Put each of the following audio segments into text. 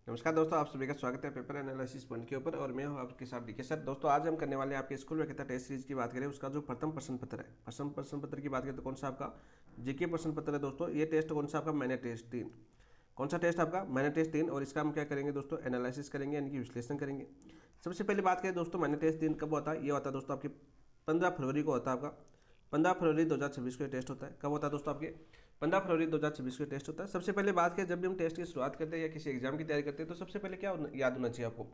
नमस्कार दोस्तों, आप सभी का स्वागत है पेपर एनालिसिस पॉइंट के ऊपर और मैं हूं आपके साथ डीके सर। दोस्तों आज हम करने वाले हैं आपके स्कूल में कहता टेस्ट सीरीज की बात करें, उसका जो प्रथम प्रश्न पत्र है, प्रश्न पत्र की बात करें तो कौन सा आपका जीके प्रश्न पत्र है दोस्तों। ये टेस्ट कौन सा आपका मैंने टेस्ट 3, कौन सा टेस्ट आपका मैंने टेस्ट 3, और इसका हम क्या करेंगे दोस्तों, एनालिसिस करेंगे यानी कि विश्लेषण करेंगे। सबसे पहले बात करें दोस्तों मैंने टेस्ट 3 कब होता है, ये होता है दोस्तों आपके 15 फरवरी को होता है आपका 15 फरवरी 2026 को टेस्ट होता है। कब होता है दोस्तों आपके 15 फरवरी 2026 को टेस्ट होता है। सबसे पहले बात करें जब भी हम टेस्ट की शुरुआत करते हैं या किसी एग्जाम की तैयारी करते हैं तो सबसे पहले क्या याद होना चाहिए आपको।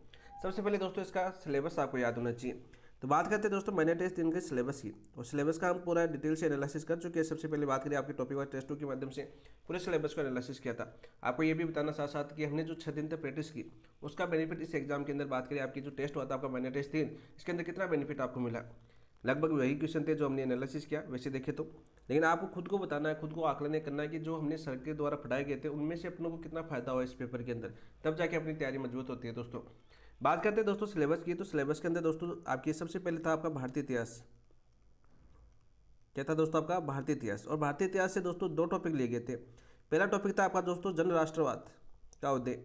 सबसे पहले दोस्तों इसका सिलेबस आपको याद होना चाहिए। तो बात करते हैं दोस्तों मैंने टेस्ट 3 के सिलेबस की, और सिलेबस का हम पूरा डिटेल से एनालिसिस कर चुके हैं। सबसे पहले बात करें आपके टॉपिक वाइज टेस्टों के माध्यम से पूरे सिलेबस को एनालिसिस किया था। आपको ये भी बताना साथ साथ कि हमने जो 6 दिन तक प्रैक्टिस की उसका बेनिफिट इस एग्जाम के अंदर बात करें आपकी जो टेस्ट हुआ था आपका मैंने टेस्ट 3, इसके अंदर कितना बेनिफिट आपको मिला। लगभग वही क्वेश्चन थे जो हमने एनालिसिस किया वैसे देखे तो, लेकिन आपको खुद को बताना है, खुद को आकलन करना है कि जो हमने सर के द्वारा पढ़ाए गए थे उनमें से अपनों को कितना फायदा हुआ इस पेपर के अंदर, तब जाके अपनी तैयारी मजबूत होती है दोस्तों। बात करते हैं दोस्तों सिलेबस की, तो सिलेबस के अंदर दोस्तों आपकी सबसे पहले था आपका भारतीय इतिहास। क्या था दोस्तों आपका भारतीय इतिहास, और भारतीय इतिहास से दोस्तों 2 टॉपिक लिए गए थे। पहला टॉपिक था आपका दोस्तों जन राष्ट्रवाद का उदय,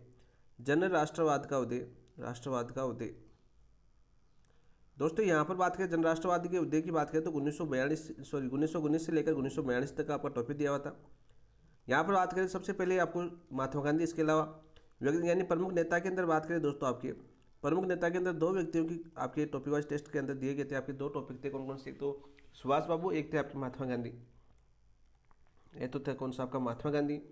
जन राष्ट्रवाद का उदय, राष्ट्रवाद का उदय। दोस्तों यहाँ पर बात करें जन राष्ट्रवाद के उदय की बात करें तो 1919 से लेकर 1942 तक का आपका टॉपिक दिया हुआ था। यहाँ पर बात करें सबसे पहले आपको महात्मा गांधी, इसके अलावा व्यक्ति यानी प्रमुख नेता के अंदर बात करें दोस्तों आपके प्रमुख नेता के अंदर 2 व्यक्तियों की आपके टॉपिक वाइज टेस्ट के अंदर दिए गए थे। आपके 2 टॉपिक थे कौन कौन से, एक तो सुभाष बाबू, एक थे आपके महात्मा गांधी। ये तो थे कौन सा आपका महात्मा गांधी,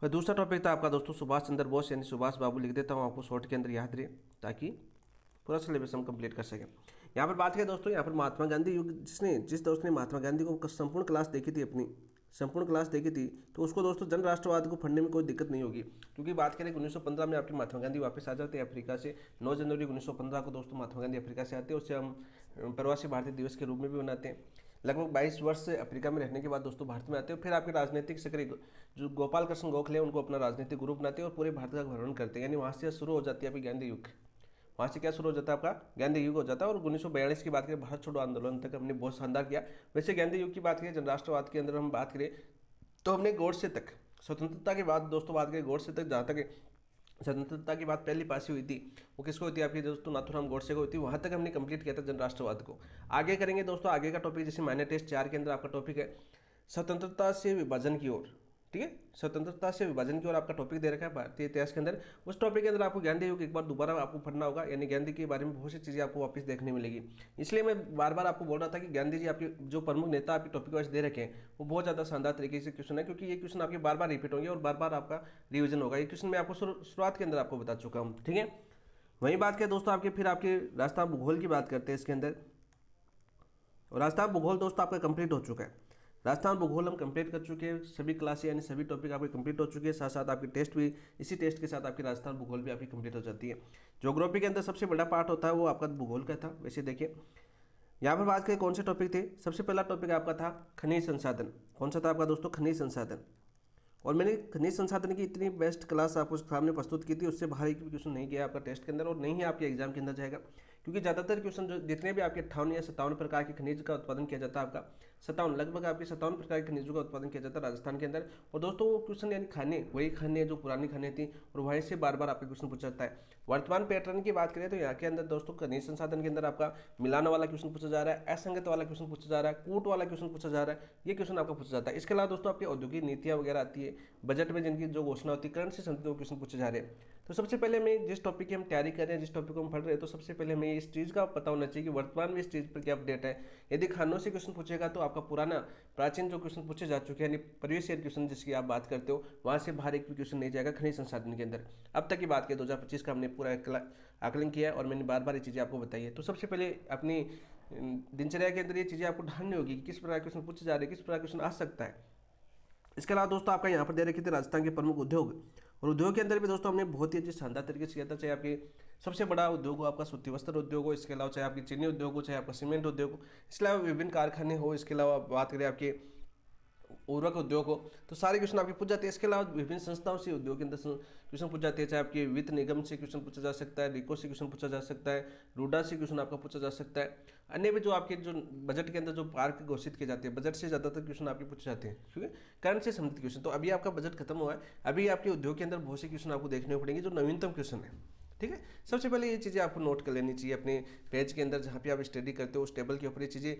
और दूसरा टॉपिक था आपका दोस्तों सुभाष चंद्र बोस यानी सुभाष बाबू। लिख देता हूँ आपको शॉर्ट के अंदर याद रहे ताकि पूरा सिलेबस हम कंप्लीट कर सकें। यहाँ पर बात करें दोस्तों, यहाँ पर महात्मा गांधी युग जिस दोस्त ने महात्मा गांधी को संपूर्ण क्लास देखी थी, अपनी संपूर्ण क्लास देखी थी, तो उसको दोस्तों जन राष्ट्रवाद को पढ़ने में कोई दिक्कत नहीं होगी। क्योंकि बात करें 1915 में आपके महात्मा गांधी वापस आ जाते हैं अफ्रीका से। 9 जनवरी 1915 को दोस्तों महात्मा गांधी अफ्रीका से आते हैं, उससे हम प्रवासी भारतीय दिवस के रूप में भी मनाते हैं। लगभग 22 वर्ष से अफ्रीका में रहने के बाद दोस्तों भारत में आते हैं। फिर आपके राजनीतिक सक्रिय जो गोपाल कृष्ण गोखले उनको अपना राजनीतिक ग्रुप बनाते हैं और पूरे भारत का भ्रमण करते हैं। यानी वहाँ से शुरू हो जाती है आपकी गांधी युग, वहाँ से क्या शुरू हो जाता है आपका गांधी युग हो जाता है। और 1942 की बात करें भारत छोड़ो आंदोलन तक हमने बहुत शानदार किया। वैसे गांधी युग की बात करें, जन राष्ट्रवाद के अंदर हम बात करें तो हमने गोडसे तक, स्वतंत्रता के बाद दोस्तों बात करें गोडसे तक, जहाँ तक स्वतंत्रता की बात पहली पास हुई थी वो किसको हुई थी, आपकी दोस्तों नाथूराम गोडसे को हुई थी। वहाँ तक हमने कंप्लीट किया था जन राष्ट्रवाद को। आगे करेंगे दोस्तों, आगे का टॉपिक जैसे माइनर टेस्ट 4 के अंदर आपका टॉपिक है स्वतंत्रता से विभाजन की ओर। ठीक है, स्वतंत्रता से विभाजन की ओर आपका टॉपिक दे रखा है भारतीय इतिहास के अंदर। उस टॉपिक के अंदर आपको गांधी युग एक बार दोबारा आपको पढ़ना होगा, यानी गांधी के बारे में बहुत सी चीज़ें आपको वापस देखने मिलेगी। इसलिए मैं बार बार आपको बोल रहा था कि गांधी जी आपके जो प्रमुख नेता आपके टॉपिक वाइज दे रखे हैं वो बहुत ज़्यादा शानदार तरीके से क्वेश्चन है, क्योंकि ये क्वेश्चन आपके बार बार रिपीट होंगे और बार बार आपका रिविजन होगा। ये क्वेश्चन मैं आपको शुरुआत के अंदर आपको बता चुका हूँ। ठीक है, वहीं बात करें दोस्तों आपके फिर आपके राजस्थान भूगोल की बात करते हैं इसके अंदर। और राजस्थान भूगोल दोस्तों आपका कंप्लीट हो चुका है। राजस्थान भूगोल हम कंप्लीट कर चुके हैं, सभी क्लासें यानी सभी टॉपिक आपके कंप्लीट हो चुके हैं। साथ साथ आपकी टेस्ट भी, इसी टेस्ट के साथ आपकी राजस्थान भूगोल भी आपकी कंप्लीट हो जाती है। ज्योग्राफी के अंदर सबसे बड़ा पार्ट होता है वो आपका भूगोल का था। वैसे देखिए यहाँ पर बात करें कौन से टॉपिक थे, सबसे पहला टॉपिक आपका था खनिज संसाधन। कौन सा था आपका दोस्तों, खनिज संसाधन। और मैंने खनिज संसाधन की इतनी बेस्ट क्लास आपको सामने प्रस्तुत की थी, उससे बाहर एक भी क्वेश्चन नहीं गया आपका टेस्ट के अंदर और नहीं ही आपके एग्जाम के अंदर जाएगा। क्योंकि ज़्यादातर क्वेश्चन जो जितने भी आपके 58 या 57 प्रकार के खनिज का उत्पादन किया जाता है, आपका 57 लगभग आपके 57 प्रकार के खनिजों का उत्पादन किया जाता है राजस्थान के अंदर। और दोस्तों वो क्वेश्चन यानी खाने, वही खाने जो पुरानी खाने थी और वहीं से बार बार आपके क्वेश्चन पूछा जाता है। वर्तमान पैटर्न की बात करें तो यहाँ के अंदर दोस्तों खनिज संसाधन के अंदर आपका मिलान वाला क्वेश्चन पूछा जा रहा है, असंगत वाला क्वेश्चन पूछा जा रहा है, कूट वाला क्वेश्चन पूछा जा रहा है, ये क्वेश्चन आपका पूछा जाता है। इसके अलावा दोस्तों आपकी औद्योगिक नीतियाँ वगैरह आती है, बजट में जिनकी जो घोषणा होती है, करंट से संबंधित क्वेश्चन पूछे जा रहे हैं। तो सबसे पहले मैं जिस टॉपिक की हम तैयारी कर रहे हैं, जिस टॉपिक को हम पढ़ रहे हैं, तो सबसे पहले हमें इस चीज़ का पता होना चाहिए कि वर्तमान में इस चीज़ पर क्या अपडेट है। यदि खानों से क्वेश्चन पूछेगा तो आपका पुराना प्राचीन जो क्वेश्चन पूछे जा चुके हैं यानी प्रीवियस ईयर क्वेश्चन जिसकी आप बात करते हो, वहाँ से बाहर एक भी क्वेश्चन नहीं जाएगा खनिज संसाधन के अंदर। अब तक की बात करें 2025 का हमने पूरा आकलन किया है और मैंने बार बार ये चीज़ें आपको बताई है। तो सबसे पहले अपनी दिनचर्या के अंदर ये चीज़ें आपको ढालनी होगी कि किस प्रकार क्वेश्चन पूछे जा रहे हैं, किस प्रकार क्वेश्चन आ सकता है। इसके अलावा दोस्तों आपका यहाँ पर दे रखे थे राजस्थान के प्रमुख उद्योग, और उद्योग के अंदर भी दोस्तों हमने बहुत ही अच्छी शानदार तरीके से किया था। चाहे आपके सबसे बड़ा उद्योग हो आपका सूती वस्त्र उद्योग हो, इसके अलावा चाहे आपकी चीनी उद्योग हो, चाहे आपका सीमेंट उद्योग हो, इसके अलावा विभिन्न कारखाने हो, इसके अलावा बात करें आपके उर्वरक उद्योग हो, तो सारे क्वेश्चन आपके पूछ जाते हैं। इसके अलावा विभिन्न संस्थाओं से उद्योग के अंदर क्वेश्चन पूछ जाते हैं, चाहे आपके वित्त निगम से क्वेश्चन पूछा जा सकता है, रिको से क्वेश्चन पूछा जा सकता है, रूडा से क्वेश्चन आपका पूछा जा सकता है। अन्य भी जो आपके जो बजट के अंदर जो पार्क घोषित किए जाते हैं, बजट से ज़्यादातर क्वेश्चन आपके पूछे जाते हैं, ठीक है, करंट से संबंधित क्वेश्चन। तो अभी आपका बजट खत्म हुआ है, अभी आपके उद्योग के अंदर बहुत से क्वेश्चन आपको देखने को पड़ेंगे जो नवीनतम क्वेश्चन है, ठीक है। सबसे पहले ये चीज़ें आपको नोट कर लेनी चाहिए अपने पेज के अंदर, जहाँ पे आप स्टडी करते हो उस टेबल के ऊपर ये चीज़ें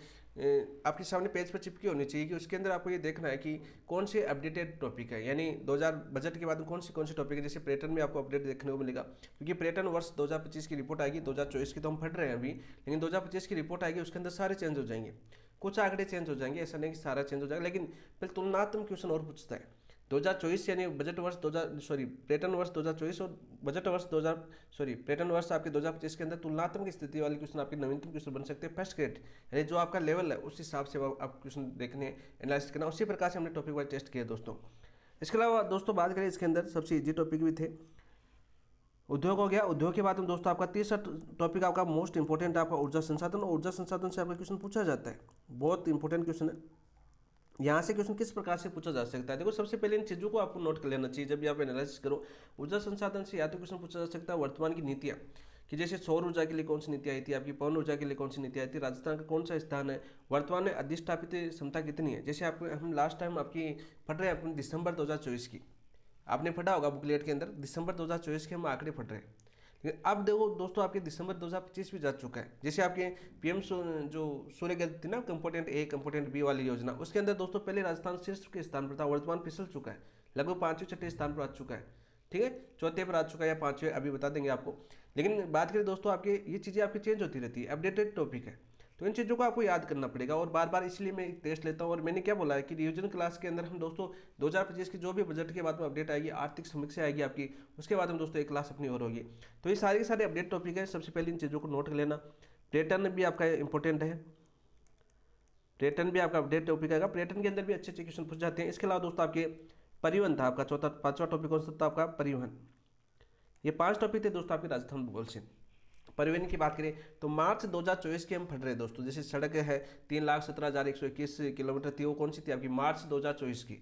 आपके सामने पेज पर चिपकी होनी चाहिए कि उसके अंदर आपको ये देखना है कि कौन से अपडेटेड टॉपिक है, यानी 2000 बजट के बाद में कौन से टॉपिक है। जैसे पर्यटन में आपको अपडेट देखने को मिलेगा, क्योंकि पर्यटन वर्ष 2025 की रिपोर्ट आएगी, 2024 की तो हम पढ़ रहे हैं अभी, लेकिन 2025 की रिपोर्ट आएगी, उसके अंदर सारे चेंज हो जाएंगे, कुछ आंकड़े चेंज हो जाएंगे, ऐसा नहीं कि सारा चेंज हो जाएगा, लेकिन फिर तुलनात्मक क्वेश्चन और पूछता है। 2024 यानी बजट वर्ष 2000 पर्यटन वर्ष 2024 और बजट वर्ष पर्यटन वर्ष आपके 2025 के अंदर तुलनात्मक स्थिति वाले क्वेश्चन आपके नवीनतम क्वेश्चन बन सकते हैं फर्स्ट ग्रेड, यानी जो आपका लेवल है उस हिसाब से आप क्वेश्चन देखने एनालिसिस करना, उसी प्रकार से हमने टॉपिक वाइज टेस्ट किया दोस्तों। इसके अलावा दोस्तों बात करें इसके अंदर सबसे ईजी टॉपिक भी थे, उद्योग हो गया। उद्योग के बाद में दोस्तों आपका तीसरा टॉपिक आपका मोस्ट इंपॉर्टेंट आपका ऊर्जा संसाधन, और ऊर्जा संसाधन से आपका क्वेश्चन पूछा जाता है, बहुत इंपॉर्टेंट क्वेश्चन है। यहाँ से क्वेश्चन किस प्रकार से पूछा जा सकता है, देखो सबसे पहले इन चीज़ों को आपको नोट कर लेना चाहिए जब भी आप एनालिसिस करो। ऊर्जा संसाधन से या तो क्वेश्चन पूछा जा सकता है वर्तमान की नीतियाँ, कि जैसे सौर ऊर्जा के लिए कौन सी नीति आई थी, आपकी पवन ऊर्जा के लिए कौन सी नीति आई थी, राजस्थान का कौन सा स्थान है, वर्तमान में अधिष्ठापित क्षमता कितनी है। जैसे आपको हम लास्ट टाइम आपकी पढ़ रहे हैं अपने दिसंबर 2024 की, आपने पढ़ा होगा बुकलेट के अंदर दिसंबर 2024 के हम आंकड़े पढ़ रहे हैं। लेकिन अब देखो दोस्तों आपके दिसंबर 2025 भी जा चुका है। जैसे आपके पीएम जो सूर्य घर थी ना, कंपोनेंट ए कंपोनेंट बी वाली योजना, उसके अंदर दोस्तों पहले राजस्थान शीर्ष के स्थान पर था, वर्तमान फिसल चुका है, लगभग 5वें 6ठे स्थान पर आ चुका है, ठीक है, चौथे पर आ चुका है या 5वें, अभी बता देंगे आपको। लेकिन बात करें दोस्तों आपके ये चीज़ें आपकी चेंज होती रहती है, अपडेटेड टॉपिक है, तो इन चीज़ों को आपको याद करना पड़ेगा। और बार बार इसलिए मैं टेस्ट लेता हूँ, और मैंने क्या बोला है कि रिवीजन क्लास के अंदर हम दोस्तों 2025 की जो भी बजट के बाद में अपडेट आएगी, आर्थिक समीक्षा आएगी आपकी, उसके बाद हम दोस्तों एक क्लास अपनी और होगी। तो ये सारे के सारे अपडेट टॉपिक है, सबसे पहले इन चीज़ों को नोट कर लेना। पर्यटन भी आपका इंपॉर्टेंट है, पर्यटन भी आपका अपडेट टॉपिक आएगा, पर्यटन के अंदर भी अच्छे अच्छे क्वेश्चन पूछ जाते हैं। इसके अलावा दोस्तों आपके परिवहन था आपका पांचवा टॉपिक कौन सा था आपका, परिवहन। ये 5 टॉपिक थे दोस्तों आपके राजस्थान भूगोल से। परिवहन की बात करें तो मार्च 2024 के हम पढ़ रहे हैं दोस्तों, जैसे सड़क है 3,17,121 किलोमीटर थी, वो कौन सी थी आपकी मार्च 2024 की,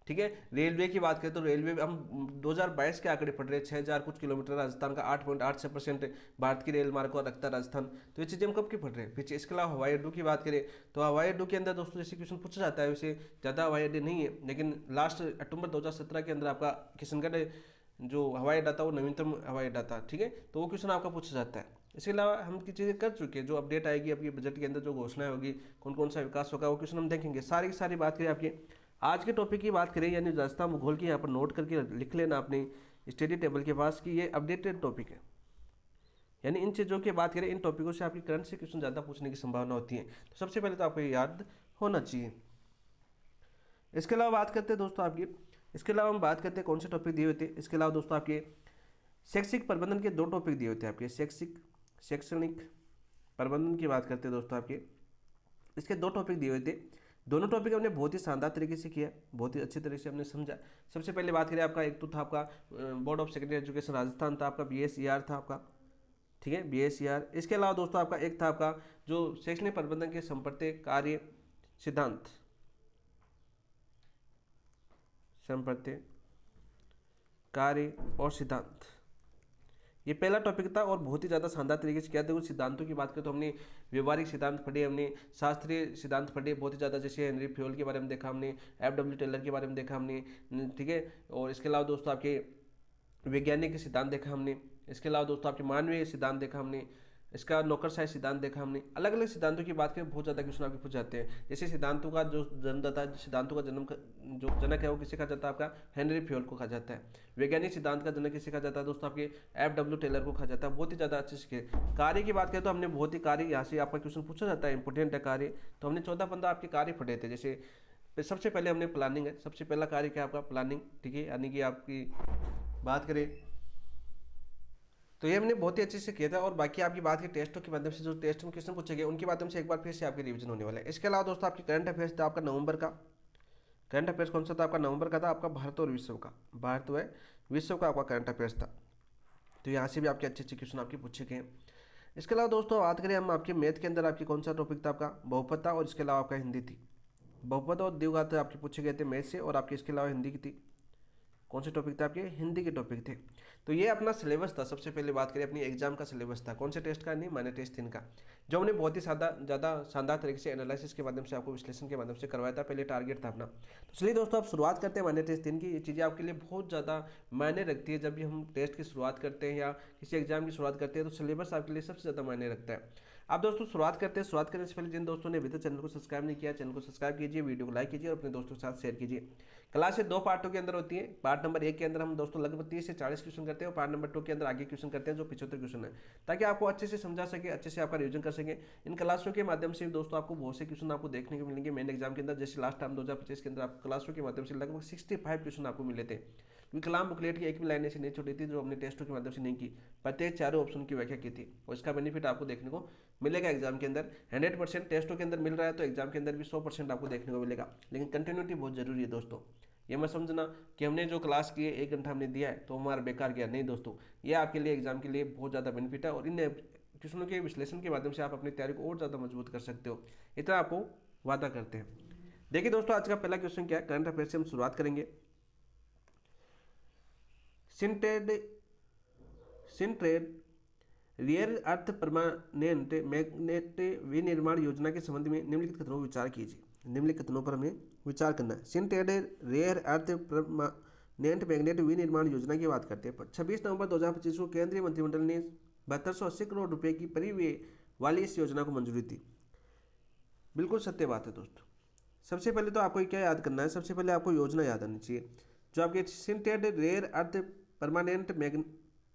ठीक है। रेलवे की बात करें तो रेलवे हम 2022 के आंकड़े पढ़ रहे हैं, 6,000 कुछ किलोमीटर, राजस्थान का 8.86% भारत की रेल मार्ग को रखता है राजस्थान। तो ये चीज़ें हम कब की पढ़ रहे हैं पीछे। इसके अलावा हवाई अड्डों की बात करें तो हवाई अड्डों के अंदर दोस्तों जैसे क्वेश्चन पूछा जाता है, वैसे ज़्यादा हवाई अड्डे नहीं है, लेकिन लास्ट अक्टूबर 2017 के अंदर आपका किशनगढ़ जो हवाई अड्डा था वो नवीनतम हवाई अड्डा था, ठीक है, तो वो क्वेश्चन आपका पूछा जाता है। इसके अलावा हम की चीज़ें कर चुके हैं, जो अपडेट आएगी आपकी बजट के अंदर, जो घोषणाएं होगी, कौन कौन सा विकास होगा, वो क्वेश्चन हम देखेंगे। सारी की सारी बात करें आपकी आज के टॉपिक की बात करें, यानी राजस्थान भूगोल की, यहाँ पर नोट करके लिख लेना अपनी स्टडी टेबल के पास कि ये अपडेटेड टॉपिक है, यानी इन चीज़ों की बात करें, इन टॉपिकों से आपकी करंट से क्वेश्चन ज़्यादा पूछने की संभावना होती है। तो सबसे पहले तो आपको ये याद होना चाहिए। इसके अलावा बात करते हैं दोस्तों आपकी, इसके अलावा हम बात करते हैं कौन से टॉपिक दिए होते हैं। इसके अलावा दोस्तों आपके शैक्षिक प्रबंधन के 2 टॉपिक दिए होते हैं आपके, शैक्षणिक प्रबंधन की बात करते हैं दोस्तों आपके, इसके 2 टॉपिक दिए हुए थे। दोनों टॉपिक हमने बहुत ही शानदार तरीके से किया, बहुत ही अच्छे तरीके से हमने समझा। सबसे पहले बात करें आपका, एक तो था आपका board of secondary education Rajasthan था आपका, BSER था आपका, ठीक है, BSER। इसके अलावा दोस्तों आपका एक था आपका जो शैक्षणिक प्रबंधन के संप्रत्य कार्य सिद्धांत, संप्रत्य कार्य और सिद्धांत, ये पहला टॉपिक था और बहुत ही ज़्यादा शानदार तरीके से किया। देखो सिद्धांतों की बात करें तो हमने व्यवहारिक सिद्धांत पढ़े, हमने शास्त्रीय सिद्धांत पढ़े बहुत ही ज़्यादा, जैसे हेनरी फ्योल के बारे में देखा हमने, FW टेलर के बारे में देखा हमने, ठीक है। और इसके अलावा दोस्तों आपके वैज्ञानिक सिद्धांत देखा हमने। इसके अलावा दोस्तों आपके मानवीय सिद्धांत देखा हमने, इसका नौकरशाही सिद्धांत देखा हमने। अलग अलग सिद्धांतों की बात करें बहुत ज़्यादा क्वेश्चन आपके पूछ जाते हैं। जैसे सिद्धांतों का जो जन्मदाता, सिद्धांतों का जन्म जो जनक है वो किसे कहा जाता है आपका, हेनरी फ्योल को कहा जाता है। वैज्ञानिक सिद्धांत का जनक किसे कहा जाता है दोस्तों, आपके FW टेलर को कहा जाता है। बहुत ही ज़्यादा अच्छे से। कार्य की बात करें तो हमने बहुत ही कार्य, यहाँ से आपका क्वेश्चन पूछा जाता है, इंपॉर्टेंट है कार्य, तो हमने 14-15 आपके कार्य पढ़े थे। जैसे सबसे पहले हमने प्लानिंग है, सबसे पहला कार्य क्या आपका प्लानिंग, ठीक है, यानी कि आपकी बात करें तो ये हमने बहुत ही अच्छे से किया था। और बाकी आपकी बात की टेस्टों के माध्यम से जो टेस्ट में क्वेश्चन पूछे गए उनके माध्यम से एक बार फिर से आपकी रिवीजन होने वाला है। इसके अलावा दोस्तों आपकी करंट अफेयर्स था आपका नवंबर का, करंट अफेयर्स कौन सा था आपका नवंबर का था आपका, भारत और विश्व का, भारत व विश्व का आपका करंट अफेयर्स था। तो यहाँ से भी आपके अच्छे अच्छे क्वेश्चन आपके पूछे गए। इसके अलावा दोस्तों बात करें हम आपके मैथ के अंदर, आपकी कौन सा टॉपिक था आपका, बहुपद था, और इसके अलावा आपका हिंदी थी, बहुपद और द्विघात आपके पूछे गए थे मैथ से, और आपके इसके अलावा हिंदी की थी। कौन से टॉपिक थे आपके? हिंदी के टॉपिक थे। तो ये अपना सिलेबस था। सबसे पहले बात करें अपनी एग्जाम का सिलेबस था। कौन से टेस्ट का? नहीं, माइनर टेस्ट 3 का, जो हमने बहुत ही ज़्यादा शानदार तरीके से एनालिसिस के माध्यम से, आपको विश्लेषण के माध्यम से करवाया था। पहले टारगेट था अपना। तो चलिए दोस्तों, आप शुरुआत करते हैं माइनर टेस्ट 3 की। ये चीज़ें आपके लिए बहुत ज़्यादा मायने रखती है। जब भी हम टेस्ट की शुरुआत करते हैं या किसी एग्जाम की शुरुआत करते हैं, तो सिलेबस आपके लिए सबसे ज़्यादा मायने रखता है। आप दोस्तों शुरुआत करते हैं। शुरुआत करने से पहले जिन दोस्तों ने अभी तक चैनल को सब्सक्राइब नहीं किया, चैनल को सब्सक्राइब कीजिए, वीडियो को लाइक कीजिए और अपने दोस्तों के साथ शेयर कीजिए। क्लास से 2 पार्टों के अंदर होती है। पार्ट नंबर 1 के अंदर हम दोस्तों लगभग 30 से 40 क्वेश्चन करते हैं, और पार्ट नंबर 2 के अंदर आगे क्वेश्चन करते हैं जो 75 क्वेश्चन है, ताकि आपको अच्छे से समझा सके, अच्छे से आपका रिवीजन कर सके। इन क्लासों के माध्यम से दोस्तों आपको बहुत से क्वेश्चन आपको देखने को मिलेंगे मेन एग्जाम के अंदर। जैसे लास्ट टाइम 2025 के अंदर आपको क्लासों के माध्यम से लगभग 65 क्वेश्चन आपको मिले थे, क्योंकि कलाम बुकलेट की एक भी लाइन ऐसी नहीं छूटी थी जो हमने टेस्टों के माध्यम से नहीं की। प्रत्येक चारों ऑप्शन की व्याख्या की थी, और इसका बेनिफिट आपको देखने को मिलेगा एग्जाम के अंदर। 100% टेस्टों के अंदर मिल रहा है, तो एग्जाम के अंदर भी 100% आपको देखने को मिलेगा। लेकिन कंटिन्यूटी बहुत जरूरी है दोस्तों। ये मत समझना कि हमने जो क्लास की है 1 घंटा हमने दिया है तो हमारा बेकार गया। नहीं दोस्तों, ये आपके लिए एग्जाम के लिए बहुत ज़्यादा बेनिफिट है, और इन क्वेश्चनों के विश्लेषण के माध्यम से आप अपनी तैयारी को और ज़्यादा मजबूत कर सकते हो। इतना आपको वादा करते हैं। देखिए दोस्तों, आज का पहला क्वेश्चन क्या है? करंट अफेयर से हम शुरुआत करेंगे। सिंटेड सिंट्रेड रियर अर्थ परमानेंट मैग्नेट विनिर्माण योजना के संबंध में निम्नलिखित कथनों पर विचार कीजिए। निम्नलिखित कथनों पर हमें विचार करना है। सिंटेड रियर अर्थ परमानेंट मैग्नेट विनिर्माण योजना की बात करते हैं। 26 नवंबर 2025 को केंद्रीय मंत्रिमंडल ने 7280 करोड़ रुपए की परिव्यय वाली इस योजना को मंजूरी दी। बिल्कुल सत्य बात है दोस्तों। सबसे पहले तो आपको क्या याद करना है? सबसे पहले आपको योजना याद आनी चाहिए, जो आपके सिंटेड रेयर अर्थ परमानेंट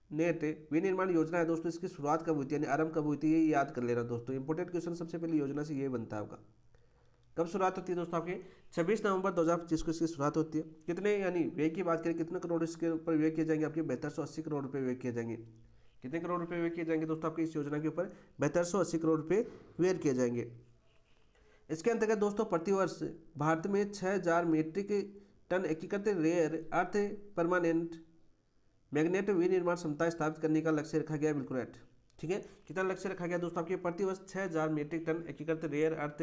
मैग्नेट विनिर्माण योजना है दोस्तों। इसकी शुरुआत कब हुई थी, यानी आरंभ कब हुई थी, ये याद कर लेना दोस्तों। इंपॉर्टेंट क्वेश्चन सबसे पहले योजना से ये बनता है आपका। कब शुरुआत होती है दोस्तों? आपके 26 नवंबर 2025 को इसकी शुरुआत होती है। कितने, यानी व्यय की बात करें, कितने करोड़ इसके ऊपर व्यय किए जाएंगे? आपके 7280 करोड़ रुपये व्यय किए जाएंगे। कितने करोड़ रुपये व्यय किए जाएंगे दोस्तों? आपकी इस योजना के ऊपर 7280 करोड़ रुपये व्यय किए जाएंगे। इसके अंतर्गत दोस्तों प्रतिवर्ष भारत में 6000 मीट्रिक टन एकीकृत रेयर अर्थ परमानेंट मैग्नेट विनिर्माण क्षमता स्थापित करने का लक्ष्य रखा गया है। बिल्कुल राइट। ठीक है, कितना लक्ष्य रखा गया दोस्तों? आपके प्रतिवर्ष 6000 मीट्रिक टन एकीकृत रेयर अर्थ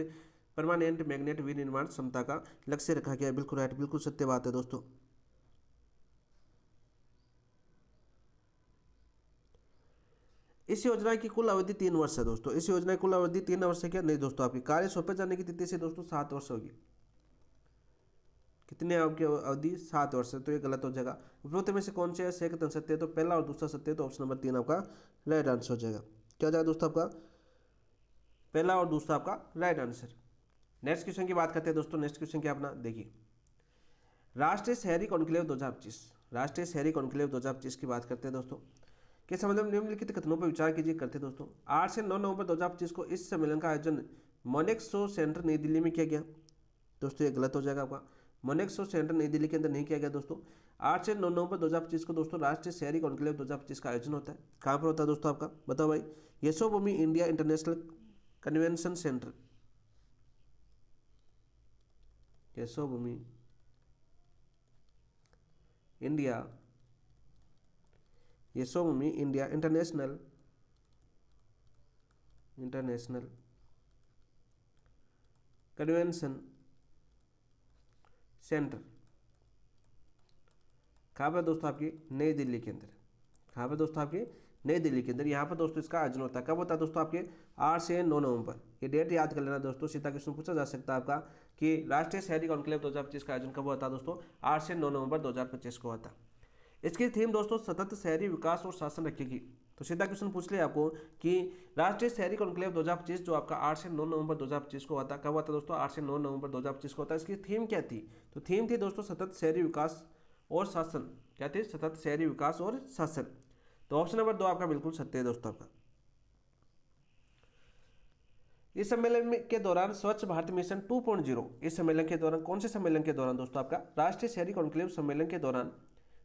परमानेंट मैग्नेट विनिर्माण क्षमता का लक्ष्य रखा गया है। बिल्कुल राइट, बिल्कुल सत्य बात है दोस्तों। इस योजना की कुल अवधि 3 वर्ष है दोस्तों। इस योजना की कुल अवधि 3 वर्ष है क्या? नहीं दोस्तों, आपकी कार्य सौंपे जाने की तिथि से दोस्तों 7 वर्ष होगी। कितने आपकी अवधि? 7 वर्ष है, तो ये गलत हो जाएगा। उपरोक्त में से कौन से है कथन सत्य है? तो पहला और दूसरा सत्य है, तो ऑप्शन नंबर 3 आपका राइट आंसर हो जाएगा। क्या हो जाएगा दोस्तों? आपका पहला और दूसरा आपका राइट आंसर। नेक्स्ट क्वेश्चन की बात करते हैं दोस्तों। नेक्स्ट क्वेश्चन क्या अपना देखिए, राष्ट्रीय शहरी कॉन्क्लेव 2025, राष्ट्रीय शहरी कॉन्क्लेव 2025 की बात करते हैं दोस्तों। के संबंध में निम्नलिखित कथनों पर विचार कीजिए। करते दोस्तों, 8 से 9 नवंबर 2025 को इस सम्मेलन का आयोजन मोनेक्सो सेंटर नई दिल्ली में किया गया। दोस्तों ये गलत हो जाएगा आपका। मोनेक्सो सेंटर नई दिल्ली के अंदर नहीं किया गया दोस्तों। 8 से 9 नवंबर 2025 को दोस्तों राष्ट्रीय शहरी कॉन्क्लेव 2025 का आयोजन होता है। कहाँ पर होता है दोस्तों आपका? बताओ भाई। Yashobhoomi India international convention centre, Yashobhoomi India, Yashobhoomi India international convention centre कहाँ पर दोस्तों? आपकी नई दिल्ली के अंदर। कहाँ पर दोस्तों? आपकी नई दिल्ली के अंदर। यहाँ पर दोस्तों इसका आयोजन होता है। कब होता है दोस्तों? आपके 8 से 9 नवंबर। ये डेट याद कर लेना दोस्तों। सीधा क्वेश्चन पूछा जा सकता है आपका कि राष्ट्रीय शहरी कॉन्क्लेव 2025 का आयोजन कब हुआ था दोस्तों? 8 से 9 नवंबर 2025 को हुआ था। इसकी थीम दोस्तों सतत शहरी विकास और शासन रखेगी। तो सीधा क्वेश्चन पूछ लिया आपको कि राष्ट्रीय शहरी कॉन्क्लेव 2025 जो आपका 8 से 9 नवंबर 2025 को हुआ था, कब हुआ था दोस्तों? 8 से 9 नवंबर 2025 को होता है। इसकी थीम क्या थी? तो थीम थी दोस्तों सतत शहरी विकास और शासन। क्या थी? सतत शहरी विकास और शासन। तो ऑप्शन नंबर 2 आपका बिल्कुल सत्य है दोस्तों आपका। इस सम्मेलन के दौरान स्वच्छ भारत मिशन 2.0, इस सम्मेलन के दौरान, कौन से सम्मेलन के दौरान दोस्तों? आपका राष्ट्रीय शहरी कॉन्क्लेव सम्मेलन के दौरान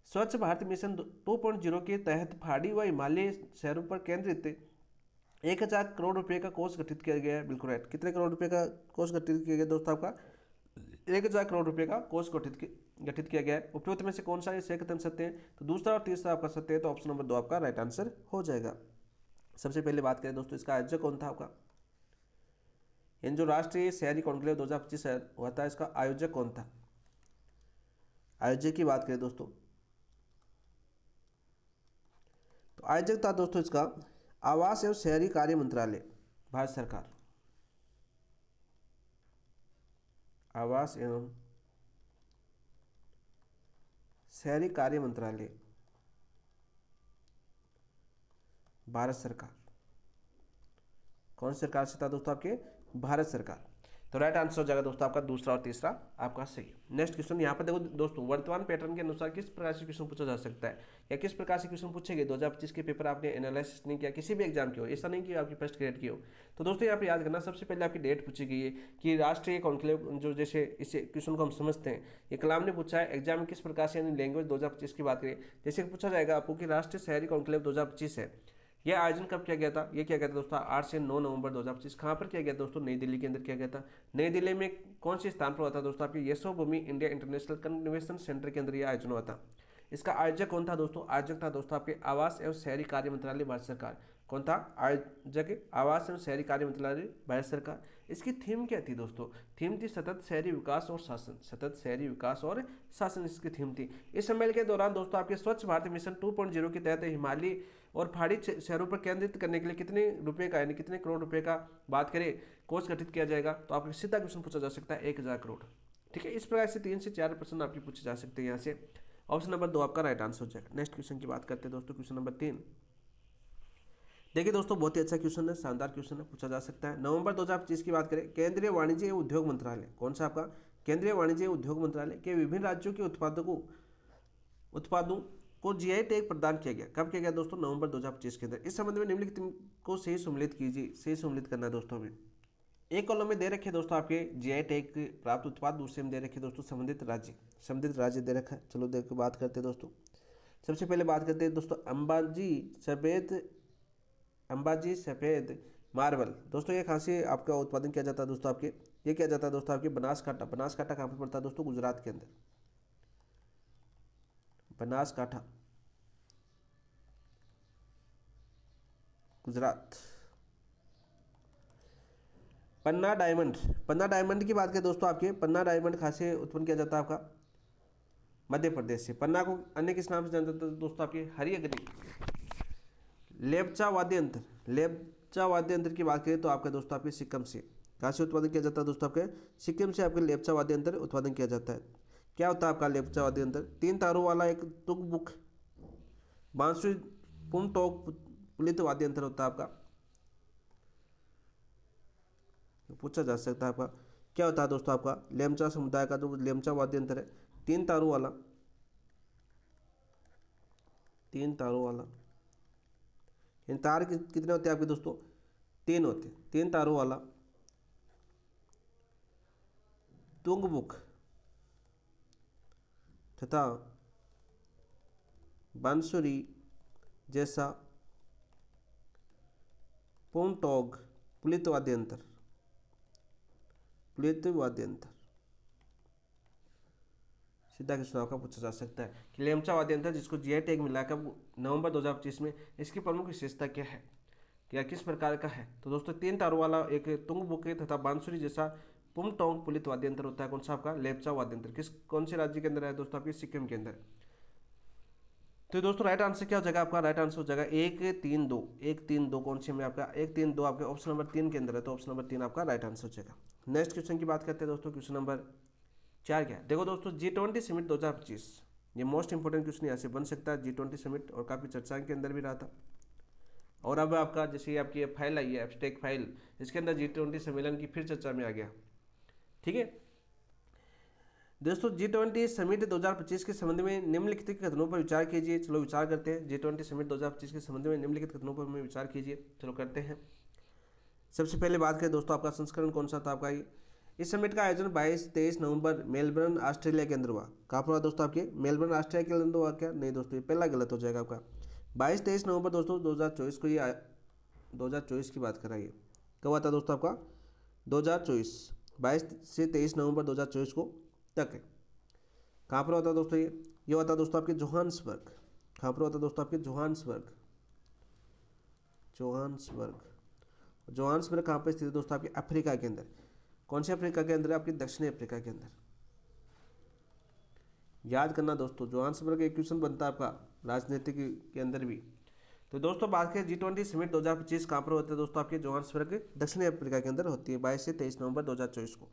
स्वच्छ भारत मिशन 2.0 के तहत पहाड़ी व हिमालयी शहरों पर केंद्रित 1000 करोड़ रुपए का कोष गठित किया गया है। बिल्कुल राइट। कितने करोड़ रुपए का कोष गठित किया गया दोस्तों? आपका 1000 करोड़ रुपए का कोष गठित किया गया है। उपरोक्त में से कौन सा ये कथन सत्य है? तो दूसरा और तीसरा आपका सत्य है, तो ऑप्शन नंबर 2 आपका राइट आंसर हो जाएगा। सबसे पहले बात करें दोस्तों, इसका आयोजक कौन था आपका? इन जो राष्ट्रीय शहरी कॉन्क्लेव 2025 हुआ था, इसका आयोजक कौन था? आयोजक की बात करें दोस्तों, तो आयोजक था दोस्तों इसका आवास एवं शहरी कार्य मंत्रालय, भारत सरकार। आवास एवं शहरी कार्य मंत्रालय, भारत सरकार। कौन सी सरकार से था दोस्तों? आपके भारत सरकार। तो राइट आंसर हो जाएगा दोस्तों आपका दूसरा और तीसरा आपका सही। नेक्स्ट क्वेश्चन यहाँ पर देखो दोस्तों, वर्तमान पैटर्न के अनुसार किस प्रकार से क्वेश्चन पूछा जा सकता है या किस प्रकार से क्वेश्चन पूछेंगे 2025 के पेपर आपने एनालिसिस नहीं किया, किसी भी एग्जाम की हो, ऐसा नहीं कि आपकी फर्स्ट ग्रेड की हो। तो दोस्तों यहाँ पर याद करना, सबसे पहले आपकी डेट पूछी गई है कि राष्ट्रीय कॉन्क्लेव जो जैसे इस क्वेश्चन को हम समझते हैं, ये कलाम ने पूछा है एग्जाम में किस प्रकार से यानी लैंग्वेज 2025 की बात करें, जैसे पूछा जाएगा आपको कि राष्ट्रीय शहरी कॉन्क्लेव 2025 है, यह आयोजन कब किया गया था? ये किया गया था दोस्तों 8 से 9 नवंबर 2025। कहाँ पर किया गया दोस्तों? नई दिल्ली के अंदर किया गया था। नई दिल्ली में कौन से स्थान पर हुआ था दोस्तों? आपके Yashobhoomi India international convention centre के अंदर यह आयोजन हुआ था। इसका आयोजक कौन था दोस्तों? आयोजक था दोस्तों आपके आवास एवं शहरी कार्य मंत्रालय, भारत सरकार। कौन था आयोजक? आवास एवं शहरी कार्य मंत्रालय, भारत सरकार। इसकी थीम क्या थी दोस्तों? थीम थी सतत शहरी विकास और शासन। सतत शहरी विकास और शासन इसकी थीम थी। इस सम्मेलन के दौरान दोस्तों आपके स्वच्छ भारत मिशन 2.0 के तहत हिमालयी और पहाड़ी शहरों पर केंद्रित करने के लिए कितने रुपए का यानी कितने करोड़ रुपए का बात करें कोष गठित किया जाएगा, तो आपको सीधा क्वेश्चन पूछा जा सकता है 1000 करोड़। ठीक है, इस प्रकार से 3 से 4 प्रश्न आपकी पूछे जा सकते हैं यहाँ से। ऑप्शन नंबर 2 आपका राइट आंसर हो जाएगा। नेक्स्ट क्वेश्चन की बात करते हैं दोस्तों, क्वेश्चन नंबर 3। देखिए दोस्तों, बहुत ही अच्छा क्वेश्चन है, शानदार क्वेश्चन है, पूछा जा सकता है। नवंबर 2025 की बात करें, केंद्रीय वाणिज्य एवं उद्योग मंत्रालय, कौन सा आपका? केंद्रीय वाणिज्य एवं उद्योग मंत्रालय के विभिन्न राज्यों के उत्पादों को जीआई टैग प्रदान किया गया। कब किया गया दोस्तों? नवंबर 2025 के अंदर। इस संबंध में निम्नलिखित को सही सम्मिलित कीजिए। सही सम्मिलित करना है दोस्तों हमें। एक कॉलम में दे रखे दोस्तों आपके जीआई टैग प्राप्त उत्पाद, दूसरे में दे रखे दोस्तों संबंधित राज्य। संबंधित राज्य दे रखा है, चलो देख के बात करते हैं दोस्तों। सबसे पहले बात करते हैं दोस्तों अंबाजी सफ़ेद मार्बल। दोस्तों ये कहाँ से आपका उत्पादन किया जाता है दोस्तों? आपके ये किया जाता है दोस्तों आपके बनासकाठा। बनासकाठा कहाँ पर पड़ता है दोस्तों? गुजरात के अंदर। बनासकाठा, गुजरात। पन्ना डायमंड, पन्ना डायमंड की बात करें दोस्तों, आपके पन्ना डायमंड कहाँ से उत्पन्न किया जाता है? आपका मध्य प्रदेश से। पन्ना को अन्य किस नाम से जाना जाता है दोस्तों? आपके हरिअग्नि। लेपचा वाद्य यंत्र, लेपचा वाद्य यंत्र की बात करें तो आपका दोस्तों आपके सिक्किम से। कहाँ से उत्पादन किया जाता है दोस्तों? आपके सिक्किम से आपके लेपचा वाद्य यंत्र उत्पादन किया जाता है। क्या होता है आपका लेपचा वाद्य यंत्र? 3 तारों वाला एक तुकबुक बांसुरी पुमटोक पुलित वाद्य यंत्र होता है आपका। पूछा जा सकता है आपका क्या होता है दोस्तों? आपका लेमचा समुदाय का जो लेमचा वाद्य यंत्र है, 3 तारों वाला, 3 तारों वाला। इन तार कितने होते हैं आपके दोस्तों? 3 होते हैं। 3 तारों वाला तुंगबुक तथा बांसुरी जैसा पुमटोग पुलित वाद्य यंत्र, पुलित वाद्य यंत्र। सीधा क्वेश्चन आपका पूछा जा सकता है कि लेमचा वाद्य यंत्र जिसको जीआई टैग मिला कब? नवंबर 2025 में। इसकी प्रमुख विशेषता क्या है, क्या किस प्रकार का है? तो दोस्तों 3 तारों वाला एक तुंगबुके तथा बांसुरी जैसा पुमटोंग पुलित वाद्य यंत्र होता है। कौन सा आपका? लेपचा वाद्य यंत्र। कौन से राज्य के अंदर है दोस्तों? आपके सिक्किम के अंदर। तो दोस्तों राइट आंसर क्या हो जाएगा आपका? राइट आंसर हो जाएगा 1-3-2। 1-3-2 कौन से में आपका? 1-3-2 आपके ऑप्शन नंबर 3 के अंदर है, तो ऑप्शन नंबर 3 आपका राइट आंसर हो जाएगा। नेक्स्ट क्वेश्चन की बात करते हैं दोस्तों, क्वेश्चन नंबर 4 क्या है? देखो दोस्तों, G20 समिट 2025, ये मोस्ट इंपोर्टेंट क्वेश्चन यहाँ से बन सकता है। G20 समिट और काफ़ी चर्चा के अंदर भी रहा था। और अब आपका जैसे आपकी फाइल आई है एब्स्ट्रैक्ट फाइल, इसके अंदर G20 सम्मेलन की फिर चर्चा में आ गया। ठीक है दोस्तों, G20 समिट 2025 के संबंध में निम्नलिखित कथनों पर विचार कीजिए। चलो विचार करते हैं। G20 समिट 2025 के संबंध में निम्नलिखित कथनों पर हमें विचार कीजिए। चलो करते हैं। सबसे पहले बात करें दोस्तों, आपका संस्करण कौन सा था आपका? ये इस समिट का आयोजन 22-23 नवंबर मेलबर्न ऑस्ट्रेलिया के अंदर हुआ। कहाँ पर हुआ दोस्तों? आपके मेलबर्न ऑस्ट्रेलिया के अंदर हुआ क्या? नहीं दोस्तों, ये पहला गलत हो जाएगा आपका। 22-23 नवंबर दोस्तों 2024 को, ये 2024 की बात कराइए। कब हुआ था दोस्तों आपका? 2024, 22 से 23 नवंबर 2024 को तक है। कहाँ पर होता है दोस्तों? ये होता है दोस्तों आपके जोहान्सबर्ग। कहाँ पर होता है दोस्तों? आपके जोहान्सबर्ग। जोहान्सबर्ग कहाँ पर स्थित है दोस्तों? आपके अफ्रीका के अंदर। कौन से अफ्रीका के अंदर? आपकी दक्षिणी अफ्रीका के अंदर। याद करना दोस्तों, जोहान्सबर्ग एक क्वेश्चन बनता है आपका राजनीति के अंदर भी। तो दोस्तों बात करें G20 समिट 2025 कहाँ पर होता है दोस्तों? आपके जोहान्सबर्ग दक्षिणी अफ्रीका के अंदर होती है 22 से 23 नवंबर 2024 को।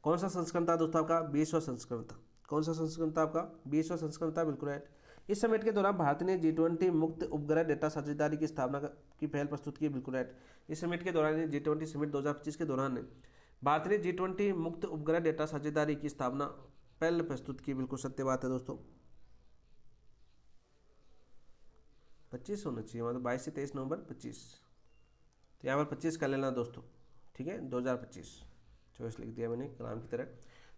कौन सा संस्करण था दोस्तों? आपका 20वां संस्करण था। कौन सा संस्करण था आपका? 20वां संस्करण था, बिल्कुल राइट। इस समिट के दौरान भारत ने G20 मुक्त उपग्रह डेटा साझेदारी की स्थापना की पहल प्रस्तुत की, बिल्कुल राइट। इस समिट के दौरान G20 समिट 2025 के दौरान भारत ने G20 मुक्त उपग्रह डेटा साझेदारी की स्थापना पहल प्रस्तुत की, बिल्कुल सत्य बात है दोस्तों। 25 होना चाहिए, मतलब 22 से 23 नवंबर 25, तो यहाँ पर 25 कर लेना दोस्तों, ठीक है। 2025 24 लिख दिया मैंने कलाम की तरह।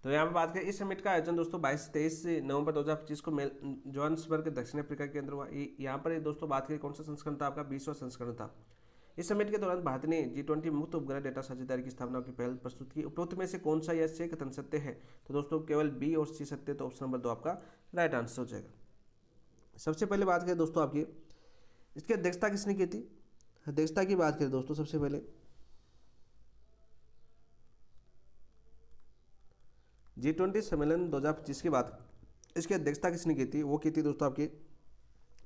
तो यहाँ पर बात करें इस समिट का आयोजन दोस्तों 22 से 23 नवंबर 2025 को जोहान्सबर्ग दक्षिण अफ्रीका के अंदर हुआ। यहाँ पर दोस्तों बात करें कौन सा संस्करण था? आपका 20वां संस्करण था। इस समिट के दौरान भारत ने G20 मुक्त उपग्रह डेटा साझेदारी की स्थापना की पहल प्रस्तुत की। उपरोक्त में से कौन सा या से कथन सत्य है? तो दोस्तों केवल बी और सी सत्य, तो ऑप्शन नंबर 2 आपका राइट आंसर हो जाएगा। सबसे पहले बात करें दोस्तों आपकी इसकी अध्यक्षता किसने की थी? अध्यक्षता की बात करें दोस्तों सबसे पहले G20 सम्मेलन 2025 की बात, इसकी अध्यक्षता किसने की थी? वो की थी दोस्तों आपके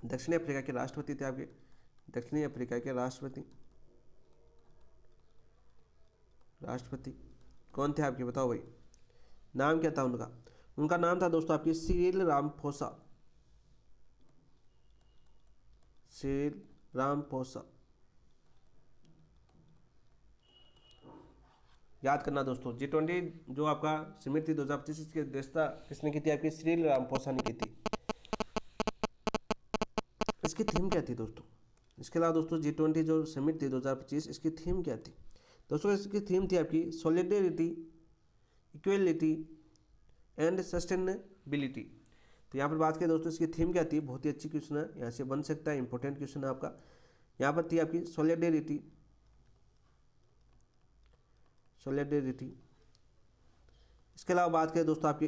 दक्षिणी अफ्रीका के राष्ट्रपति थे, आपके दक्षिणी अफ्रीका के राष्ट्रपति कौन थे आपके? बताओ भाई, नाम क्या था उनका? उनका नाम था दोस्तों आपके सिरिल रामाफोसा। सिरिल रामाफोसा, याद करना दोस्तों। G20 जो आपका समिट थी 2025 की अध्यक्षता किसने की थी? आपकी सिरिल रामाफोसा ने की थी। इसकी थीम क्या थी दोस्तों? इसके अलावा दोस्तों G20 जो समिट थी 2025, इसकी थीम क्या थी दोस्तों? इसकी थीम थी आपकी सॉलिडेरिटी, इक्वलिटी एंड सस्टेनेबिलिटी। तो यहाँ पर बात करें दोस्तों इसकी थीम क्या थी? बहुत ही अच्छी क्वेश्चन है, यहाँ से बन सकता है, इंपॉर्टेंट क्वेश्चन है आपका। यहाँ पर थी आपकी सॉलिडेरिटी, इसके अलावा बात करें दोस्तों आपकी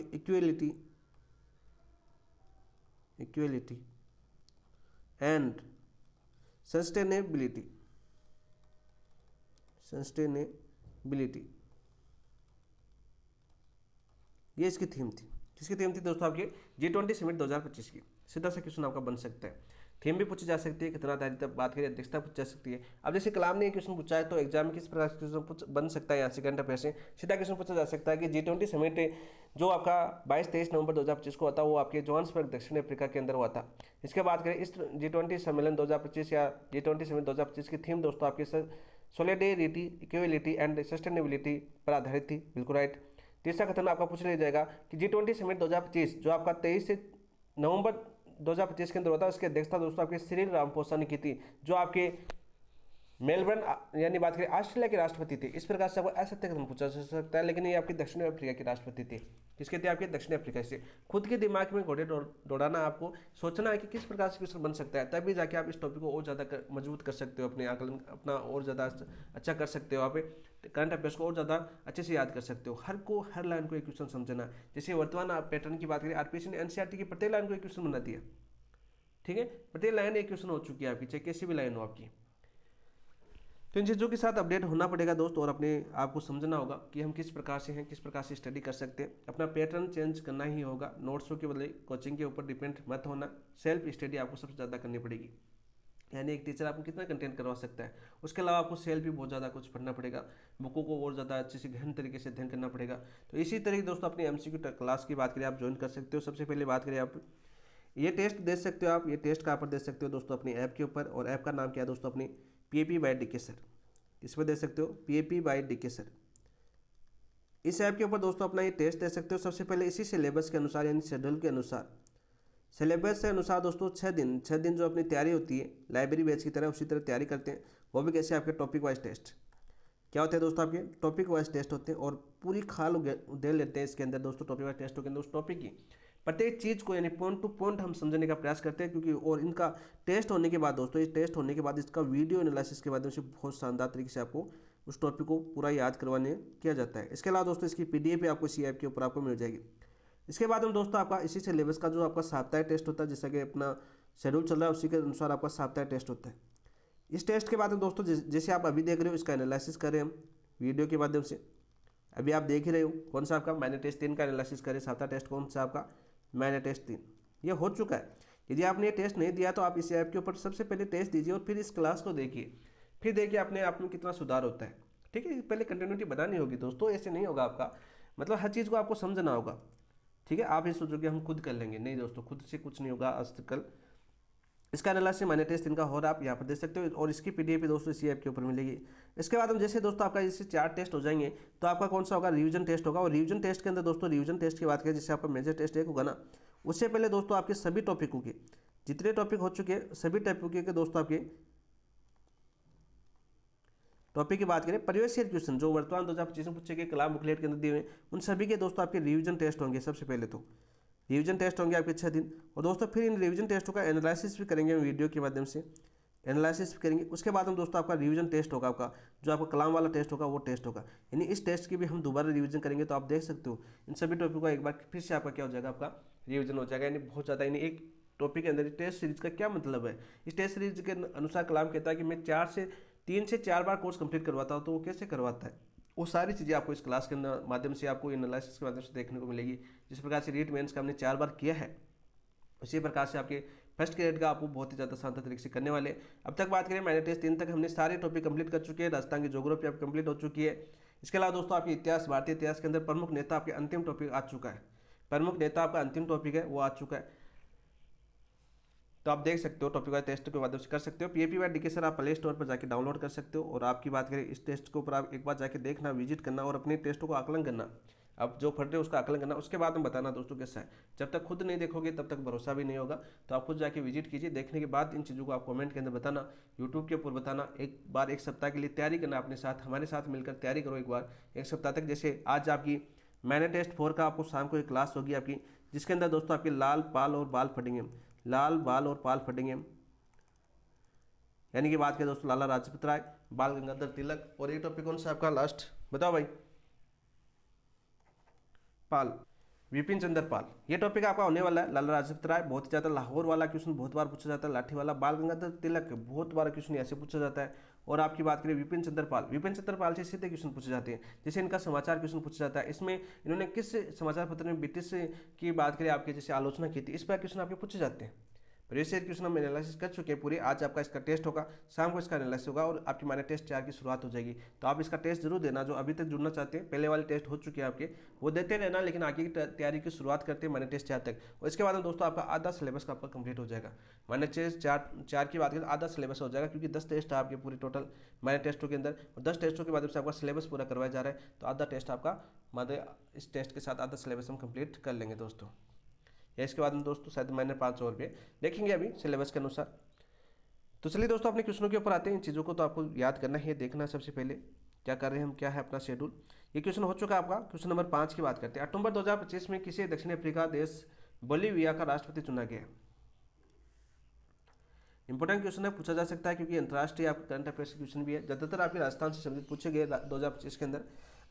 इक्वलिटी एंड सस्टेनेबिलिटी, ये इसकी थीम थी। किसकी थीम थी दोस्तों? आपके G20 समिट 2025 की। सीधा सा क्वेश्चन आपका बन सकता है। थीम भी पूछी जा सकती है, कितना तारीख तक बात करें, अध्यक्षता पूछी जा सकती है। अब जैसे कलाम ने क्वेश्चन पूछा है तो एग्जाम में किस प्रकार का क्वेश्चन बन सकता है? यहाँ से करंट अफेयर से सीधा क्वेश्चन पूछा जा सकता है कि G20 समिट जो आपका 22-23 नवंबर 2025 को हुआ था, वो आपके जोहान्सबर्ग दक्षिण अफ्रीका के अंदर हुआ था। इसके बाद करें इस G20 सम्मेलन 2025 या G20 समिट 2025 की थीम दोस्तों आपके सॉलिडेरिटी, इक्वलिटी एंड सस्टेनेबिलिटी पर आधारित थी, बिल्कुल राइट। तीसरा कथन आपका पूछ लिया जाएगा कि G20 समिट 2025 जो आपका 23 से नवंबर 2025 के अंदर होता है, उसकी अध्यक्षता दोस्तों आपके सिरिल रामाफोसा ने की थी, जो आपके मेलबर्न यानी बात करें ऑस्ट्रेलिया के राष्ट्रपति थे। इस प्रकार से आपको असत्य कथन पूछा जा सकता है, लेकिन ये आपके दक्षिण अफ्रीका के राष्ट्रपति थे। किसके थे? आपके दक्षिण अफ्रीका से। खुद के दिमाग में घोड़े दौड़ाना, आपको सोचना है कि किस प्रकार से क्वेश्चन बन सकता है, तभी जाके आप इस टॉपिक को और ज़्यादा मजबूत कर सकते हो, अपने आकलन अपना और ज़्यादा अच्छा कर सकते हो, आप करंट अफेयर्स को और ज़्यादा अच्छे से याद कर सकते हो। हर लाइन को एक क्वेश्चन समझना। जैसे वर्तमान पैटर्न की बात करें, आरपीएससी ने एनसीईआरटी की प्रत्येक लाइन को एक क्वेश्चन बना दिया, ठीक है। प्रत्येक लाइन एक क्वेश्चन हो चुकी है आपकी, चाहे कैसी भी लाइन हो आपकी। तो इन चीज़ों के साथ अपडेट होना पड़ेगा दोस्त, और अपने आप को समझना होगा कि हम किस प्रकार से हैं, किस प्रकार से स्टडी कर सकते हैं। अपना पैटर्न चेंज करना ही होगा, नोट्सों के बदले कोचिंग के ऊपर डिपेंड मत होना। सेल्फ स्टडी आपको सबसे ज़्यादा करनी पड़ेगी, यानी एक टीचर आपको कितना कंटेंट करवा सकता है। उसके अलावा आपको सेल्फ भी बहुत ज़्यादा कुछ पढ़ना पड़ेगा, बुकों को और ज़्यादा अच्छे से गहन तरीके से अध्ययन करना पड़ेगा। तो इसी तरह दोस्तों अपनी MCQ क्लास की बात करें, आप ज्वाइन कर सकते हो। सबसे पहले बात करें, आप ये टेस्ट दे सकते हो। आप ये टेस्ट कहाँ पर दे सकते हो दोस्तों? अपनी ऐप के ऊपर, और ऐप का नाम क्या है दोस्तों? अपनी PAP बाय DK सर। किस पर दे सकते हो? PAP by DK sir. इस ऐप के ऊपर दोस्तों अपना ये टेस्ट दे सकते हो। सबसे पहले इसी सिलेबस के अनुसार, यानी शेड्यूल के अनुसार, सिलेबस के अनुसार दोस्तों 6 दिन जो अपनी तैयारी होती है लाइब्रेरी बैच की तरह, उसी तरह तैयारी करते हैं। वो भी कैसे? आपके टॉपिक वाइज टेस्ट। क्या होते हैं दोस्तों? आपके टॉपिक वाइज टेस्ट होते हैं, और पूरी खाल दे लेते हैं इसके अंदर दोस्तों। टॉपिक वाइज टेस्टों के अंदर उस टॉपिक की प्रत्येक चीज़ को यानी पॉइंट टू पॉइंट हम समझने का प्रयास करते हैं, क्योंकि और इनका टेस्ट होने के बाद दोस्तों, इस टेस्ट होने के बाद इसका वीडियो एनालिसिस के माध्यम से बहुत शानदार तरीके से आपको उस टॉपिक को पूरा याद करवाने किया जाता है। इसके अलावा दोस्तों इसकी PDF आपको इसी ऐप के ऊपर आपको मिल जाएगी। इसके बाद हम दोस्तों आपका इसी सिलेबस का जो आपका साप्ताहिक टेस्ट होता है, जैसा कि अपना शेड्यूल चल रहा है उसी के अनुसार आपका साप्ताहिक टेस्ट होता है। इस टेस्ट के बाद में दोस्तों जैसे आप अभी देख रहे हो इसका एनालिसिस करें हम वीडियो के माध्यम से। अभी आप देख ही रहे हो कौन सा आपका मैंने टेस्ट 3 का एनालिसिस करें, 7वां टेस्ट कौन सा आपका मैंने टेस्ट 3, ये हो चुका है। यदि आपने ये टेस्ट नहीं दिया तो आप इस ऐप के ऊपर सबसे पहले टेस्ट दीजिए और फिर इस क्लास को देखिए, फिर देखिए अपने आप में कितना सुधार होता है। ठीक है, पहले कंटिन्यूटी बनानी होगी दोस्तों, ऐसे नहीं होगा आपका, मतलब हर चीज़ को आपको समझना होगा। ठीक है, आप ये सोचोगे हम खुद कर लेंगे, नहीं दोस्तों, खुद से कुछ नहीं होगा आज तक कल। इसका एनालिसिस मैंने टेस्ट इनका हो रहा है, आप यहाँ पर देख सकते हो, और इसकी पीडीएफ दोस्तों इसी ऐप के ऊपर मिलेगी। इसके बाद हम जैसे दोस्तों आपका जैसे 4 टेस्ट हो जाएंगे तो आपका कौन सा होगा, रिवीजन टेस्ट होगा। और रिवीजन टेस्ट के अंदर दोस्तों रिवीजन टेस्ट की बात करें, जैसे आपका मेजर टेस्ट 1 होगा ना, उससे पहले दोस्तों आपके सभी टॉपिकों के जितने टॉपिक हो चुके हैं सभी टॉपिकों के दोस्तों आपके टॉपिक की बात करें, प्रीवियस ईयर क्वेश्चन जो वर्तमान 2025 में पूछे गए कलाम बुकलेट के अंदर दिए हुए, उन सभी के दोस्तों आपके रिवीजन टेस्ट होंगे। सबसे पहले तो रिवीजन टेस्ट होंगे आपके 6 दिन, और दोस्तों फिर इन रिवीजन टेस्टों का एनालिसिस भी करेंगे हम वीडियो के माध्यम से, एनालिसिस भी करेंगे। उसके बाद हम दोस्तों आपका रिवीजन टेस्ट होगा, आपका जो आपका कलाम वाला टेस्ट होगा वो टेस्ट होगा, यानी इस टेस्ट की भी हम दोबारा रिवीजन करेंगे। तो आप देख सकते हो इन सभी टॉपिक का एक बार फिर से आपका क्या हो जाएगा, आपका रिवीजन हो जाएगा, यानी बहुत ज़्यादा। यानी एक टॉपिक के अंदर टेस्ट सीरीज का क्या मतलब है, इस टेस्ट सीरीज के अनुसार कलाम कहता है कि मैं 3 से 4 बार कोर्स कंप्लीट करवाता हूँ। तो वो कैसे करवाता है, वो सारी चीज़ें आपको इस क्लास के माध्यम से, आपको एनालिसिस के माध्यम से देखने को मिलेगी। जिस प्रकार से रीट मेंस का हमने 4 बार किया है, उसी प्रकार से आपके फर्स्ट ग्रेड का आपको बहुत ही ज़्यादा शानदार तरीके से करने वाले। अब तक बात करें मैंने टेस्ट 3 तक हमने सारे टॉपिक कंप्लीट कर चुके हैं। राजस्थान की ज्योग्राफी आप कंप्लीट हो चुकी है। इसके अलावा दोस्तों आपके इतिहास, भारतीय इतिहास के अंदर प्रमुख नेता आपके अंतिम टॉपिक आ चुका है, प्रमुख नेता आपका अंतिम टॉपिक है वो आ चुका है। तो आप देख सकते हो टॉपिक वाइज टेस्ट के माध्यम से कर सकते हो। पीएपी वाई डीके सर आप प्ले स्टोर पर जाकर डाउनलोड कर सकते हो। और आपकी बात करें इस टेस्ट के ऊपर आप एक बार जाके देखना, विजिट करना और अपने टेस्टों को आकलन करना, अब जो पढ़ रहे हो उसका आकलन करना, उसके बाद में बताना दोस्तों कैसा है। जब तक खुद नहीं देखोगे तब तक भरोसा भी नहीं होगा। तो आप खुद जाके विजिट कीजिए, देखने के बाद इन चीज़ों को आप कमेंट के अंदर बताना, यूट्यूब के ऊपर बताना। एक बार 1 सप्ताह के लिए तैयारी करना अपने साथ, हमारे साथ मिलकर तैयारी करो एक बार 1 सप्ताह तक। जैसे आज आपकी मैंने टेस्ट 4 का आपको शाम को एक क्लास होगी आपकी, जिसके अंदर दोस्तों आपके लाल पाल और बाल फटेंगे, लाल बाल और पाल फटेंगे, यानी कि बात करें दोस्तों लाला लाजपत राय, बाल गंगाधर तिलक, और एक टॉपिक कौन सा आपका लास्ट बताओ भाई, पाल, विपिन चंद्र पाल। ये टॉपिक आपका होने वाला है। लाला लाजपत राय बहुत ही ज़्यादा, लाहौर वाला क्वेश्चन बहुत बार पूछा जाता है, लाठी वाला, बाल गंगाधर तिलक बहुत बार क्वेश्चन ऐसे पूछा जाता है। और आपकी बात करें विपिन चंद्र पाल, विपिन चंद्र पाल से सीधे क्वेश्चन पूछे जाते हैं, जैसे इनका समाचार क्वेश्चन पूछा जाता है। इसमें इन्होंने किस समाचार पत्र में ब्रिटिश की बात करें आपके जैसे आलोचना की थी, इस पर क्वेश्चन आपके पूछे जाते हैं। प्रीवियस ईयर क्वेश्चन हम एनालिसिस कर चुके हैं पूरे। आज आपका इसका टेस्ट होगा, शाम को इसका एनालिसिस होगा और आपकी माने टेस्ट 4 की शुरुआत हो जाएगी। तो आप इसका टेस्ट जरूर देना, जो अभी तक जुड़ना चाहते हैं, पहले वाले टेस्ट हो चुके हैं आपके, वो देते रहना, लेकिन आगे की तैयारी की शुरुआत करते हैं माने टेस्ट 4 तक। और इसके बाद में दोस्तों आपका आधा सिलेबस का आपका कंप्लीट हो जाएगा। माने टेस्ट 4 की बात करें आधा सिलेबस हो जाएगा, क्योंकि 10 टेस्ट है आपके पूरे टोटल माने टेस्टों के अंदर, और 10 टेस्टों के माध्यम से आपका सिलेबस पूरा करवाया जा रहा है। तो आधा टेस्ट आपका माने इस टेस्ट के साथ आधा सिलेबस हम कंप्लीट कर लेंगे दोस्तों। या इसके बाद में दोस्तों शायद मैंने 500 रुपये देखेंगे अभी सिलेबस के अनुसार। तो चलिए दोस्तों अपने क्वेश्चनों के ऊपर आते हैं। इन चीज़ों को तो आपको याद करना है, देखना है सबसे पहले क्या कर रहे हैं हम, क्या है अपना शेड्यूल। ये क्वेश्चन हो चुका है आपका। क्वेश्चन नंबर 5 की बात करते हैं। अक्टूबर 2025 में किसी दक्षिण अफ्रीका देश बोलीविया का राष्ट्रपति चुना गया। इंपॉर्टेंट क्वेश्चन है, पूछा जा सकता है, क्योंकि अंतर्राष्ट्रीय आपके करंट अफेयर्स क्वेश्चन भी है। ज़्यादातर आपके राजस्थान से संबंधित पूछे गए 2025 के अंदर।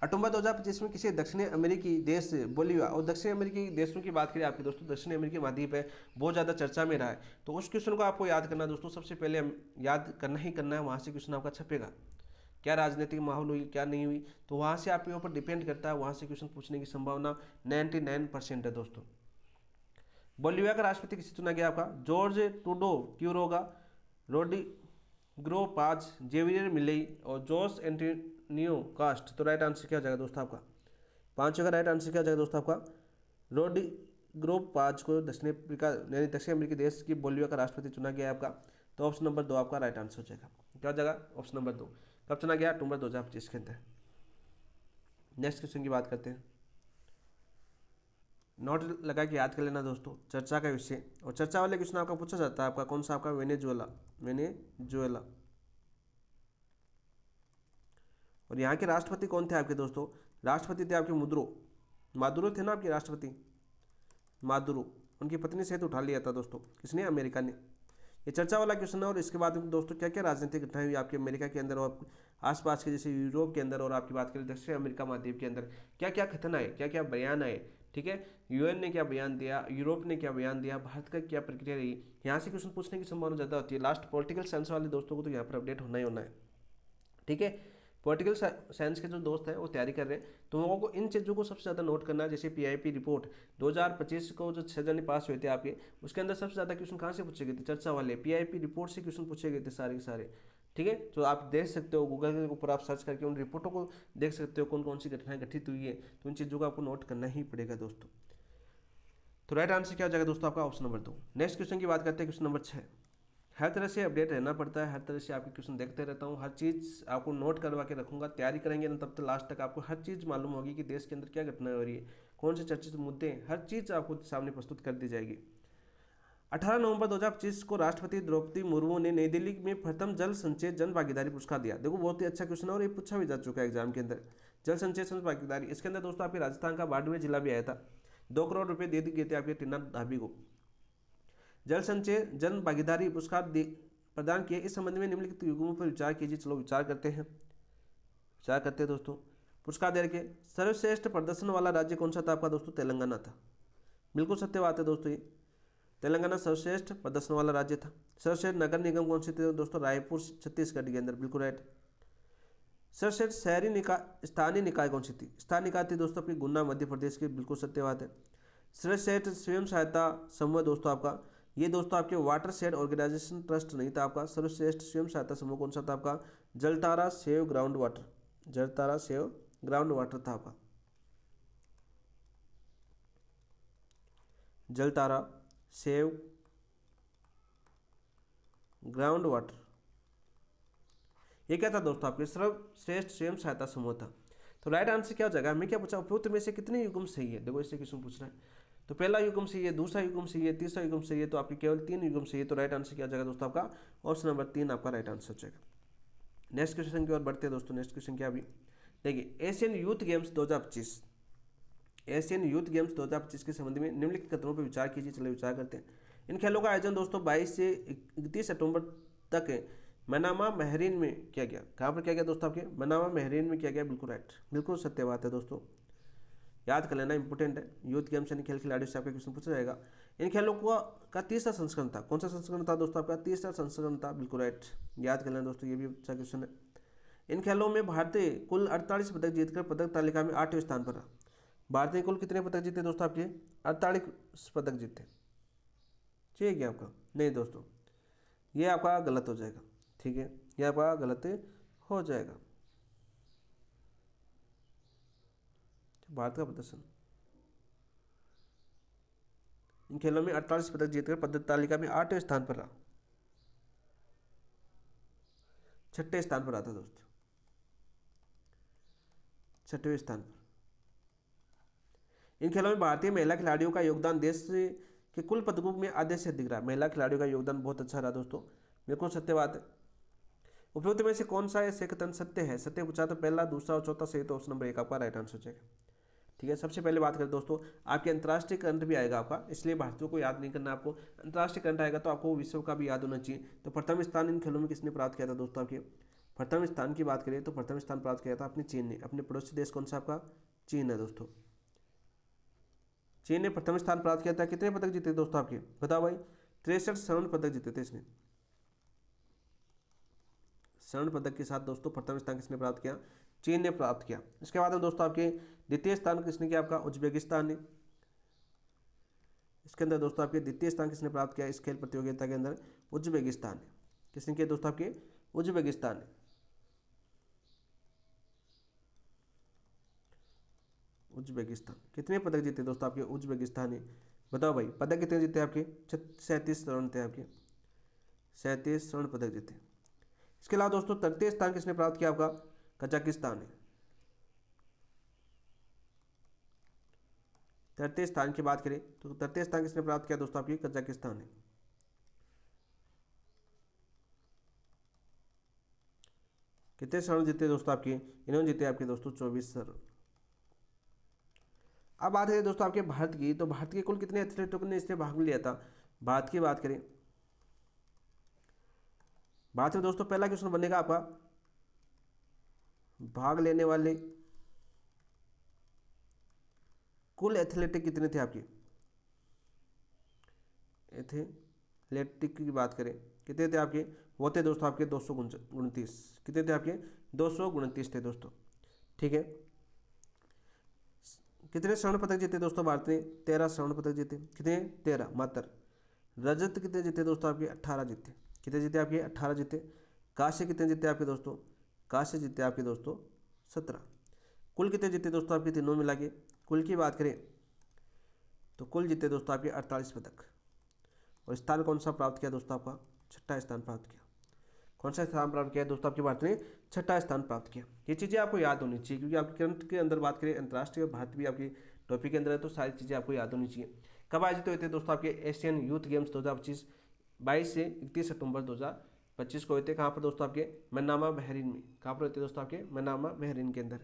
अक्टूबर 2025 में किसी दक्षिण अमेरिकी देश बोलीविया, और दक्षिण अमेरिकी देशों की बात करें आपके दोस्तों, दक्षिण अमेरिकी महाद्वीप है, बहुत ज़्यादा चर्चा में रहा है। तो उस क्वेश्चन को आपको याद करना दोस्तों, सबसे पहले याद करना ही करना है। वहाँ से क्वेश्चन आपका छपेगा, क्या राजनीतिक माहौल हुई क्या नहीं हुई, तो वहाँ से आपके ऊपर डिपेंड करता है। वहाँ से क्वेश्चन पूछने की संभावना 99% है दोस्तों। बोलीविया का राष्ट्रपति किसे चुना गया आपका, जॉर्ज टूडो क्यूरोगा, रोड्रिगो पाज, जेवियर मिलेई और जोस एंटोनियो कास्ट। तो राइट आंसर क्या हो जाएगा दोस्तों आपका, 5 का राइट आंसर क्या हो जाएगा दोस्तों आपका, रोड्रिगो पाज को दक्षिण अफ्रीका यानी दक्षिण अमेरिकी देश की बोलीविया का राष्ट्रपति चुना गया है आपका। तो ऑप्शन नंबर 2 आपका राइट आंसर हो जाएगा। क्या हो जाएगा, ऑप्शन नंबर 2। कब चुना गया, अक्टूबर 2025 के अंदर। नेक्स्ट क्वेश्चन की बात करते हैं। नोट लगा के याद कर लेना दोस्तों, चर्चा का विषय, और चर्चा वाले क्वेश्चन आपका पूछा जाता है आपका कौन सा, आपका वेनेजुएला। और यहाँ के राष्ट्रपति कौन थे आपके दोस्तों, राष्ट्रपति थे आपके मादुरो थे ना आपके राष्ट्रपति, मादुरो। उनकी पत्नी से तो उठा लिया था दोस्तों, किसने, अमेरिका ने। ये चर्चा वाला क्वेश्चन है। और इसके बाद में दोस्तों क्या क्या राजनीतिक घटनाएं हुई आपके अमेरिका के अंदर और आसपास के जैसे यूरोप के अंदर, और आपकी बात करें दक्षिण अमेरिका महाद्वीप के अंदर क्या क्या कथन आए, क्या क्या बयान आए, ठीक है, यूएन ने क्या बयान दिया, यूरोप ने क्या बयान दिया, भारत का क्या प्रक्रिया रही, यहाँ से क्वेश्चन पूछने की संभावना ज़्यादा होती है। लास्ट पॉलिटिकल साइंस वाले दोस्तों को तो यहाँ पर अपडेट होना ही होना है। ठीक है, पॉलिटिकल साइंस के जो दोस्त हैं वो तैयारी कर रहे हैं, तो लोगों को इन चीज़ों को सबसे ज़्यादा नोट करना है। जैसे पीआईपी रिपोर्ट 2025 को जो 6 जने पास हुए थे आपके, उसके अंदर सबसे ज़्यादा क्वेश्चन कहाँ से पूछे गए थे, चर्चा वाले पीआईपी रिपोर्ट से क्वेश्चन पूछे गए थे सारे के सारे। ठीक है, तो आप देख सकते हो गूगल के ऊपर आप सर्च करके उन रिपोर्टों को देख सकते हो कौन कौन सी घटनाएं घटित हुई है, तो इन चीज़ों को आपको नोट करना ही पड़ेगा दोस्तों। तो राइट आंसर क्या हो जाएगा दोस्तों आपका, ऑप्शन नंबर 2। नेक्स्ट क्वेश्चन की बात करते हैं, क्वेश्चन नंबर 6। हर तरह से अपडेट रहना पड़ता है, हर तरह से आपके क्वेश्चन देखते रहता हूँ, हर चीज़ आपको नोट करवा के रखूंगा। तैयारी करेंगे ना तब तक लास्ट तक आपको हर चीज़ मालूम होगी कि देश के अंदर क्या घटनाएं हो रही है, कौन से चर्चित मुद्दे हैं, हर चीज़ आपको सामने प्रस्तुत कर दी जाएगी। 18 नवंबर 2025 को राष्ट्रपति द्रौपदी मुर्मू ने नई दिल्ली में प्रथम जल संचय जन भागीदारी पुरस्कार दिया। देखो बहुत ही अच्छा क्वेश्चन है और ये पूछा भी जा चुका है एग्जाम के अंदर। जल संचय जन भागीदारी, इसके अंदर दोस्तों आपके राजस्थान का बाड़मेर जिला भी आया था। 2 करोड़ रुपए दे दिए गए थे आपके टीना धाबी को। जल संचय जन भागीदारी पुरस्कार प्रदान किए, इस संबंध में निम्नलिखित युग्मों पर विचार कीजिए। चलो विचार करते हैं, विचार करते हैं दोस्तों। पुरस्कार दे रखे, सर्वश्रेष्ठ प्रदर्शन वाला राज्य कौन सा था आपका दोस्तों, तेलंगाना था। बिल्कुल सत्य बात है दोस्तों, ये तेलंगाना सर्वश्रेष्ठ प्रदर्शन वाला राज्य था। सर्वश्रेष्ठ नगर निगम कौन से थे दोस्तों, रायपुर छत्तीसगढ़ के अंदर, बिल्कुल राइट। सर्वश्रेष्ठ शहरी निकाय स्थानीय निकाय कौन सी थी, स्थानीय निकाय थी दोस्तों आपकी गुन्ना मध्य प्रदेश की, बिल्कुल सत्य बात है। सर्वश्रेष्ठ स्वयं सहायता समूह दोस्तों आपका, ये दोस्तों आपके वाटर शेड ऑर्गेनाइजेशन ट्रस्ट नहीं था आपका। सर्वश्रेष्ठ स्वयं सहायता समूह कौन सा था आपका, Jaltara save ground water, Jaltara save ground water था आपका, जलतारा सेव ग्राउंड वाटर। ये क्या था दोस्तों आपके सर्वश्रेष्ठ स्वयं सहायता समूह था। तो राइट आंसर क्या हो जाएगा, हमें क्या पूछा, उपयुक्त में से कितने युग्म सही है। देखो इससे क्वेश्चन पूछ रहा है, तो पहला युग्म सही है, दूसरा युग्म सही है, तीसरा युग्म सही है, तो आपके केवल 3 युग्म सही है। तो राइट आंसर क्या हो जाएगा दोस्तों आपका, ऑप्शन नंबर 3 आपका राइट आंसर हो जाएगा। नेक्स्ट क्वेश्चन की ओर बढ़ते हैं दोस्तों। नेक्स्ट क्वेश्चन क्या, अभी देखिए, Asian youth games 2025, Asian youth games 2025 के संबंध में निम्नलिखित कथनों पर विचार कीजिए। चलिए विचार करते हैं। इन खेलों का आयोजन दोस्तों 22 से 31 सितंबर तक है मनामा बहरीन में किया गया। कहाँ पर किया गया दोस्तों आपके, मनामा बहरीन में किया गया, बिल्कुल राइट, बिल्कुल सत्य बात है दोस्तों, याद कर लेना, इंपॉर्टेंट है। यूथ गेम्स यानी खेल खिलाड़ियों से आपका क्वेश्चन पूछा जाएगा। इन खेलों का तीसरा संस्करण था, कौन सा संस्करण था दोस्तों आपका, तीसरा संस्करण था, बिल्कुल राइट, याद कर लेना दोस्तों, ये भी अच्छा क्वेश्चन है। इन खेलों में भारतीय कुल 48 पदक जीतकर पदक तालिका में 8वें स्थान पर रहा। भारत ने कुल कितने पदक जीते दोस्तों आपके, 48 पदक जीते। ठीक है क्या आपका, नहीं दोस्तों ये आपका गलत हो जाएगा। ठीक है, ये आपका गलत हो जाएगा। भारत का प्रदर्शन, इन खेलों में 48 पदक जीतकर पदक तालिका में 8वें स्थान पर रहा, 6ठे स्थान पर आता दोस्तों, 6ठे स्थान पर। इन खेलों में भारतीय महिला खिलाड़ियों का योगदान देश के कुल पदकों में आधे से अधिक रहा। महिला खिलाड़ियों का योगदान बहुत अच्छा रहा दोस्तों, बिल्कुल सत्य बात है। उपयुक्त में से कौन सा है कथन सत्य है, सत्य पूछा तो पहला, दूसरा और चौथा सही, तो ऑप्शन नंबर 1 आपका राइट आंसर हो जाएगा। ठीक है, सबसे पहले बात करें दोस्तों, आपके अंतर्राष्ट्रीय करंट भी आएगा आपका, इसलिए भारतीयों को याद नहीं करना आपको। अंतर्राष्ट्रीय करंट आएगा तो आपको विश्व का भी याद होना चाहिए। तो प्रथम स्थान इन खेलों में किसने प्राप्त किया था दोस्तों आपके, प्रथम स्थान की बात करें तो प्रथम स्थान प्राप्त किया था अपने चीन ने। अपने पड़ोसी देश कौन सा आपका, चीन है दोस्तों। चीन ने प्रथम स्थान प्राप्त किया था। कितने पदक जीते दोस्तों आपके, बताओ भाई, 63 स्वर्ण पदक जीते थे इसने। स्वर्ण पदक के साथ दोस्तों प्रथम स्थान किसने प्राप्त किया, चीन ने प्राप्त किया। इसके बाद में दोस्तों आपके द्वितीय स्थान किसने किया, आपका उज्बेकिस्तान ने। इसके अंदर दोस्तों आपके द्वितीय स्थान किसने प्राप्त किया इस खेल प्रतियोगिता के अंदर, उज्बेकिस्तान ने। किसने किया दोस्तों आपके, उज्बेकिस्तान ने। उज्बेकिस्तान कितने पदक जीते दोस्तों आपके, उज्बेकिस्तान ने, बताओ भाई, पदक कितने जीते आपके, 37 स्वर्ण थे आपके, 37 स्वर्ण पदक जीते। इसके अलावा दोस्तों तृतीय स्थान किसने प्राप्त किया आपका, कजाकिस्तान ने। तृतीय स्थान की बात करें तो तृतीय स्थान किसने प्राप्त किया दोस्तों आपकी, कजाकिस्तान ने। कितने स्वर्ण जीते दोस्तों आपके, इन्होंने जीते आपके दोस्तों 24 स्वर्ण। अब बात करें दोस्तों आपके भारत की, तो भारत के कुल कितने एथलीटों ने इसमें भाग लिया था। भारत की बात करें, भारत में दोस्तों पहला क्वेश्चन बनेगा आपका, भाग लेने वाले कुल एथलेटिक कितने थे आपके, एथलेटिक की बात करें कितने थे आपके, वो थे दोस्तों आपके 229। कितने थे आपके, 229 थे दोस्तों। ठीक है, कितने स्वर्ण पदक जीते दोस्तों भारत ने, 13 स्वर्ण पदक जीते। कितने, 13 मात्र। रजत कितने जीते दोस्तों आपके, 18 जीते। कितने जीते आपके, 18 जीते। कांस्य कितने जीते आपके दोस्तों, कांस्य जीते आपके दोस्तों 17। कुल कितने जीते दोस्तों आपके तीनों मिला के, कुल की बात करें तो कुल जीते दोस्तों आपके 48 पदक। और स्थान कौन सा प्राप्त किया दोस्तों, आपका छठा स्थान प्राप्त किया। कौन सा स्थान प्राप्त किया दोस्तों, आपकी भारत ने छठा स्थान प्राप्त किया। ये चीज़ें आपको याद होनी चाहिए, क्योंकि आपके करंट के अंदर बात करें अंतर्राष्ट्रीय और भारत भी आपकी टॉपिक के अंदर है, तो सारी चीज़ें आपको याद होनी चाहिए। कब आयोजित हुए थे दोस्तों आपके एशियन यूथ गेम्स 2025, 22 से 31 सितंबर 2025 को हुए थे। कहाँ पर दोस्तों आपके, मनामा बहरीन में। कहाँ पर होते दोस्तों आपके, मनामा बहरीन के अंदर।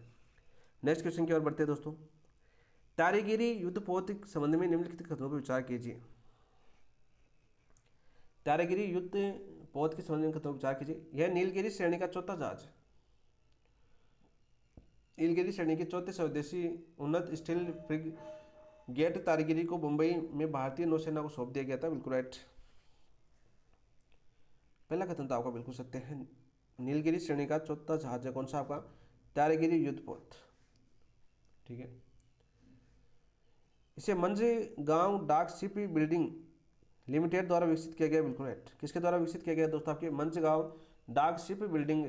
नेक्स्ट क्वेश्चन की ओर बढ़ते हैं दोस्तों। तारागिरी युद्ध पोत के संबंध में निम्नलिखित कथनों पर विचार कीजिए। तारागिरी युद्ध पोत के संबंध में कथनों पर विचार कीजिए। यह नीलगिरी श्रेणी का चौथा जहाज है। नीलगिरी श्रेणी के चौथे स्वदेशी उन्नत स्टील फ्रिगेट तारागिरी को मुंबई में भारतीय नौसेना को सौंप दिया गया था। बिल्कुल राइट, पहला कथन तो आपका बिल्कुल सत्य है। नीलगिरी श्रेणी का चौथा जहाज है कौन सा आपका, तारागिरी युद्ध पोत। ठीक है, इसे मंझगांव डाक शिप बिल्डिंग लिमिटेड द्वारा विकसित किया गया। बिल्कुल राइट, किसके द्वारा विकसित किया गया दोस्तों, आपके मंझगांव डाक शिप बिल्डिंग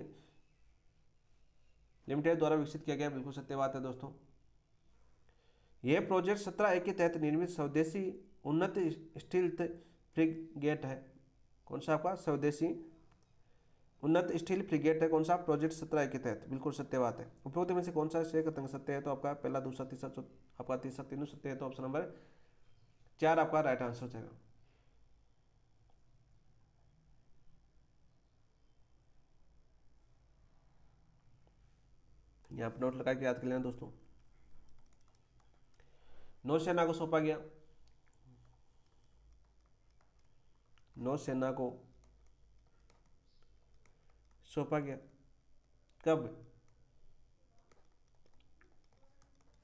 लिमिटेड द्वारा विकसित किया गया। बिल्कुल सत्य बात है दोस्तों। यह प्रोजेक्ट 17A के तहत निर्मित स्वदेशी उन्नत स्टील फ्रिगेट है। कौन सा आपका, स्वदेशी उन्नत स्टील फ्रिगेट है। कौन सा, प्रोजेक्ट 17A के तहत। बिल्कुल सत्य बात है। उपरोक्त में से कौन सा से कथन सत्य है, तो आपका पहला, दूसरा, तीसरा, आपका तीसरा तीनों सत्य है, तो ऑप्शन नंबर 4 आपका राइट आंसर हो जाएगा। यहाँ पर नोट लगा के याद कर लेना दोस्तों। नौसेना को सौंपा गया, नौसेना को सौंपा गया कब,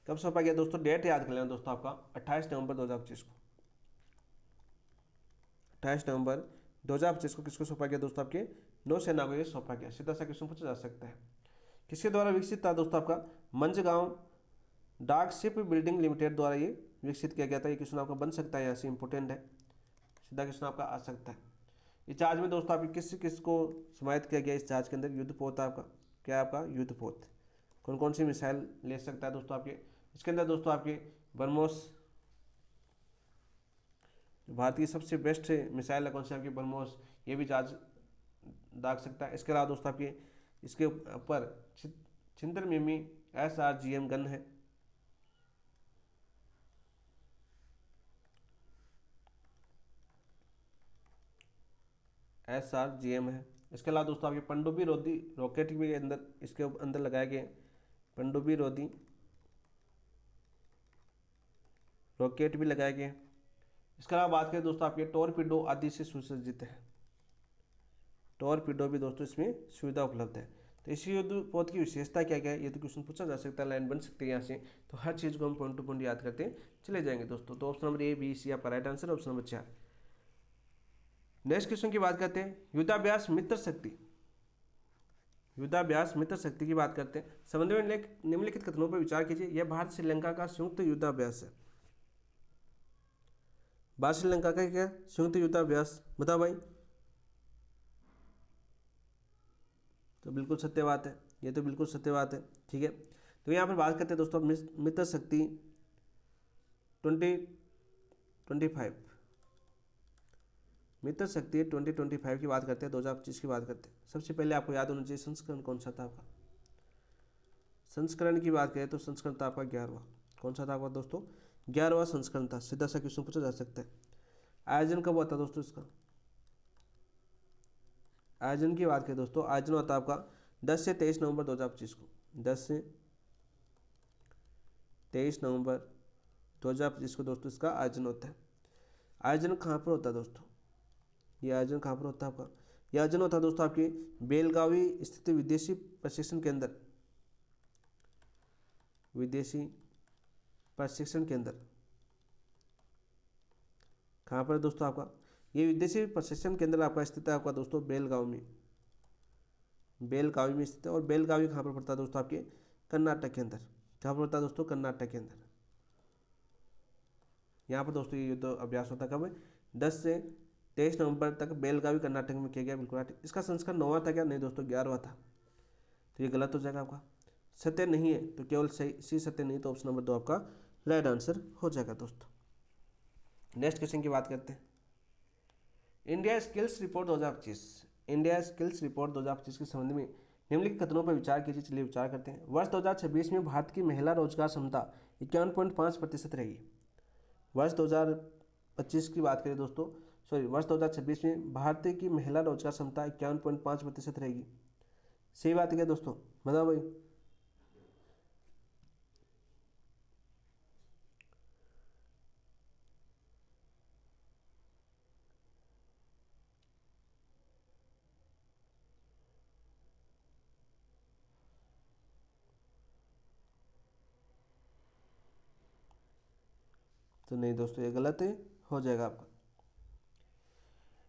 कब सौंपा गया दोस्तों, डेट याद कर लेना दोस्तों आपका 28 नवंबर 2025 को। 28 नवंबर 2025 को किसको सौंपा गया दोस्तों, आपके नौसेना को ये सौंपा गया। सीधा सा क्वेश्चन पूछा जा सकता है। किसके द्वारा विकसित था दोस्तों, आपका मंझगांव डाक शिप बिल्डिंग लिमिटेड द्वारा ये विकसित किया गया था। ये क्वेश्चन आपका बन सकता है, यहाँ से इंपॉर्टेंट है, सीधा क्वेश्चन आपका आ सकता है। इस जहाज में दोस्तों आपके किस किस को समाहित किया गया, इस जहाज के अंदर युद्ध पोत आपका क्या, आपका युद्ध पोत कौन कौन सी मिसाइल ले सकता है दोस्तों आपके, इसके अंदर दोस्तों आपके ब्रह्मोस, भारत की सबसे बेस्ट मिसाइल है कौन सी आपकी, ब्रह्मोस, ये भी जहाज दाग सकता है। इसके अलावा दोस्तों आपके इसके ऊपर छिंदरमिमी SRGM गन है। SRGM है। इसके अलावा दोस्तों आपके पनडुब्बी रोधी रॉकेट भी अंदर इसके अंदर लगाए गए, पनडुब्बी रोधी रॉकेट भी लगाए गए। इसके अलावा बात करें दोस्तों आपके टॉरपीडो आदि से सुसज्जित है, टॉरपीडो भी दोस्तों इसमें सुविधा उपलब्ध है। तो इस युद्ध पोत की विशेषता क्या क्या है, ये तो क्वेश्चन पूछा जा सकता है, लाइन बन सकती है यहाँ से। तो हर चीज़ को हम पॉइंट टू पॉइंट याद करते चले जाएंगे दोस्तों। तो option number A, B, C आपका right answer, option number 4। Next question की बात करते हैं, युद्धाभ्यास मित्र शक्ति, युद्धाभ्यास मित्र शक्ति की बात करते हैं। संबंध में निम्नलिखित कथनों पर विचार कीजिए। यह भारत श्रीलंका का संयुक्त युद्धाभ्यास है। भारत श्रीलंका का क्या संयुक्त युद्धाभ्यास, बताओ भाई। तो बिल्कुल सत्य बात है, ये तो बिल्कुल सत्य बात है। ठीक है, तो यहाँ पर बात करते हैं दोस्तों मित्र शक्ति 2025, मित्र शक्ति 2025 की बात करते हैं, 2025 की बात करते हैं। सबसे पहले आपको याद होना चाहिए संस्करण कौन सा था आपका, संस्करण की बात करें तो संस्करण था आपका 11वां। कौन सा था आपका दोस्तों, 11वां संस्करण था। सीधा सा क्वेश्चन पूछा जा सकता है। आयोजन कब हुआ था दोस्तों इसका, आयोजन की बात करें दोस्तों, आयोजन होता है आपका 10 से 23 नवंबर 2025 को। 10 से 23 नवंबर 2025 को दोस्तों इसका आयोजन होता है। आयोजन कहाँ पर होता है दोस्तों, ये आयोजन कहाँ पर होता है आपका, यह आयोजन होता है दोस्तों आपके बेलगावी स्थित विदेशी प्रशिक्षण केंद्र, विदेशी प्रशिक्षण केंद्र कहाँ पर है दोस्तों आपका? ये विदेशी प्रशिक्षण केंद्र आपका स्थित है आपका दोस्तों बेलगावी में, बेलगावी में स्थित है। और बेलगावी कहाँ पर पड़ता है दोस्तों? आपके कर्नाटक के अंदर। कहाँ पर पड़ता है दोस्तों? कर्नाटक के अंदर। यहाँ पर दोस्तों ये युद्ध अभ्यास होता कब? 10 से 23 नवंबर तक बेलगावी कर्नाटक में किया गया। बिल्कुल इसका संस्करण 9वां था क्या? नहीं दोस्तों 11वां था, तो ये गलत हो जाएगा आपका। सत्य नहीं है तो केवल सही सत्य नहीं, तो ऑप्शन नंबर 2 आपका राइट आंसर हो जाएगा दोस्तों। नेक्स्ट क्वेश्चन की बात करते हैं। India skills report 2025, India skills report 2025 के संबंध में निम्नलिखित कथनों पर विचार कीजिए। चलिए विचार करते हैं। वर्ष 2026 में भारत की महिला रोजगार क्षमता 51.5% रहेगी। वर्ष 2025 की बात करें दोस्तों, वर्ष 2026 में भारत की महिला रोजगार क्षमता 51.5% रहेगी। सही बात है क्या दोस्तों? बताओ भाई। तो नहीं दोस्तों ये गलत है, हो जाएगा आपका।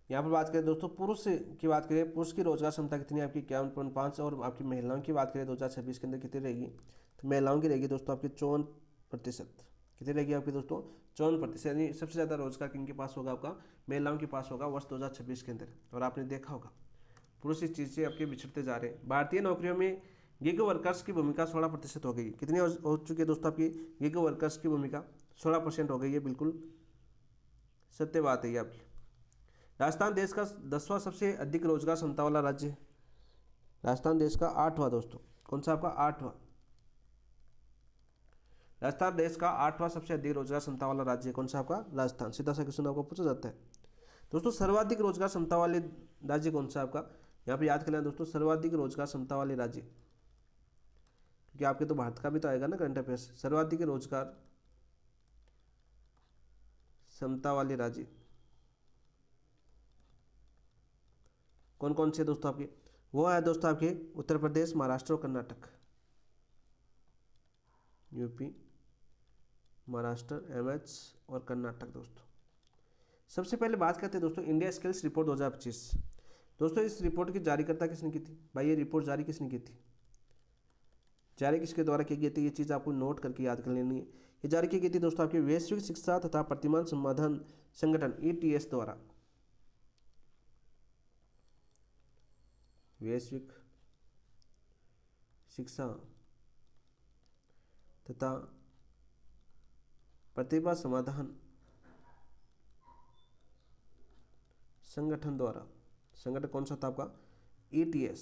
यहाँ पर बात करें दोस्तों पुरुष की बात करें, पुरुष की रोजगार क्षमता कितनी है आपकी? 51.5। और आपकी महिलाओं की बात करें 2026 के अंदर कितनी रहेगी? तो महिलाओं की रहेगी दोस्तों आपकी 54%। कितनी रहेगी आपकी दोस्तों? 54%। यानी सबसे ज़्यादा रोजगार किनके पास होगा? आपका महिलाओं के पास होगा वर्ष 2026 के अंदर। और आपने देखा होगा पुरुष इस चीज़ से आपके बिछड़ते जा रहे हैं। भारतीय नौकरियों में गिग वर्कर्स की भूमिका 16% हो गई। कितनी हो चुकी है दोस्तों आपकी गिग वर्कर्स की भूमिका? 16% हो गई है। बिल्कुल सत्य बात है ये आपकी। राजस्थान देश का 10वां सबसे अधिक रोजगार क्षमता वाला राज्य है। राजस्थान देश का 8वां दोस्तों। कौन सा आपका? 8वां। राजस्थान देश का 8वां सबसे अधिक रोजगार क्षमता वाला राज्य है। कौन सा आपका? राजस्थान। सीधा सा क्वेश्चन आपको पूछा जाता है दोस्तों। सर्वाधिक रोजगार क्षमता वाले राज्य कौन सा आपका? यहाँ पे याद कर लेना दोस्तों, सर्वाधिक रोजगार क्षमता वाले राज्य, क्योंकि आपके तो भारत का भी तो आएगा ना करंट अफेयर्स। सर्वाधिक रोजगार क्षमता वाले राज्य कौन कौन से दोस्तों आपके? वो है दोस्तों आपके उत्तर प्रदेश, महाराष्ट्र और कर्नाटक। यूपी, महाराष्ट्र, एमएच और कर्नाटक दोस्तों। सबसे पहले बात करते हैं दोस्तों इंडिया स्किल्स रिपोर्ट 2025। दोस्तों इस रिपोर्ट की जारीकर्ता किसने की थी भाई? ये रिपोर्ट जारी किसने की थी? जारी किसके द्वारा की गई थी? ये चीज़ आपको नोट करके याद कर लेनी है। ये जारी की गई थी दोस्तों आपके वैश्विक शिक्षा तथा प्रतिमान संवर्धन संगठन ETS द्वारा। वैश्विक शिक्षा तथा प्रतिभा समाधान संगठन द्वारा। संगठन कौन सा था आपका? ETS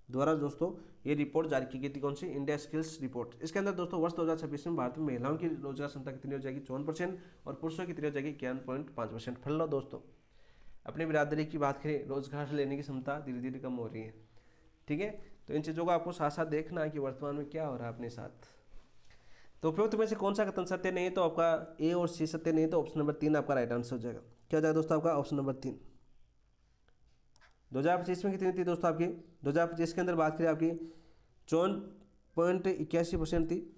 द्वारा दोस्तों ये रिपोर्ट जारी की गई थी। कौन सी? India skills report. इसके अंदर दोस्तों वर्ष 2026 में भारत में महिलाओं की रोजगार क्षमता कितनी हो जाएगी? 54%। और पुरुषों की कितनी हो जाएगी? 51.5%। फल लो दोस्तों, अपनी बिरादरी की बात करें, रोजगार लेने की क्षमता धीरे धीरे कम हो रही है। ठीक है, तो इन चीज़ों को आपको साथ साथ देखना है कि वर्तमान में क्या हो रहा है अपने साथ। तो उपयुक्त में से कौन सा कथन सत्य नहीं है? तो आपका ए और सी सत्य नहीं है, तो ऑप्शन नंबर 3 आपका राइट आंसर हो जाएगा। क्या हो जाएगा दोस्तों आपका? Option number 3। 2025 में कितनी थी दोस्तों आपकी? 2025 के अंदर बात करें आपकी 54.81% थी।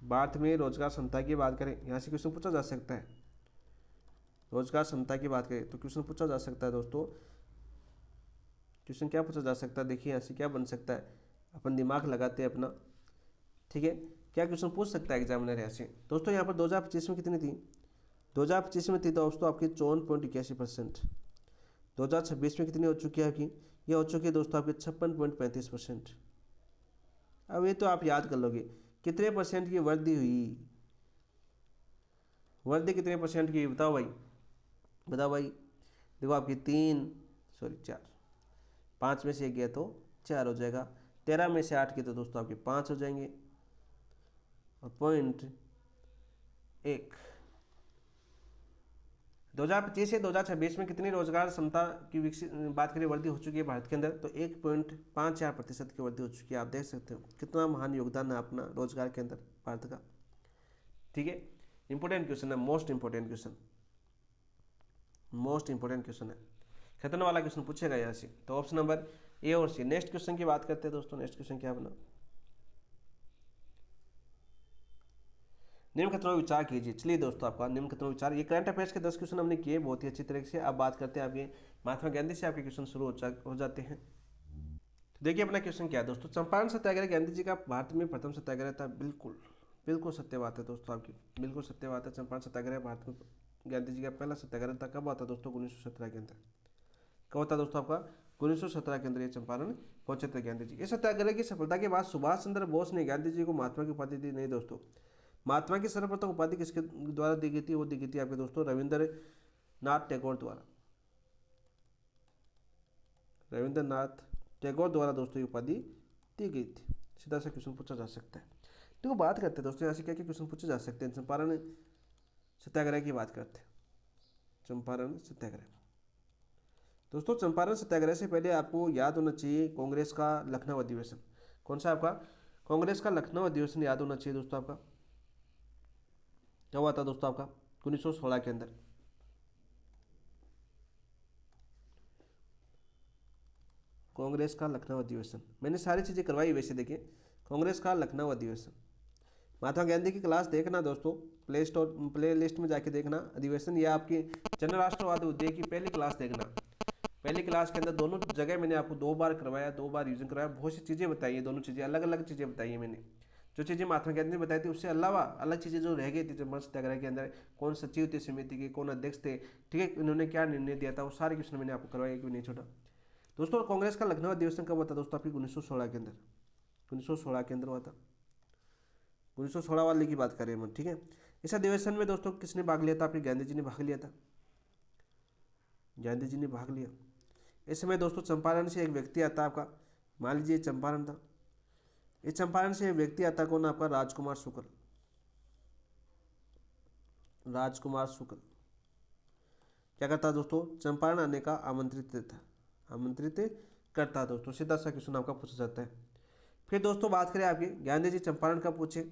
भारत में रोजगार क्षमता की बात करें, यहाँ से क्वेश्चन पूछा जा सकता है। रोजगार क्षमता की बात करें तो क्वेश्चन पूछा जा सकता है दोस्तों। क्वेश्चन क्या पूछा जा सकता है? देखिए यहाँ से क्या बन सकता है, अपन दिमाग लगाते हैं अपना। ठीक है, क्या क्वेश्चन पूछ सकता है एग्जामिनर यहाँ से? दोस्तों यहाँ पर 2025 में कितनी थी? 2025 में थी दोस्तों आपकी 54.81%। 2026 में कितनी हो चुकी है आपकी? ये हो चुकी है दोस्तों आपकी 56.35%। अब ये तो आप याद कर लोगे कितने परसेंट की वृद्धि हुई। वृद्धि कितने परसेंट की बताओ भाई? बताओ भाई। देखो आपकी 4, 5 में से 1 गया तो 4 हो जाएगा। 13 में से 8 के तो दोस्तों आपके 5 हो जाएंगे। और पॉइंट 1 2025 से 2026 में कितनी रोजगार क्षमता की विकसित बात करें वृद्धि हो चुकी है भारत के अंदर? तो 1.54% की वृद्धि हो चुकी है। आप देख सकते हो कितना महान योगदान है अपना रोजगार के अंदर भारत का। ठीक है, इंपॉर्टेंट क्वेश्चन है, most important question, most important question है। खतरनाक वाला क्वेश्चन पूछेगा यहाँ से। तो ऑप्शन नंबर ए और सी। नेक्स्ट क्वेश्चन की बात करते हैं दोस्तों। नेक्स्ट क्वेश्चन क्या बना, निम्न कथनों विचार कीजिए। चलिए दोस्तों, आपका निम्न कथनों विचार, ये करंट अफेयर्स के 10 क्वेश्चन हमने किए बहुत ही अच्छी तरीके से। अब बात करते हैं आपके महात्मा गांधी से, आपके क्वेश्चन शुरू हो जाते हैं। तो देखिए अपना क्वेश्चन क्या है दोस्तों, चंपारण सत्याग्रह गांधी जी का भारत में प्रथम सत्याग्रह था। बिल्कुल बिल्कुल सत्य बात है दोस्तों आपकी, बिल्कुल सत्य बात है। चंपारण सत्याग्रह भारत में गांधी जी का पहला सत्याग्रह था। कब हुआ था दोस्तों, 1917 के अंदर। कब होता दोस्तों आपका, 1917 के अंदर ये चंपारण पहुंचे थे गांधी जी। इस सत्याग्रह की सफलता के बाद सुभाष चंद्र बोस ने गांधी जी को महात्मा की उपाधि दी। नहीं दोस्तों, महात्मा की सर्वप्रथम उपाधि किसके द्वारा दी गई थी, वो दी गई थी आपके दोस्तों रविंद्रनाथ टैगोर द्वारा। रविंद्रनाथ टैगोर द्वारा दोस्तों ये उपाधि दी गई थी। सीधा सा क्वेश्चन पूछा जा सकता है। देखो बात करते हैं दोस्तों, यहाँ से क्या क्या क्वेश्चन पूछे जा सकते हैं। चंपारण सत्याग्रह की बात करते हैं। चंपारण सत्याग्रह दोस्तों, चंपारण सत्याग्रह से पहले आपको याद होना चाहिए कांग्रेस का लखनऊ अधिवेशन। कौन सा आपका, कांग्रेस का लखनऊ अधिवेशन याद होना चाहिए दोस्तों आपका। क्या हुआ था दोस्तों आपका, 1916 के अंदर। कांग्रेस का लखनऊ अधिवेशन, मैंने सारी चीज़ें करवाई वैसे। देखिए कांग्रेस का लखनऊ अधिवेशन, महात्मा गांधी की क्लास देखना दोस्तों, प्ले लिस्ट में जाके देखना अधिवेशन, या आपकी जन राष्ट्रवाद उदय की पहली क्लास देखना। पहली क्लास के अंदर दोनों जगह मैंने आपको 2 बार करवाया, 2 बार रिविजन करवाया। बहुत सी चीज़ें बताई है, दोनों चीज़ें अलग अलग चीज़ें बताई है मैंने। जो चीज़ें महात्मा गांधी ने बताई थी उससे अलावा अलग चीज़ें जो रह गई थी चंपारण सत्याग्रह के अंदर, कौन सचिव थे समिति के, कौन अध्यक्ष थे, ठीक है, इन्होंने क्या निर्णय दिया था, वो सारे क्वेश्चन मैंने आपको करवाया, एक भी नहीं छोड़ा दोस्तों। कांग्रेस का लखनऊ अधिवेशन कब हुआ था दोस्तों आपकी, 1916 के अंदर। 1916 के अंदर हुआ था। 1916 वाले की बात करें हम, ठीक है। इस अधिवेशन में दोस्तों किसने भाग लिया था, आपके गांधी जी ने भाग लिया था। गांधी जी ने भाग लिया। इस समय दोस्तों चंपारण से एक व्यक्ति आता है आपका, मान लीजिए चंपारण था, इस चंपारण से एक व्यक्ति आता कौन, आपका राजकुमार शुक्ल। राजकुमार शुक्ल क्या करता दोस्तों, चंपारण आने का आमंत्रित देता, आमंत्रित करता दोस्तों। सीधा सा क्वेश्चन आपका पूछा जाता है। फिर दोस्तों बात करें आपकी गांधी जी चंपारण कब पहुंचे।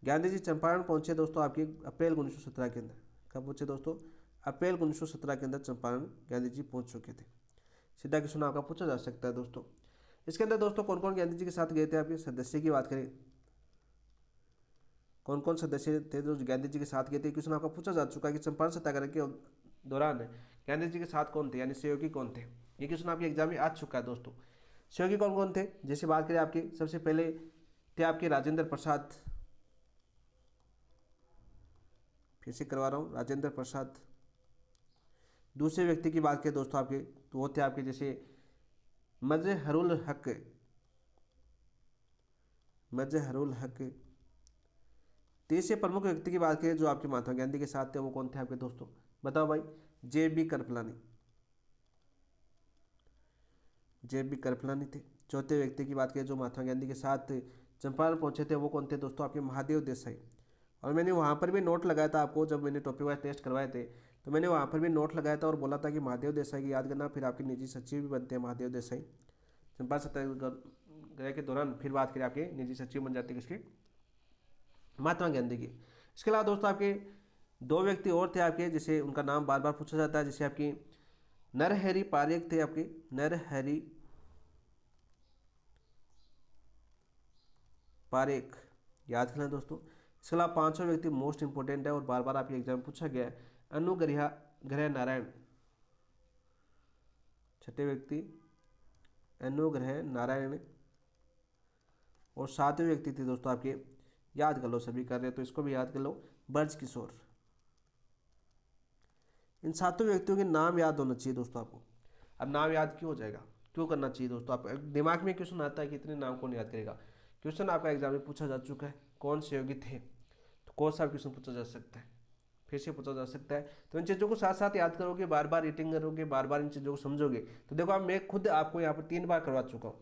गांधी जी चंपारण पहुंचे दोस्तों आपकी अप्रैल 1917 के अंदर। कब पहुंचे दोस्तों, अप्रैल 1917 के अंदर चंपारण गांधी जी पहुंच चुके थे। सीधा क्वेश्चन आपका पूछा जा सकता है दोस्तों। इसके अंदर दोस्तों कौन कौन गांधी जी के साथ गए थे, आपके सदस्य की बात करें, कौन कौन सदस्य थे जो गांधी जी के साथ गए थे। क्वेश्चन आपका पूछा जा चुका है कि चंपारण सत्याग्रह के दौरान गांधी जी के साथ कौन थे, यानी सहयोगी कौन थे। ये क्वेश्चन आपके एग्जाम में आ चुका है दोस्तों। सहयोगी कौन कौन थे, जैसे बात करें आपके सबसे पहले थे आपके राजेंद्र प्रसाद, फिर से करवा रहा हूँ, राजेंद्र प्रसाद। दूसरे व्यक्ति की बात करें दोस्तों आपके, तो वो थे आपके जैसे मजहरुल हक, मजहरुल हक। तीसरे प्रमुख व्यक्ति की बात करें जो आपके महात्मा गांधी के साथ थे, वो कौन थे आपके दोस्तों, बताओ भाई, JB कृपलानी, JB कृपलानी थे। चौथे व्यक्ति की बात करें जो महात्मा गांधी के साथ चंपारण पहुंचे थे, वो कौन थे दोस्तों, आपके महादेव देसाई। और मैंने वहाँ पर भी नोट लगाया था आपको, जब मैंने टॉपिक वाइज टेस्ट करवाए थे तो मैंने वहाँ पर भी नोट लगाया था और बोला था कि महादेव देसाई की याद करना। फिर आपके निजी सचिव भी बनते हैं महादेव देसाई चंपारण सत्याग्रह के दौरान। फिर बात करें आपके निजी सचिव बन जाते हैं किसके, महात्मा गांधी की। इसके अलावा दोस्तों आपके 2 व्यक्ति और थे आपके, जिसे उनका नाम बार बार पूछा जाता है, जैसे आपकी नरहरि पारेख थे, आपके नरहरि पारेख, याद करना दोस्तों। इसके अलावा 5वां व्यक्ति मोस्ट इंपोर्टेंट है और बार बार आपके एग्जाम में पूछा गया है, अनुग्रह नारायण। छठे व्यक्ति अनुग्रह नारायण। और 7वें व्यक्ति थे दोस्तों आपके, याद कर लो, सभी कर रहे हो तो इसको भी याद कर लो, ब्रज किशोर। इन 7 व्यक्तियों के नाम याद होना चाहिए दोस्तों आपको। अब नाम याद क्यों हो जाएगा, क्यों करना चाहिए दोस्तों, आप दिमाग में क्वेश्चन आता है कि इतने नाम कौन याद करेगा। क्वेश्चन आपका एग्जाम में पूछा जा चुका है, कौन सहयोगी थे, तो कौन सा क्वेश्चन पूछा जा सकता है, फिर से पूछा जा सकता है। तो इन चीज़ों को साथ साथ याद करोगे, बार बार रीडिंग करोगे, बार बार इन चीज़ों को समझोगे। तो देखो, अब मैं खुद आपको यहाँ पर 3 बार करवा चुका हूँ,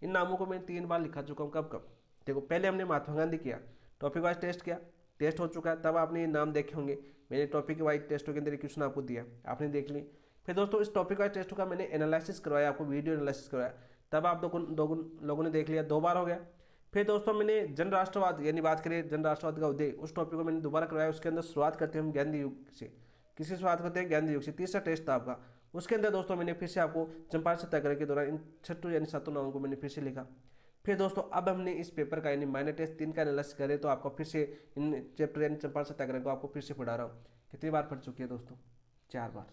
इन नामों को मैं 3 बार लिखा चुका हूँ। कब कब, देखो पहले हमने महात्मा गांधी किया, टॉपिक वाइज टेस्ट किया, टेस्ट हो चुका है, तब आपने ये नाम देखे होंगे। मैंने टॉपिक वाइज टेस्टों के अंदर क्वेश्चन आपको दिया, आपने देख ली। फिर दोस्तों इस टॉपिक वाइज टेस्टों का मैंने एनालिसिस करवाया, आपको वीडियो एनालिसिस करवाया, तब आप लोगों ने देख लिया, 2 बार हो गया। फिर दोस्तों मैंने जन राष्ट्रवाद, यानी बात करें जन राष्ट्रवाद का उदय, उस टॉपिक को मैंने दोबारा करवाया। उसके अंदर शुरुआत करते हैं हम गांधी युग से, किसी शुरुआत करते हैं गांधी युग से, तीसरा टेस्ट था आपका, उसके अंदर दोस्तों मैंने फिर से आपको चंपारण सत्याग्रह के दौरान इन 6 यानी 7 नामों को मैंने फिर से लिखा। फिर दोस्तों अब हमने इस पेपर का यानी माइनर टेस्ट 3 का एनालिसिस करें तो आपको फिर से इन चैप्टर यानी चंपारण सत्याग्रह को आपको फिर से पढ़ा रहा हूँ। कितनी बार पढ़ चुके हैं दोस्तों? 4 बार।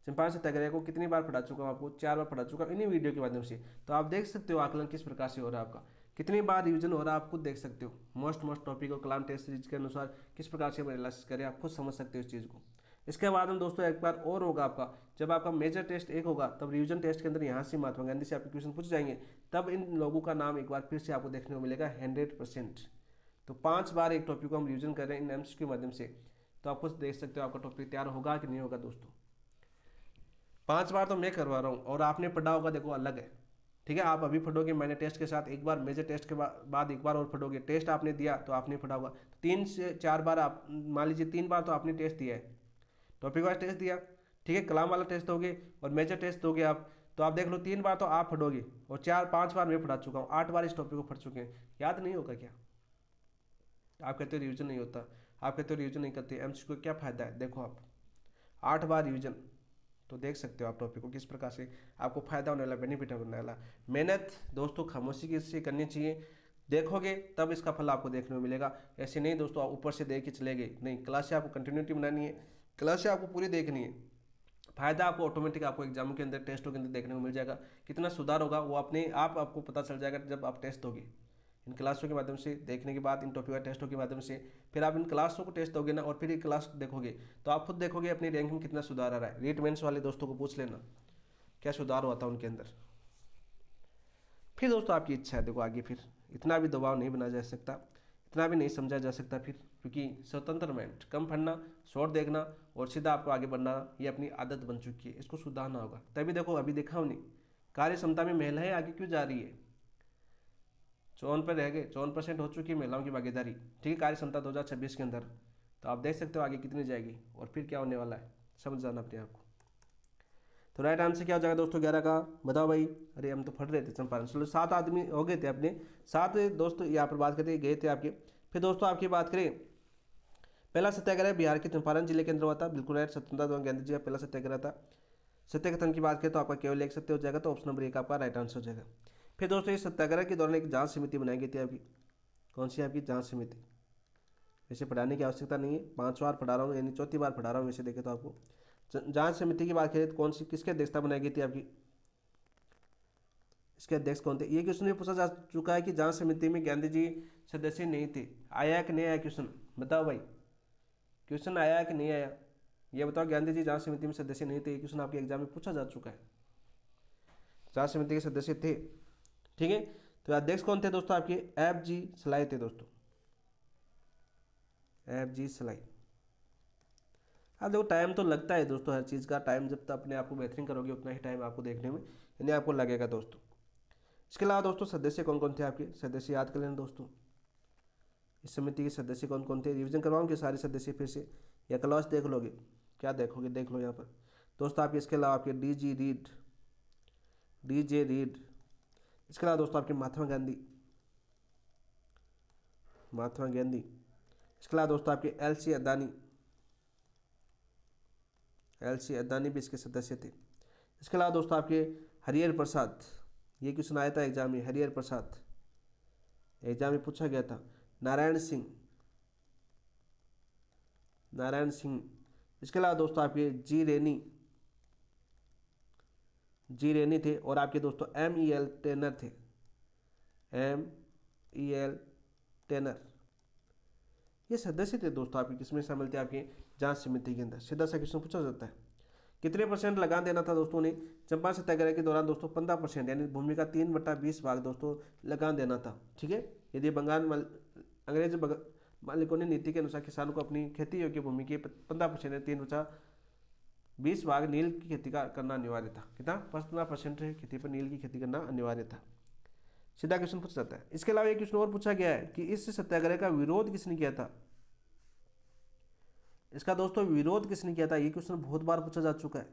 चंपारण सत्याग्रह को कितनी बार पढ़ा चुका हूँ? आपको 4 बार पढ़ा चुका हूँ इन्हीं वीडियो के माध्यम से। तो आप देख सकते हो आकलन किस प्रकार से हो रहा है आपका, कितनी बार रिवीजन हो रहा है आप खुद देख सकते हो। मोस्ट टॉपिक और कलाम टेस्ट सीरीज के अनुसार किस प्रकार से हम एनालिसिस करें आप खुद समझ सकते हो इस चीज़ को। इसके बाद में दोस्तों एक बार और होगा आपका, जब आपका मेजर टेस्ट एक होगा तब रिवीजन टेस्ट के अंदर यहाँ से महात्मा गांधी से आपके क्वेश्चन पूछ जाएंगे, तब इन लोगों का नाम एक बार फिर से आपको देखने को मिलेगा 100%। तो 5 बार एक टॉपिक को हम रिवीजन कर रहे हैं इन एमसीक्यू के माध्यम से, तो आप खुद देख सकते हो आपका टॉपिक तैयार होगा कि नहीं होगा दोस्तों। 5 बार तो मैं करवा रहा हूँ और आपने पढ़ा होगा देखो अलग है, ठीक है। आप अभी पढ़ोगे मैंने टेस्ट के साथ, एक बार मेजर टेस्ट के बाद एक बार और पढ़ोगे। टेस्ट आपने दिया तो आपने पढ़ा होगा 3 से 4 बार, आप मान लीजिए 3 बार तो आपने टेस्ट दिया है, टॉपिक वाइज टेस्ट दिया, ठीक है। कलाम वाला टेस्ट दोगे और मेजर टेस्ट दोगे आप, तो आप देख लो 3 बार तो आप पढ़ोगे और 4-5 बार मैं पढ़ा चुका हूँ, 8 बार इस टॉपिक को पढ़ चुके हैं। याद नहीं होगा क्या? आप कहते हो रिविजन नहीं होता, आप कहते हो रिविजन नहीं करते, एमसीक्यू को क्या फायदा है? देखो आप 8 बार रिविजन, तो देख सकते हो आप टॉपिक को किस प्रकार से आपको फायदा होने वाला, बेनिफिट होने वाला। मेहनत दोस्तों खामोशी की से करनी चाहिए, देखोगे तब इसका फल आपको देखने को मिलेगा। ऐसे नहीं दोस्तों आप ऊपर से देख के चले गए, नहीं, क्लास से आपको कंटिन्यूटी बनानी है, क्लास से आपको पूरी देखनी है। फायदा आपको ऑटोमेटिक आपको एग्जाम के अंदर टेस्टों के अंदर देखने को मिल जाएगा। कितना सुधार होगा वो अपने आप आपको पता चल जाएगा जब आप टेस्ट दोगे। इन क्लासों के माध्यम से देखने के बाद, इन टॉपिक टेस्टों के माध्यम से फिर आप इन क्लासों को टेस्ट दोगे ना और फिर ये क्लास देखोगे तो आप खुद देखोगे अपनी रैंक में कितना सुधार आ रहा है। रीट मेंस वाले दोस्तों को पूछ लेना क्या सुधार हुआ था उनके अंदर। फिर दोस्तों आपकी इच्छा है, देखो आगे फिर इतना भी दबाव नहीं बना जा सकता, इतना भी नहीं समझा जा सकता फिर, क्योंकि स्वतंत्र माइंड, कम पढ़ना, शॉर्ट देखना और सीधा आपको आगे बढ़ना, ये अपनी आदत बन चुकी है, इसको सुधारना होगा। तभी देखो अभी देखा नहीं कार्य क्षमता में महिलाएं आगे क्यों जा रही है, 54 पर रह गए, 54% हो चुकी है महिलाओं की भागीदारी, ठीक है, कार्य क्षमता 2026 के अंदर। तो आप देख सकते हो आगे कितनी जाएगी और फिर क्या होने वाला है, समझ जाना अपने आप को। तो राइट आंसर क्या हो जाएगा दोस्तों 11 का? बताओ भाई। अरे हम तो पढ़ रहे थे चंपारण, चलो 7 आदमी हो गए थे अपने 7 दोस्तों यहाँ पर बात करते गए थे आपके। फिर दोस्तों आपकी बात करें, पहला सत्याग्रह बिहार के चंपारण जिले के अंदर हुआ था, बिल्कुल राइट, स्वतंत्रता दिवस गांधी जी का पहला सत्याग्रह था। सत्याग्रह की बात करें तो आपका केवल एक सत्य हो जाएगा, तो ऑप्शन नंबर 1 आपका राइट आंसर हो जाएगा। फिर दोस्तों इस सत्याग्रह के दौरान एक जांच समिति बनाई गई थी आपकी, कौन सी आपकी जांच समिति? वैसे पढ़ाने की आवश्यकता नहीं है, 5 बार पढ़ा रहा हूँ यानी 4थी बार पढ़ा रहा हूँ वैसे देखें तो आपको। जांच समिति की बात करें तो कौन सी, किसकी अध्यक्षता बनाई गई थी आपकी, इसके अध्यक्ष कौन थे? ये क्वेश्चन भी पूछा जा चुका है कि जांच समिति में गांधी जी सदस्य नहीं थे, आया कि नहीं आया क्वेश्चन, बताओ भाई, क्वेश्चन आया कि नहीं आया ये बताओ। गांधी जी जांच समिति में सदस्य नहीं थे, ये क्वेश्चन आपके एग्जाम में पूछा जा चुका है। जांच समिति के सदस्य थे, ठीक है। तो अध्यक्ष कौन थे दोस्तों आपके? F.G. सलाई थे दोस्तों, F.G. सलाई। अब देखो टाइम तो लगता है दोस्तों, हर चीज़ का टाइम, जब तक अपने आप को बेहतरीन करोगे उतना ही टाइम आपको देखने में यानी आपको लगेगा दोस्तों। इसके अलावा दोस्तों सदस्य कौन कौन थे आपके, सदस्य याद कर लेना दोस्तों। इस समिति के सदस्य कौन कौन थे, रिवीजन करवाऊंगे सारे सदस्य फिर से, या क्लास देख लोगे, क्या देखोगे देख लो यहाँ पर दोस्तों। आपके इसके अलावा आपके DJ रीड, इसके अलावा दोस्तों आपके महात्मा गांधी, इसके अलावा दोस्तों आपके LC अदानी भी इसके सदस्य थे। इसके अलावा दोस्तों आपके हरिहर प्रसाद, ये क्वेश्चन आया था एग्जाम में, हरिहर प्रसाद एग्जाम में पूछा गया था। नारायण सिंह, इसके अलावा दोस्तों आपके जी रेनी थे, और आपके दोस्तों MEL टेनर थे, MEL टेनर, ये सदस्य थे दोस्तों आपके, किसमें शामिल थे आपके जांच समिति के अंदर। सीधा सा क्वेश्चन पूछा जाता है। कितने % लगान देना था दोस्तों ने चंपारण सत्याग्रह के दौरान दोस्तों? 15%, यानी भूमि का 3/20 भाग दोस्तों लगान देना था, ठीक है। यदि अंग्रेज मालिकों ने नीति के अनुसार किसानों को अपनी खेती योग्य भूमि के 15% 3/20 भाग नील की खेती का करना अनिवार्य था। कितना? 15% खेती पर नील की खेती करना अनिवार्य था। सीधा क्वेश्चन पूछा जाता है। इसके अलावा एक क्वेश्चन और पूछा गया है कि इस सत्याग्रह का विरोध किसने किया था? इसका दोस्तों विरोध किसने किया था, ये क्वेश्चन बहुत बार पूछा जा चुका है।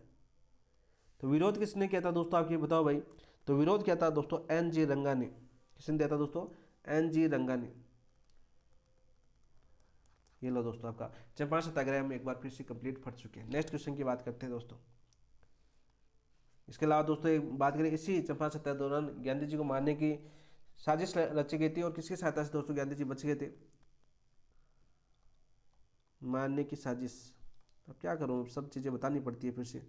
तो विरोध किसने किया था दोस्तों, आप ये बताओ भाई। तो विरोध किया था दोस्तों NG रंगा ने। किसने दिया था दोस्तों? NG रंगा ने। ये लो दोस्तों आपका चंपारण सत्याग्रह में एक बार फिर से कंप्लीट पढ़ चुके हैं। नेक्स्ट क्वेश्चन की बात करते हैं दोस्तों। इसके अलावा दोस्तों एक बात करें, इसी चंपारण सत्याग्रह दौरान गांधी जी को मारने की साजिश रची गई थी और किसकी सहायता से दोस्तों गांधी जी बच गए थे? मारने की साजिश, अब क्या करूँ, सब चीज़ें बतानी पड़ती है फिर से।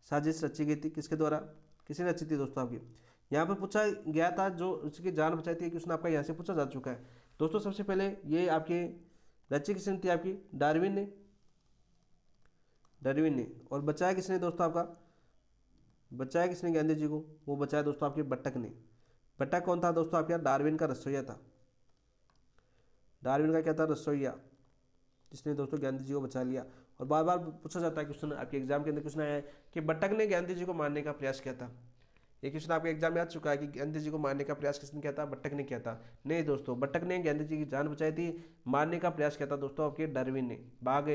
साजिश रची गई थी किसके द्वारा, किसने रची थी दोस्तों आपकी? यहाँ पर पूछा गया था, जो उसकी जान बचाई थी कि उसने आपका यहाँ से पूछा जा चुका है दोस्तों। सबसे पहले ये आपकी रची किसने थी आपकी? डार्विन ने, डार्विन ने। और बचाया किसने दोस्तों आपका? बचाया किसने गांधी जी को? वो बचाया दोस्तों आपके बट्टक ने। बट्टक कौन था दोस्तों आपके? डार्विन का रसोईया था। डार्विन का क्या था? रसोईया, जिसने दोस्तों गांधी जी को बचा लिया। और बार बार पूछा जाता है क्वेश्चन, आपके एग्जाम के अंदर क्वेश्चन आया है कि बट्टक ने गांधी जी को मारने का प्रयास किया था। ये क्वेश्चन आपके एग्जाम में आ चुका है कि गांधी जी को मारने का प्रयास किसने किया था? बट्टक ने किया था। नहीं दोस्तों, बट्टक ने गांधी जी की जान बचाई थी, मारने का प्रयास किया था दोस्तों आपके डार्विन ने। बाग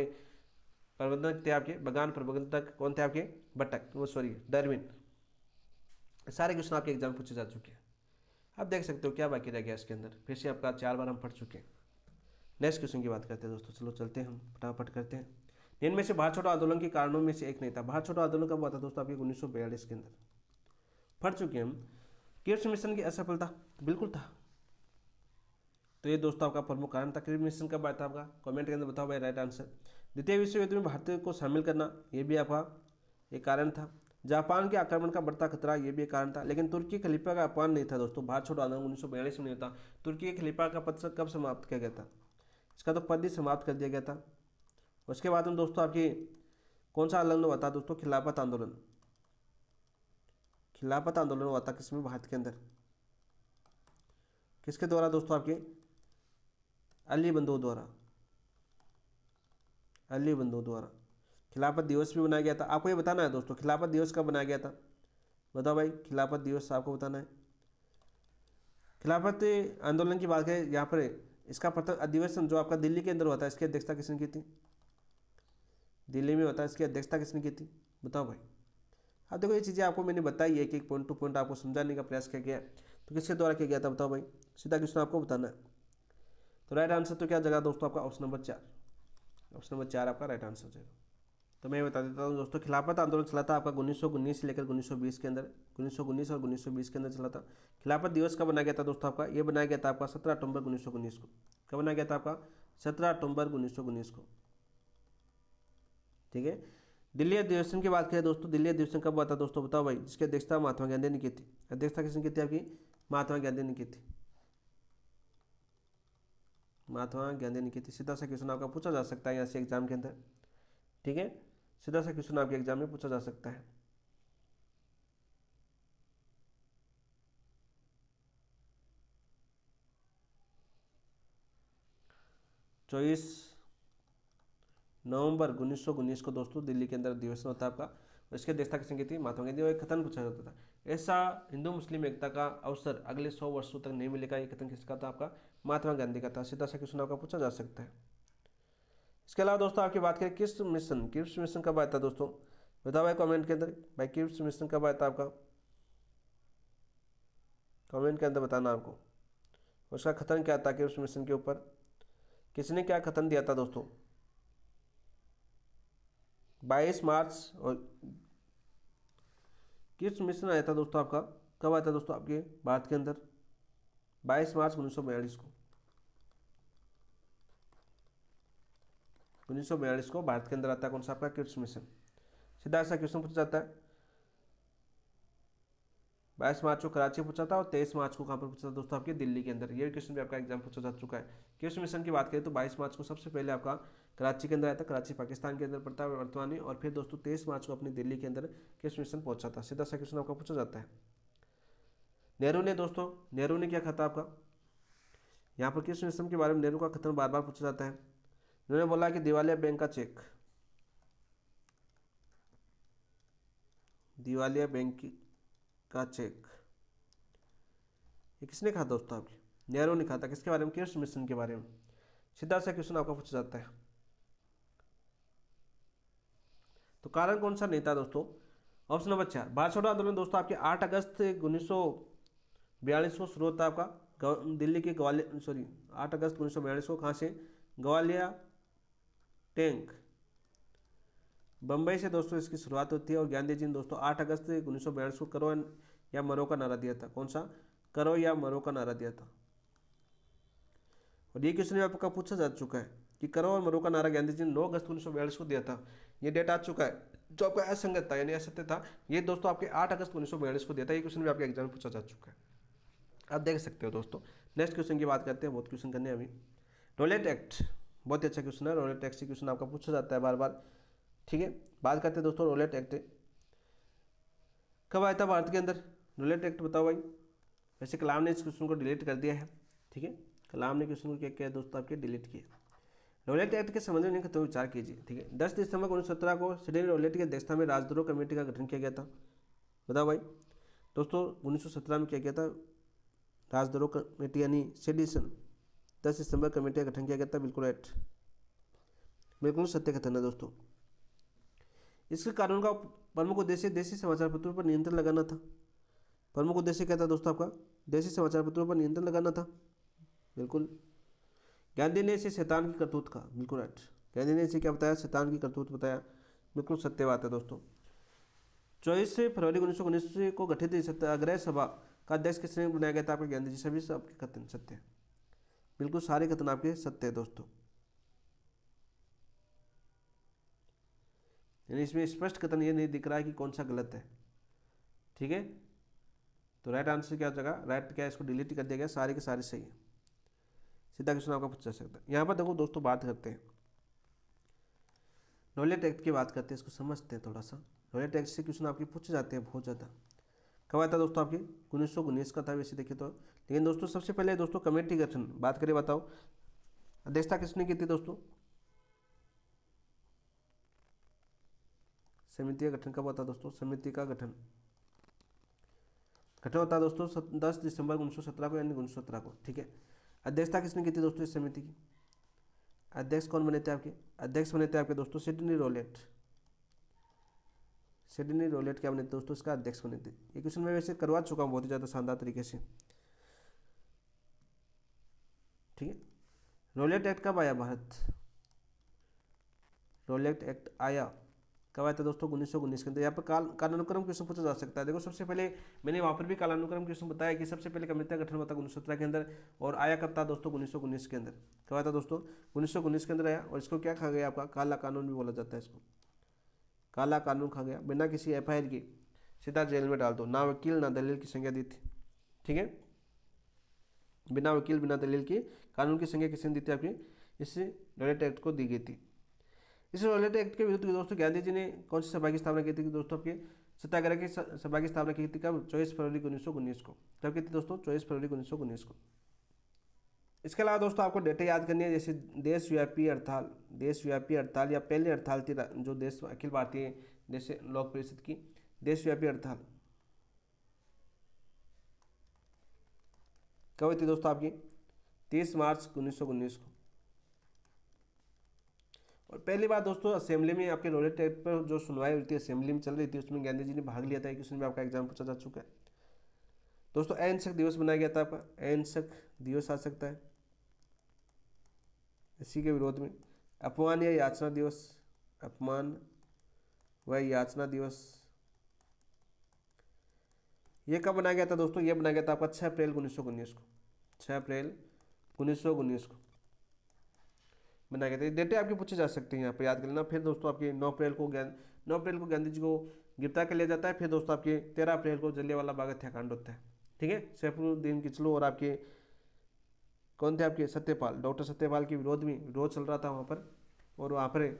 प्रबंधक थे आपके, बागान प्रबंधक कौन थे आपके? बट्टक, वो सॉरी डार्विन। सारे क्वेश्चन आपके एग्जाम में पूछे जा चुके हैं। आप देख सकते हो क्या बाकी रह गया इसके अंदर, फिर से आपका 4 बार हम पढ़ चुके हैं। नेक्स्ट क्वेश्चन की बात करते हैं दोस्तों, चलो चलते हैं हम फटाफट करते हैं। इनमें से भारत छोड़ो आंदोलन के कारणों में से एक नहीं था। भारत छोड़ो आंदोलन कब हुआ था दोस्तों आपके? 1942 के अंदर पढ़ चुके हैं हम। क्रिप्स मिशन की असफलता, बिल्कुल था। तो ये दोस्तों आपका प्रमुख कारण था। क्रिप्स मिशन कब आया था आपका? कमेंट के अंदर बताओ भाई राइट आंसर। द्वितीय विश्व युद्ध में भारत को शामिल करना, ये भी आपका एक कारण था। जापान के आक्रमण का बढ़ता खतरा, ये भी एक कारण था। लेकिन तुर्की खलीफा का अपमान नहीं था दोस्तों। भारत छोड़ो आंदोलन 1942 में नहीं था। तुर्की के खलीफा का पद कब समाप्त किया गया था? इसका तो पद ही समाप्त कर दिया गया था। उसके बाद में दोस्तों आपकी कौन सा आंदोलन हुआ था दोस्तों? खिलाफत आंदोलन। खिलाफत आंदोलन हुआ था किसमें? भारत के अंदर। किसके द्वारा दोस्तों आपके? अली बंधुओं द्वारा। अली बंधुओं द्वारा। खिलाफत दिवस भी बनाया गया था। आपको ये बताना है दोस्तों, खिलाफत दिवस कब बनाया गया था? बताओ भाई, खिलाफत दिवस आपको बताना है। खिलाफत आंदोलन की बात करें यहाँ पर, इसका प्रथम अधिवेशन जो आपका दिल्ली के अंदर होता है, इसकी अध्यक्षता किसने की थी? दिल्ली में होता है, इसकी अध्यक्षता किसने की थी? बताओ भाई। अब देखो ये चीज़ें आपको मैंने बताई है, एक पॉइंट टू पॉइंट आपको समझाने का प्रयास किया गया है। तो किसके द्वारा किया गया था बताओ भाई, सीधा क्वेश्चन आपको बताना है। तो राइट आंसर तो क्या जगह दोस्तों आपका? Option number 4। ऑप्शन नंबर 4 आपका राइट आंसर हो जाएगा। तो मैं बता देता हूँ दोस्तों, खिलाफत आंदोलन चला था आपका 1919 से लेकर 1920 के अंदर। 1919 और 1920 के अंदर चला था। खिलाफत दिवस कब बनाया गया था दोस्तों आपका? ये बनाया गया था आपका 17 अक्टूबर 1919 को। कब बनाया गया था आपका? 17 अक्टूबर 1919 को। ठीक है। दिल्ली अधिवेशन की बात करें दोस्तों, दिल्ली अधिवेशन कब हुआ था दोस्तों? बताओ भाई, जिसकी अध्यक्षता महात्मा गांधी ने की थी। अध्यक्षता किसने की थी आपकी? महात्मा गांधी ने की थी। महात्मा गांधी ने की थी। सीधा सा क्वेश्चन आपका पूछा जा सकता है यहाँ से एग्जाम के अंदर। ठीक है, सीधा सा क्वेश्चन आपके एग्जाम में पूछा जा सकता है। चौबीस नवंबर 1919 को दोस्तों दिल्ली के अंदर अधिवेशन होता है आपका। और इसकी अध्यक्षता किसने की थी? महात्मा गांधी। और एक कथन पूछा जाता था, ऐसा हिंदू मुस्लिम एकता का अवसर अगले 100 वर्षों तक नहीं मिलेगा। ये कथन किसका था आपका? महात्मा गांधी का था। सीधा सा क्वेश्चन आपका पूछा जा सकता है। इसके अलावा दोस्तों आपकी बात करें, क्रिप्स मिशन कब आया था दोस्तों? बताओ भाई कमेंट के अंदर, भाई क्रिप्स मिशन कब आया था आपका? कमेंट के अंदर बताना आपको। उसका कथन क्या था क्रिप्स मिशन के ऊपर? किसने क्या कथन दिया था दोस्तों? 22 मार्च। और क्रिप्स मिशन आया था दोस्तों आपका, कब आया था दोस्तों आपके भारत के अंदर? 22 मार्च 1942 को। 1942 को भारत के अंदर आता है कौन सा आपका? क्रिप्स मिशन। सीधा सा क्वेश्चन पूछा जाता है। 22 मार्च को कराची पूछा था और 23 मार्च को कहाँ पर पूछा था दोस्तों? आपके दिल्ली के अंदर। ये क्वेश्चन भी आपका एग्जाम पूछा जा चुका है। क्रिप्स मिशन की बात करें तो 22 मार्च को सबसे पहले आपका कराची के अंदर आया था। कराची पाकिस्तान के अंदर पड़ता है वर्तमान में। और फिर दोस्तों 23 मार्च को अपनी दिल्ली के अंदर क्रिप्स मिशन पहुंचा था। सीधा सा क्वेश्चन आपका पूछा जाता है। नेहरू ने क्या कहा था आपका? यहाँ पर क्रिप्स मिशन के बारे में नेहरू का कथन बार बार पूछा जाता है। उन्होंने बोला कि दिवालिया बैंक का चेक, दिवालिया बैंक का चेक, ये किसने कहा दोस्तों आपके? नेहरू ने कहा था। किसके बारे में? क्रिप्स मिशन के बारे में। सीधा सा क्वेश्चन आपका पूछा जाता है। तो कारण कौन सा नहीं था दोस्तों? ऑप्शन नंबर 4 भारत छोड़ो आंदोलन दोस्तों आपके 8 अगस्त 1942 को शुरू होता है आपका दिल्ली के ग्वालियर, सॉरी 8 अगस्त 1942 को। कहाँ से? ग्वालियर टैंक, बम्बई से दोस्तों इसकी शुरुआत होती है और गांधी जी ने दोस्तों 8 अगस्त 1942 को करो या मरो का नारा दिया था। कौन सा? करो या मरो का नारा दिया था। और ये क्वेश्चन भी आपका पूछा जा चुका है कि करो और मरो का नारा गांधी जी ने 9 अगस्त 1942 को दिया था। ये डेट आ चुका है। जो आपका असंगत था यानी असत्य था, ये दोस्तों आपके 8 अगस्त 1942 को दिया था। ये क्वेश्चन भी आपके एग्जाम में पूछा जा चुका है, आप देख सकते हो दोस्तों। नेक्स्ट क्वेश्चन की बात करते हैं, बहुत क्वेश्चन करने हैं अभी। रोलेट एक्ट बहुत ही अच्छा क्वेश्चन है। रोलेट एक्ट से क्वेश्चन आपका पूछा जाता है बार बार, ठीक है। बात करते हैं दोस्तों रोलेट एक्ट कब आया था भारत के अंदर। रोलेट एक्ट बताओ भाई। वैसे कलाम ने इस क्वेश्चन को डिलीट कर दिया है, ठीक है। कलाम ने क्वेश्चन को क्या किया दोस्तों आपके डिलीट किए। रोलेट एक्ट के संबंध में निम्नलिखित विचार कीजिए, ठीक है। 10 दिसंबर 1917 को सिडनी रोलेट की अध्यक्षता में राजद्रोह कमेटी का गठन किया गया था। बताओ भाई दोस्तों 1917 में क्या किया था, राजद्रोह कमेटी यानी सेडिशन 10 दिसंबर कमेटी का गठन किया गया था। बिल्कुल राइट, बिल्कुल सत्य कथन है दोस्तों। इसके कानून का प्रमुख उद्देश्य देशी समाचार पत्रों पर नियंत्रण लगाना था। प्रमुख उद्देश्य क्या था दोस्तों आपका, देशी समाचार पत्रों पर नियंत्रण लगाना था। बिल्कुल। गांधी ने इसे शैतान की करतूत कहा। बिल्कुल राइट, गांधी ने इसे क्या बताया, शैतान की करतूत बताया। बिल्कुल सत्य बात है दोस्तों। 24 फरवरी 1919 को गठित सत्याग्रह सभा का अध्यक्ष किसने बनाया गया था आपके गांधी जी। सभी से आपके कथन सत्य है, बिल्कुल सारे कथन आपके सत्य है दोस्तों। यानी इसमें स्पष्ट कथन ये नहीं दिख रहा है कि कौन सा गलत है, ठीक है। तो राइट आंसर क्या हो जाएगा, राइट क्या है, इसको डिलीट कर दिया गया, सारे के सारे सही है। सीधा क्वेश्चन आपका पूछा जा सकता है। यहाँ पर देखो दोस्तों बात करते हैं रोलेट एक्ट की बात करते हैं, इसको समझते हैं थोड़ा सा। रोलेट एक्ट से क्वेश्चन आपके पूछे जाते हैं बहुत ज़्यादा। कब आया था दोस्तों आपके 1919 का था वैसे देखिए तो। लेकिन दोस्तों सबसे पहले दोस्तों कमेटी गठन बात करें, बताओ अध्यक्षता किसने की थी दोस्तों। समिति का गठन कब होता है दोस्तों, समिति का गठन होता है दोस्तों 10 दिसंबर 1917 को, यानी 1917 को, ठीक है। अध्यक्षता किसने की थी दोस्तों इस समिति की। अध्यक्ष कौन बने थे आपके, अध्यक्ष बने थे आपके दोस्तों सिडनी रोलेट। सिडनी रोलेट क्या बने थे दोस्तों, इसका अध्यक्ष बने थे। ये क्वेश्चन मैं वैसे करवा चुका हूँ बहुत ही ज़्यादा शानदार तरीके से, ठीक है। रोलेट एक्ट कब आया भारत, रोलेट एक्ट आया कब आया था दोस्तों 1919 के अंदर। यहाँ पर कालानुक्रम क्वेश्चन पूछा जा सकता है। देखो सबसे पहले मैंने वहाँ पर भी कालानुक्रम क्वेश्चन बताया कि सबसे पहले कमेटी का गठन हुआ था 1917 के अंदर, और आया कब था दोस्तों 1919 के अंदर। कब आया था दोस्तों 1919 के अंदर आया। और इसको क्या खा गया आपका, काला कानून भी बोला जाता है इसको। काला कानून खा गया, बिना किसी FIR की सीधा जेल में डाल दो, ना वकील ना दलील की संज्ञा दी थी, ठीक है। बिना वकील बिना दलील की कानून की संज्ञा किसने दी थी आपकी, इस रोलेट एक्ट को दी गई थी। इस रोलेट एक्ट के विरुद्ध दोस्तों गांधी जी ने कौन सी सभा की स्थापना की थी दोस्तों आपके, सत्याग्रह की सभा की स्थापना की थी कब, 24 फरवरी 1919 को। कब की थी दोस्तों, 24 फरवरी 1919 को। इसके अलावा दोस्तों आपको डेटें याद करनी है, जैसे देशव्यापी हड़ताल या पहली हड़ताल थी जो देश अखिल भारतीय देश लोक परिषद की देशव्यापी हड़ताल कब हुई थी दोस्तों आपकी, 30 मार्च 1919 को। और पहली बार दोस्तों असेंबली में आपके रोलेट एक्ट पर जो सुनवाई हुई थी असेंबली में चल रही थी, उसमें गांधी जी ने भाग लिया था। क्वेश्चन भी आपका एग्जाम पूछा जा चुका है दोस्तों। अहिंसक दिवस बनाया गया था आपका, अहिंसक दिवस आ सकता है इसी के विरोध में। अपमान या याचना दिवस, अपमान व याचना दिवस ये कब बनाया गया था दोस्तों, ये बनाया गया था आपका 6 अप्रैल 1919 को। 6 अप्रैल 1919 को बनाया गया था। डेटें आपकी पूछी जा सकती हैं यहाँ पर, याद कर लेना। फिर दोस्तों आपके 9 अप्रैल को गांधी जी को गिरफ्तार कर लिया जाता है। फिर दोस्तों आपके 13 अप्रैल को जलियांवाला बाग हत्याकांड होता है, ठीक है। सैफुद्दीन किचलू और आपके कौन थे आपके सत्यपाल, डॉक्टर सत्यपाल के विरोध चल रहा था वहाँ पर। और वहाँ पर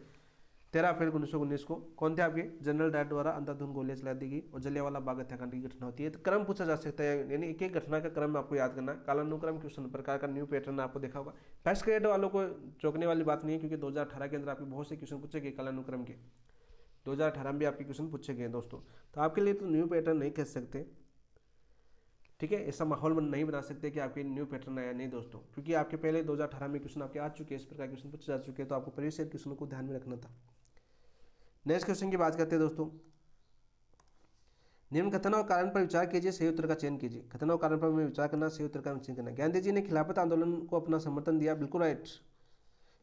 13 अप्रैल 1919 को कौन थे आपके जनरल डायर द्वारा अंधाधुंध गोलियां चला दी गई और जलियांवाला बाग हत्याकांड की घटना होती है। तो क्रम पूछा जा सकता है, यानी एक एक घटना का क्रम आपको याद करना है। कालानुक्रम क्वेश्चन प्रकार का न्यू पैटर्न आपको देखा होगा। फर्स्ट ग्रेड वालों को चौंकने वाली बात नहीं है, क्योंकि 2018 के अंदर आपके बहुत से क्वेश्चन पूछे गए कालानुक्रम के। 2018 में भी आपके क्वेश्चन पूछे गए दोस्तों। तो आपके लिए तो न्यू पैटर्न नहीं कह सकते, ठीक है। ऐसा माहौल नहीं बना सकते कि आपके न्यू पैटर्न आया नहीं दोस्तों, क्योंकि आपके पहले 2018 में क्वेश्चन आपके आ चुके हैं, इस प्रकार क्वेश्चन पूछे जा चुके हैं। तो आपको प्रीवियस ईयर क्वेश्चन को ध्यान में रखना था। नेक्स्ट क्वेश्चन की बात करते हैं दोस्तों। निम्न कथन और कारण पर विचार कीजिए, सही उत्तर का चयन कीजिए। कथन और कारण पर हमें विचार करना, सही उत्तर का चयन करना। गांधी जी ने खिलाफत आंदोलन को अपना समर्थन दिया, बिल्कुल राइट।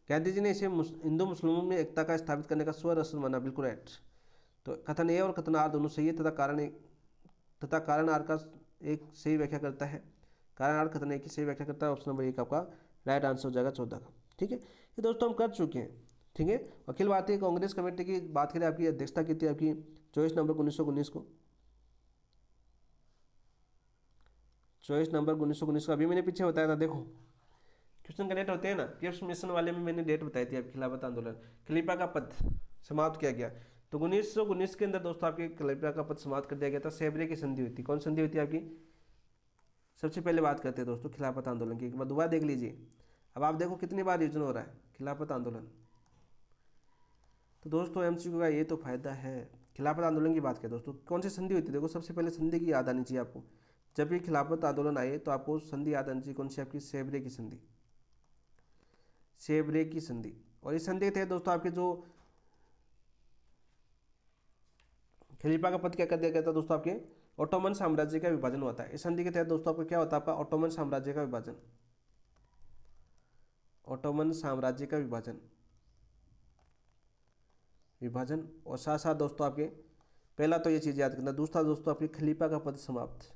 गांधी जी ने इसे हिंदू मुस्लिमों में एकता का स्थापित करने का स्वरसल माना, बिल्कुल राइट। तो कथन ए और कथन आर दोनों सही है तथा कारण आर का एक सही व्याख्या करता है, कारण आर कथन ए की सही व्याख्या करता है। ऑप्शन नंबर 1 आपका राइट आंसर हो जाएगा 14 का। ठीक है, ये दोस्तों हम कर चुके हैं। ठीक है, अखिल भारतीय कांग्रेस कमेटी की बात करें, आपकी अध्यक्षता की थी आपकी 24 नवंबर 1919 को। 24 नवंबर 1919 को, अभी मैंने पीछे बताया था, देखो क्वेश्चन कनेक्ट होते हैं ना। पीएफ मिशन वाले में मैंने डेट बताई थी आपकी, खिलाफत आंदोलन, खलीफा का पद समाप्त किया गया। तो 1919 के अंदर दोस्तों आपके खलीफा का पद समाप्त कर दिया गया था। सेबरे की संधि हुई थी। कौन संधि हुई थी आपकी? सबसे पहले बात करते हैं दोस्तों खिलाफत आंदोलन की, एक बार दोबारा देख लीजिए। अब आप देखो कितनी बार रिविजन हो रहा है खिलाफत आंदोलन। तो दोस्तों एमसीक्यू का ये तो फायदा है। खिलाफत आंदोलन की बात करें दोस्तों, कौन सी संधि हुई थी? देखो सबसे पहले संधि की याद आनी चाहिए आपको। जब भी खिलाफत आंदोलन आए तो आपको संधि याद आनी चाहिए। कौन सी? आपकी सेबरे की संधि, सेबरे की संधि। और इस संधि के तहत दोस्तों आपके जो खलीफा का पद क्या कर दिया गया था दोस्तों? आपके ऑटोमन साम्राज्य का विभाजन हुआ था। इस संधि के तहत दोस्तों आपका क्या होता है? आपका ऑटोमन साम्राज्य का विभाजन, ऑटोमन साम्राज्य का विभाजन, विभाजन। और साथ साथ दोस्तों आपके पहला तो ये चीज याद करना, दूसरा दोस्तों आपके खलीफा का पद समाप्त,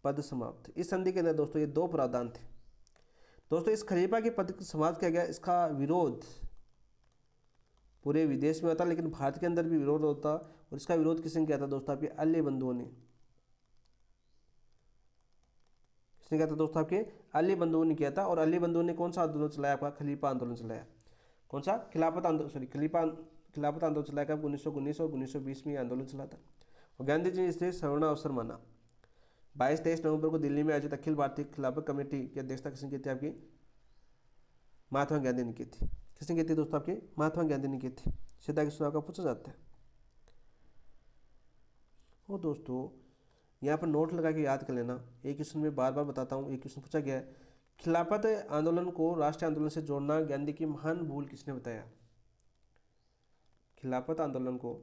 पद समाप्त। इस संधि के अंदर दोस्तों ये दो प्रावधान थे। दोस्तों इस खलीफा के पद को समाप्त किया गया, इसका विरोध पूरे विदेश में होता, लेकिन भारत के अंदर भी विरोध होता। और इसका विरोध किसने किया था दोस्तों? आपके अल्ली बंधुओं ने। किसने किया था दोस्तों? आपके अली बंधुओं ने किया था। और अली बंधुओं ने कौन सा आंदोलन चलाया? आपका खलीफा आंदोलन चलाया। कौन सा? खिलाफत आंदोलन, सॉरी खिलाफत आंदोलन चलाया। कब? 1919 और 1920 में ये आंदोलन चला था। और गांधी जी ने इसे स्वर्ण अवसर माना। 22-23 नवंबर को दिल्ली में आयोजित अखिल भारतीय खिलाफत कमेटी की अध्यक्षता किसने की थी? आपकी महात्मा गांधी ने की थी। किसने की थी दोस्तों? आपके महात्मा गांधी ने की थी। सीधा क्वेश्चन आपका पूछा जाता है। और दोस्तों यहाँ पर नोट लगा के याद कर लेना, एक क्वेश्चन में बार बार बताता हूँ। एक क्वेश्चन पूछा गया है, खिलाफत आंदोलन को राष्ट्रीय आंदोलन से जोड़ना गांधी की महान भूल किसने बताया? खिलाफत आंदोलन को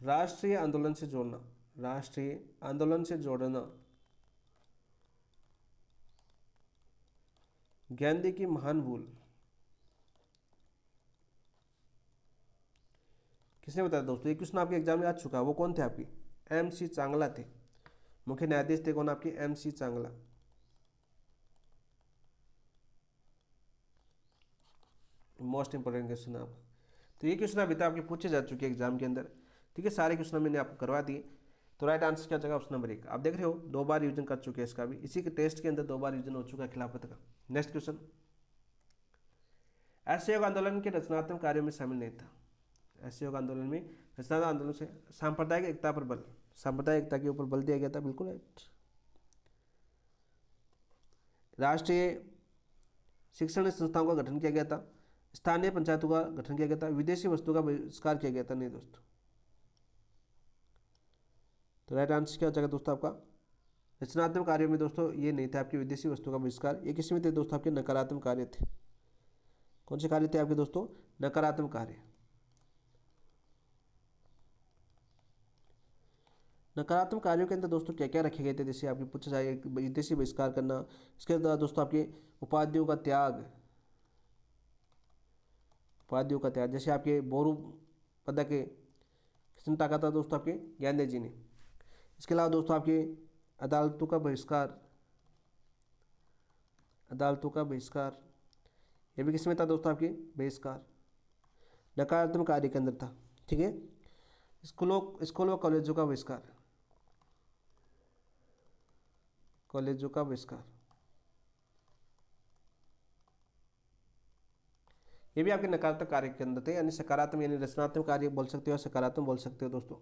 राष्ट्रीय आंदोलन से जोड़ना, राष्ट्रीय आंदोलन से जोड़ना गांधी की महान भूल किसने बताया दोस्तों? ये क्वेश्चन आपके एग्जाम में आ चुका है। वो कौन थे? आपकी MC चांगला थे। मुख्य न्यायाधीश थे कौन? आपके MC चांगला। मोस्ट इंपोर्टेंट क्वेश्चन है आपका। तो ये क्वेश्चन अभी तक आपके पूछे जा चुके हैं एग्जाम के अंदर। ठीक है, सारे क्वेश्चन मैंने आपको करवा दिए। तो राइट आंसर क्या जगह? Option number 1। आप देख रहे हो 2 बार रिविजन कर चुके हैं इसका भी। इसी के टेस्ट के अंदर 2 बार रिविजन हो चुका है खिलाफत का। नेक्स्ट क्वेश्चन, असहयोग आंदोलन के रचनात्मक कार्यों में शामिल नहीं था। असहयोग आंदोलन में रचनात्मक आंदोलन से सांप्रदायिक एकता पर बल, सांप्रदायिक एकता के ऊपर बल दिया गया था। बिल्कुल राइट। राष्ट्रीय शिक्षण संस्थाओं का गठन किया गया था। स्थानीय पंचायतों का गठन किया गया था। विदेशी वस्तु का बहिष्कार किया गया था। नहीं दोस्तों। तो राइट आंसर क्या हो जाएगा दोस्तों? आपका रचनात्मक कार्यों में दोस्तों ये नहीं था आपके विदेशी वस्तु का बहिष्कार। ये किस में थे दोस्तों? आपके नकारात्मक कार्य थे। कौन से कार्य थे आपके दोस्तों? नकारात्मक कार्य। नकारात्मक कार्यों के अंदर दोस्तों क्या क्या रखे गए थे? जैसे आपके पूछा जाए विदेशी बहिष्कार करना, इसके अंदर दोस्तों आपके उपाधियों का त्याग, उपाधियों का त्याग। जैसे आपके बोरू पदक किसने टाका था दोस्तों? आपके गांधी जी ने। इसके अलावा दोस्तों आपके अदालतों का बहिष्कार, अदालतों का बहिष्कार, ये भी किसमें था दोस्तों? आपके बहिष्कार नकारात्मक कार्य के अंदर था। ठीक है, स्कूल व कॉलेजों का बहिष्कार, कॉलेजों का बहिष्कार, ये भी आपके नकारात्मक कार्य के अंदर थे। यानी सकारात्मक यानी रचनात्मक कार्य बोल सकते हो, सकारात्मक बोल सकते हो दोस्तों।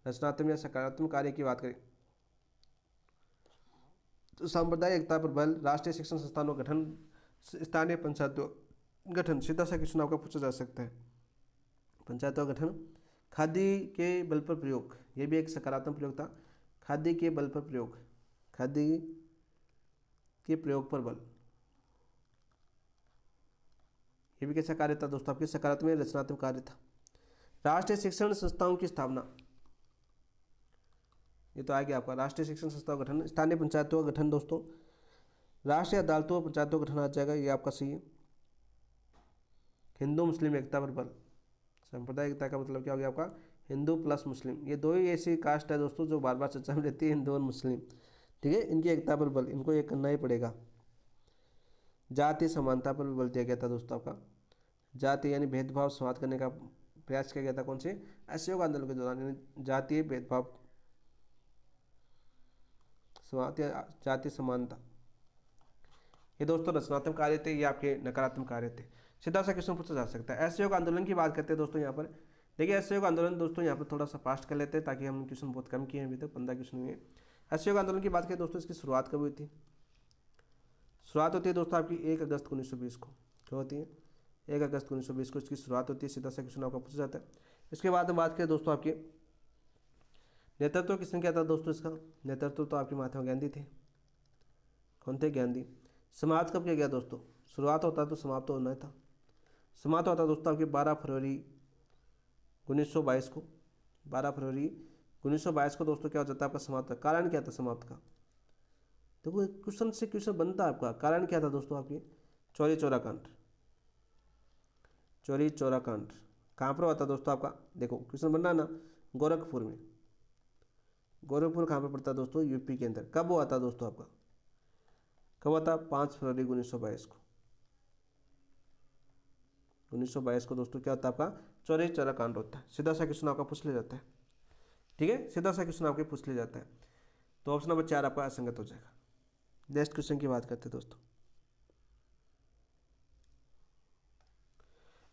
रचनात्मक या सकारात्मक कार्य की बात करें तो सांप्रदायिक एकता पर बल, राष्ट्रीय शिक्षण संस्थानों का गठन, स्थानीय पंचायतों गठन। सीधा सा क्वेश्चन आपका पूछा जा सकता है। पंचायतों का गठन, खादी के बल पर प्रयोग, ये भी एक सकारात्मक प्रयोग था। खादी के बल पर प्रयोग, खादी के प्रयोग पर बल, ये भी कैसा कार्य था दोस्तों? आपके सकारात्मक रचनात्मक कार्य था। राष्ट्रीय शिक्षण संस्थाओं की स्थापना, ये तो आ गया आपका। राष्ट्रीय शिक्षण संस्थाओं का गठन, स्थानीय पंचायतों का गठन दोस्तों, राष्ट्रीय अदालतों और पंचायतों का गठन आ जाएगा, ये आपका सही है। हिंदू मुस्लिम एकता पर बल, सांप्रदायिक एकता का मतलब क्या हो गया आपका, हिंदू प्लस मुस्लिम। ये दो ही ऐसी कास्ट है दोस्तों जो बार बार चर्चा में रहती है, हिंदू और मुस्लिम, ठीक है। इनकी एकता पर बल, इनको ये करना ही पड़ेगा। जाति समानता पर भी बल दिया गया था दोस्तों आपका। जाति यानी भेदभाव समाप्त करने का प्रयास किया गया था, कौन से, असहयोग आंदोलन के दौरान, यानी जातीय भेदभाव समाप्त या जातीय समानता। ये दोस्तों रचनात्मक कार्य थे, ये आपके नकारात्मक कार्य थे। सीधा सा क्वेश्चन पूछा जा सकता है। असहयोग आंदोलन की बात करते हैं दोस्तों यहाँ पर। देखिए असहयोग आंदोलन दोस्तों यहाँ पर थोड़ा सा फास्ट कर लेते हैं ताकि हम क्वेश्चन बहुत कम किए हैं, अभी तक 15 क्वेश्चन हुए हैं। असहयोग आंदोलन की बात करें दोस्तों, इसकी शुरुआत कब हुई थी। शुरुआत होती है दोस्तों आपकी 1 अगस्त 1920 को। क्या होती है, 1 अगस्त 1920 को इसकी शुरुआत होती है। सीधा सा क्वेश्चन आपका पूछा जाता है। इसके बाद हम बात करें दोस्तों आपके नेतृत्व किसने किया था दोस्तों, इसका नेतृत्व तो आपके महात्मा गांधी थे। कौन थे, गांधी। समाप्त कब किया गया दोस्तों, शुरुआत होता तो समाप्त तो होना था। समाप्त होता दोस्तों आपके 12 फरवरी 1922 को। 12 फरवरी 1922 को दोस्तों क्या हो जाता है आपका समाप्त। कारण क्या था समाप्त का, देखो क्वेश्चन से क्वेश्चन बनता है आपका। कारण क्या था दोस्तों आपके, चौरी चौरा कांड। चौरी चौरा कांड कहाँ पर हुआ था दोस्तों आपका, देखो क्वेश्चन बनना ना, गोरखपुर में। गोरखपुर कहाँ पर पड़ता है दोस्तों, यूपी के अंदर। कब हुआ था दोस्तों आपका, कब हुआ था, 5 फरवरी 1922 को। 1922 को दोस्तों क्या होता है आपका, चौरी चौरा कांड होता है। सीधा सा क्वेश्चन आपका पूछ लिया जाता है, ठीक है, सीधा सा क्वेश्चन आपके पूछ लिया जाता है। तो ऑप्शन नंबर 4 आपका असंगत हो जाएगा। नेक्स्ट क्वेश्चन की बात करते हैं दोस्तों।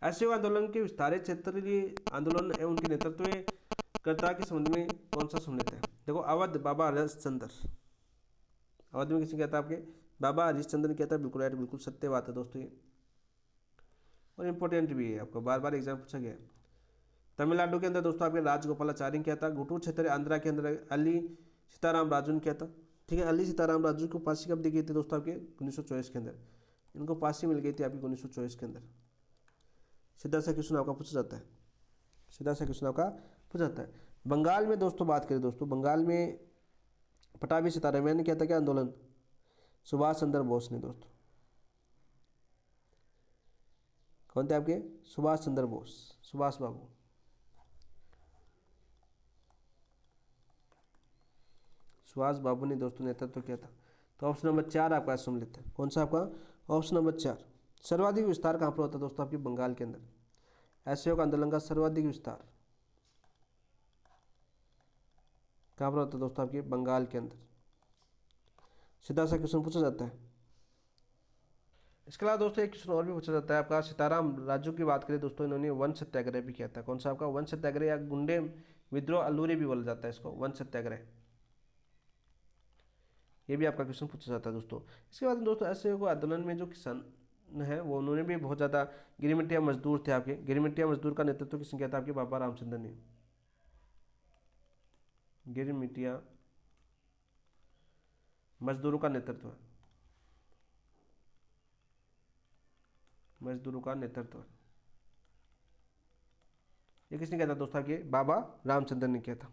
असहयोग आंदोलन के विस्तारित क्षेत्रीय आंदोलन एवं उनके नेतृत्वकर्ता के संबंध में कौन सा सम्मिलित है। देखो अवध बाबा हरिश्चंद्र। अवध में किसने किया था आपके, बाबा हरिश्चंद्र ने किया था। बिल्कुल राइट, बिल्कुल सत्य बात है दोस्तों ये, और इम्पोर्टेंट भी है, आपको बार बार एग्जाम पूछा गया है। तमिलनाडु के अंदर दोस्तों आपके राजगोपालाचारी ने किया था। गुंटूर क्षेत्र आंध्रा के अंदर अली सीताराम राजू ने किया था, ठीक है। अली सीताराम राजू को फांसी कब दी गई थी दोस्तों आपके, 1924 के अंदर। इनको फांसी मिल गई थी आपकी 1924 के अंदर। सीधा सा क्वेश्चन आपका पूछा जाता है, सीधा सा क्वेश्चन आपका पूछा जाता है। बंगाल में दोस्तों बात करें दोस्तों, बंगाल में पटाभी सीतारामैया ने किया था क्या आंदोलन, सुभाष चंद्र बोस ने दोस्तों। कौन थे आपके, सुभाष चंद्र बोस, सुभाष बाबू। सुभाष बाबू ने दोस्तों नेतृत्व किया था। तो ऑप्शन नंबर 4 आपका सम्मिलित है। कौन सा आपका, ऑप्शन नंबर 4। सर्वाधिक विस्तार कहाँ पर होता है दोस्तों आपके, बंगाल के अंदर। असहयोग आंदोलन का सर्वाधिक विस्तार कहाँ पर होता है दोस्तों आपके, बंगाल के अंदर। सीधा सा क्वेश्चन पूछा जाता है। इसके अलावा दोस्तों एक क्वेश्चन और भी पूछा जाता है आपका, सीताराम राजू की बात करें दोस्तों, इन्होंने वन सत्याग्रह भी किया था। कौन सा आपका, वन सत्याग्रह या गुंडे विद्रोह अल्लूरी भी बोला जाता है इसको, वन सत्याग्रह। ये भी आपका क्वेश्चन पूछा जाता है दोस्तों। इसके बाद दोस्तों असहयोग आंदोलन में जो किसान है वो उन्होंने भी बहुत ज़्यादा, गिरिमिटिया मजदूर थे आपके। गिरिमिटिया मजदूर का नेतृत्व किसने किया था आपके, बाबा रामचंद्र ने। गिरिमिटिया मजदूरों का नेतृत्व, मजदूरों का नेतृत्व ये किसने किया था दोस्तों आपके, बाबा रामचंद्र ने किया था।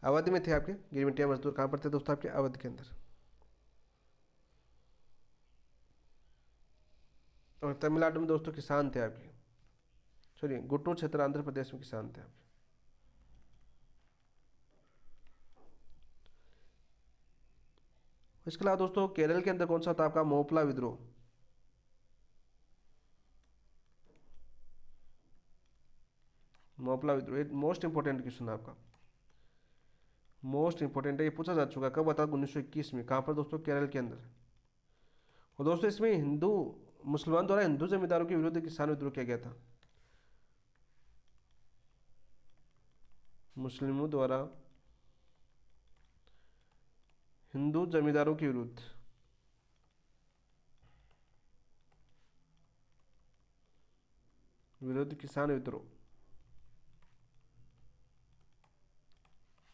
अवध में थे आपके गिरिमिटिया मजदूर। कहाँ पर थे दोस्तों आपके, अवध के अंदर। और तमिलनाडु में दोस्तों किसान थे आपके, सॉरी गुंटूर क्षेत्र आंध्र प्रदेश में किसान थे आपके। इसके अलावा दोस्तों केरल के अंदर कौन सा था आपका, मोपला विद्रोह। मोपला विद्रोह मोस्ट इंपोर्टेंट क्वेश्चन है आपका, मोस्ट इंपोर्टेंट है। ये पूछा जा चुका, कब बता, 1921 में। कहाँ पर दोस्तों, केरल के अंदर। और दोस्तों इसमें हिंदू मुसलमान द्वारा हिंदू जमींदारों के विरुद्ध किसान विद्रोह किया गया था। मुस्लिमों द्वारा हिंदू जमींदारों के विरुद्ध किसान विद्रोह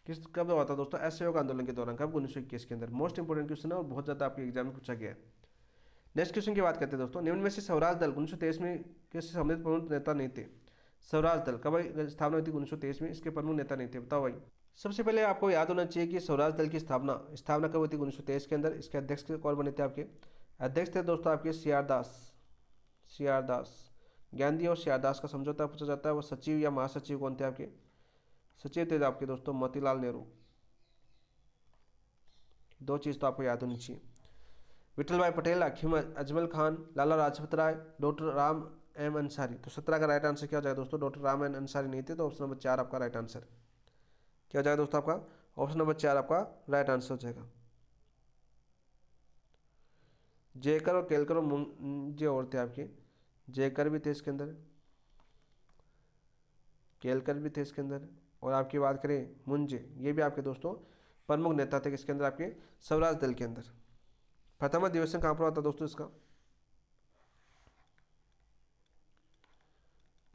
किस कब हुआ था दोस्तों, असहयोग आंदोलन के दौरान। कब, 1921 के अंदर। मोस्ट इंपोर्टेंट क्वेश्चन है और बहुत ज़्यादा आपके एग्जाम में पूछा गया है। नेक्स्ट क्वेश्चन की बात करते हैं दोस्तों। निम्न में से स्वराज दल 1923 में किस सम्मिलित प्रमुख नेता नहीं थे। स्वराज दल कब स्थापना हुई थी, 1923 में। इसके प्रमुख नेता नहीं थे, बताओ भाई। सबसे पहले आपको याद होना चाहिए कि स्वराज दल की स्थापना स्थापना कब हुई थी 1923 के अंदर। इसके अध्यक्ष कौन बने थे आपके? अध्यक्ष थे दोस्तों आपके सी आर दास। गांधी और सी आर दास का समझौता पूछा जाता है। वो सचिव या महासचिव कौन थे आपके? सचिव थे आपके दोस्तों मोतीलाल नेहरू। दो चीज़ तो आपको याद होनी चाहिए। विठल भाई पटेल, हकीम अजमल खान, लाला लाजपत राय, डॉक्टर राम एम अंसारी। तो 17 का राइट आंसर क्या हो जाएगा दोस्तों? डॉक्टर राम एम अंसारी नहीं थे, तो ऑप्शन नंबर 4 आपका राइट आंसर क्या हो जाएगा दोस्तों? आपका ऑप्शन नंबर 4 आपका राइट आंसर हो जाएगा। जेकर और केलकर और मुंजे और थे आपके। जेकर भी थे इसके अंदर, केलकर भी थे इसके अंदर, और आपकी बात करें मुंजे, ये भी आपके दोस्तों प्रमुख नेता थे किसके अंदर? आपके स्वराज दल के अंदर। प्रथम अधिवेशन कहाँ पर हुआ था दोस्तों इसका?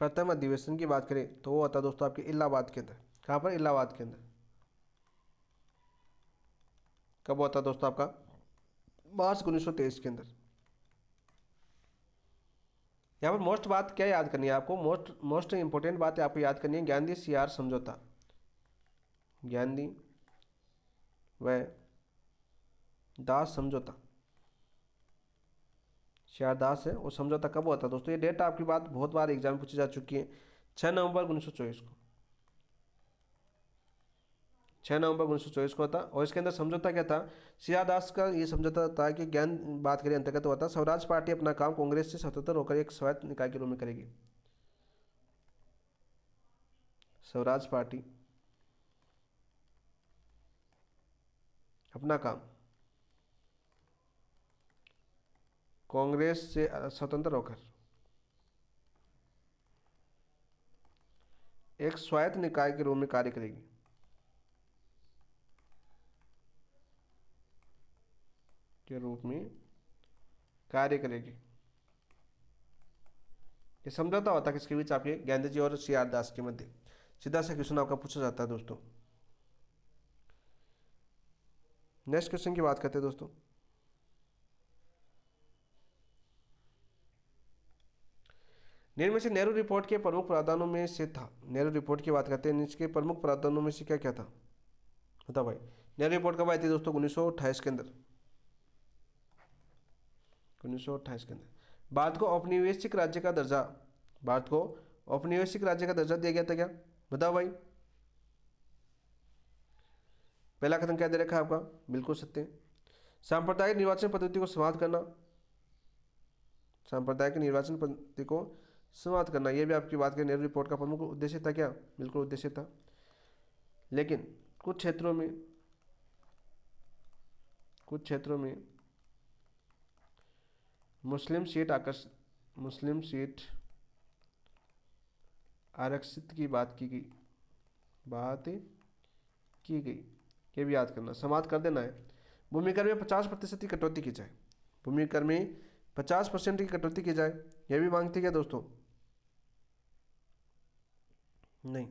प्रथम अधिवेशन की बात करें तो वो होता है दोस्तों आपके इलाहाबाद के अंदर। कहाँ पर? इलाहाबाद के अंदर। कब होता है दोस्तों आपका? मार्च 1923 के अंदर। यहाँ पर मोस्ट बात क्या याद करनी है आपको? मोस्ट मोस्ट इंपॉर्टेंट बात है आपको याद करनी है, गांधी सी आर समझौता। गांधी व दास समझौता, सी आर दास है, वो समझौता कब हुआ था दोस्तों? ये डेट आपकी बात बहुत बार एग्जाम में पूछी जा चुकी है। 6 नवंबर 1924 को। 6 नवंबर 1924 को था। और इसके अंदर समझौता क्या था? सिया दास का ये समझौता था कि ज्ञान बात करें अंतर्गत हुआ था, स्वराज पार्टी अपना काम कांग्रेस से स्वतंत्र होकर एक स्वायत्त निकाय के रूप में करेगी। स्वराज पार्टी अपना काम कांग्रेस से स्वतंत्र होकर एक स्वायत्त निकाय के रूप में कार्य करेगी। के रूप में कार्य करेगी। ये समझौता होता किसके बीच? आपके गांधी जी और सी आर दास के मध्य। सीधा सा क्वेश्चन आपका पूछा जाता है दोस्तों। नेक्स्ट क्वेश्चन की बात करते हैं दोस्तों। निम्न में से नेहरू रिपोर्ट के प्रमुख प्रावधानों में से था। नेहरू रिपोर्ट की बात करते हैं, इसके प्रमुख प्रावधानों में से क्या क्या था? बताओ भाई। नेहरू रिपोर्ट कब आई थी दोस्तों? 1928 के अंदर। 1928 के अंदर भारत को औपनिवेशिक राज्य का दर्जा, भारत को औपनिवेशिक राज्य का दर्जा दिया गया था क्या? बताओ भाई। पहला कथन क्या दे रखा है आपका? बिल्कुल सत्य। सांप्रदायिक निर्वाचन पद्धति को समाप्त करना, सांप्रदायिक निर्वाचन पद्धति को समाप्त करना, यह भी आपकी बात करें नेहरू रिपोर्ट का प्रमुख उद्देश्य था क्या? बिल्कुल उद्देश्य था। लेकिन कुछ क्षेत्रों में मुस्लिम सीट आरक्षित की बात की गई। ये भी याद करना, समाप्त कर देना है। भूमि कर में 50% की कटौती की जाए, भूमि कर में 50% की कटौती की जाए, यह भी मांग थी क्या दोस्तों? नहीं,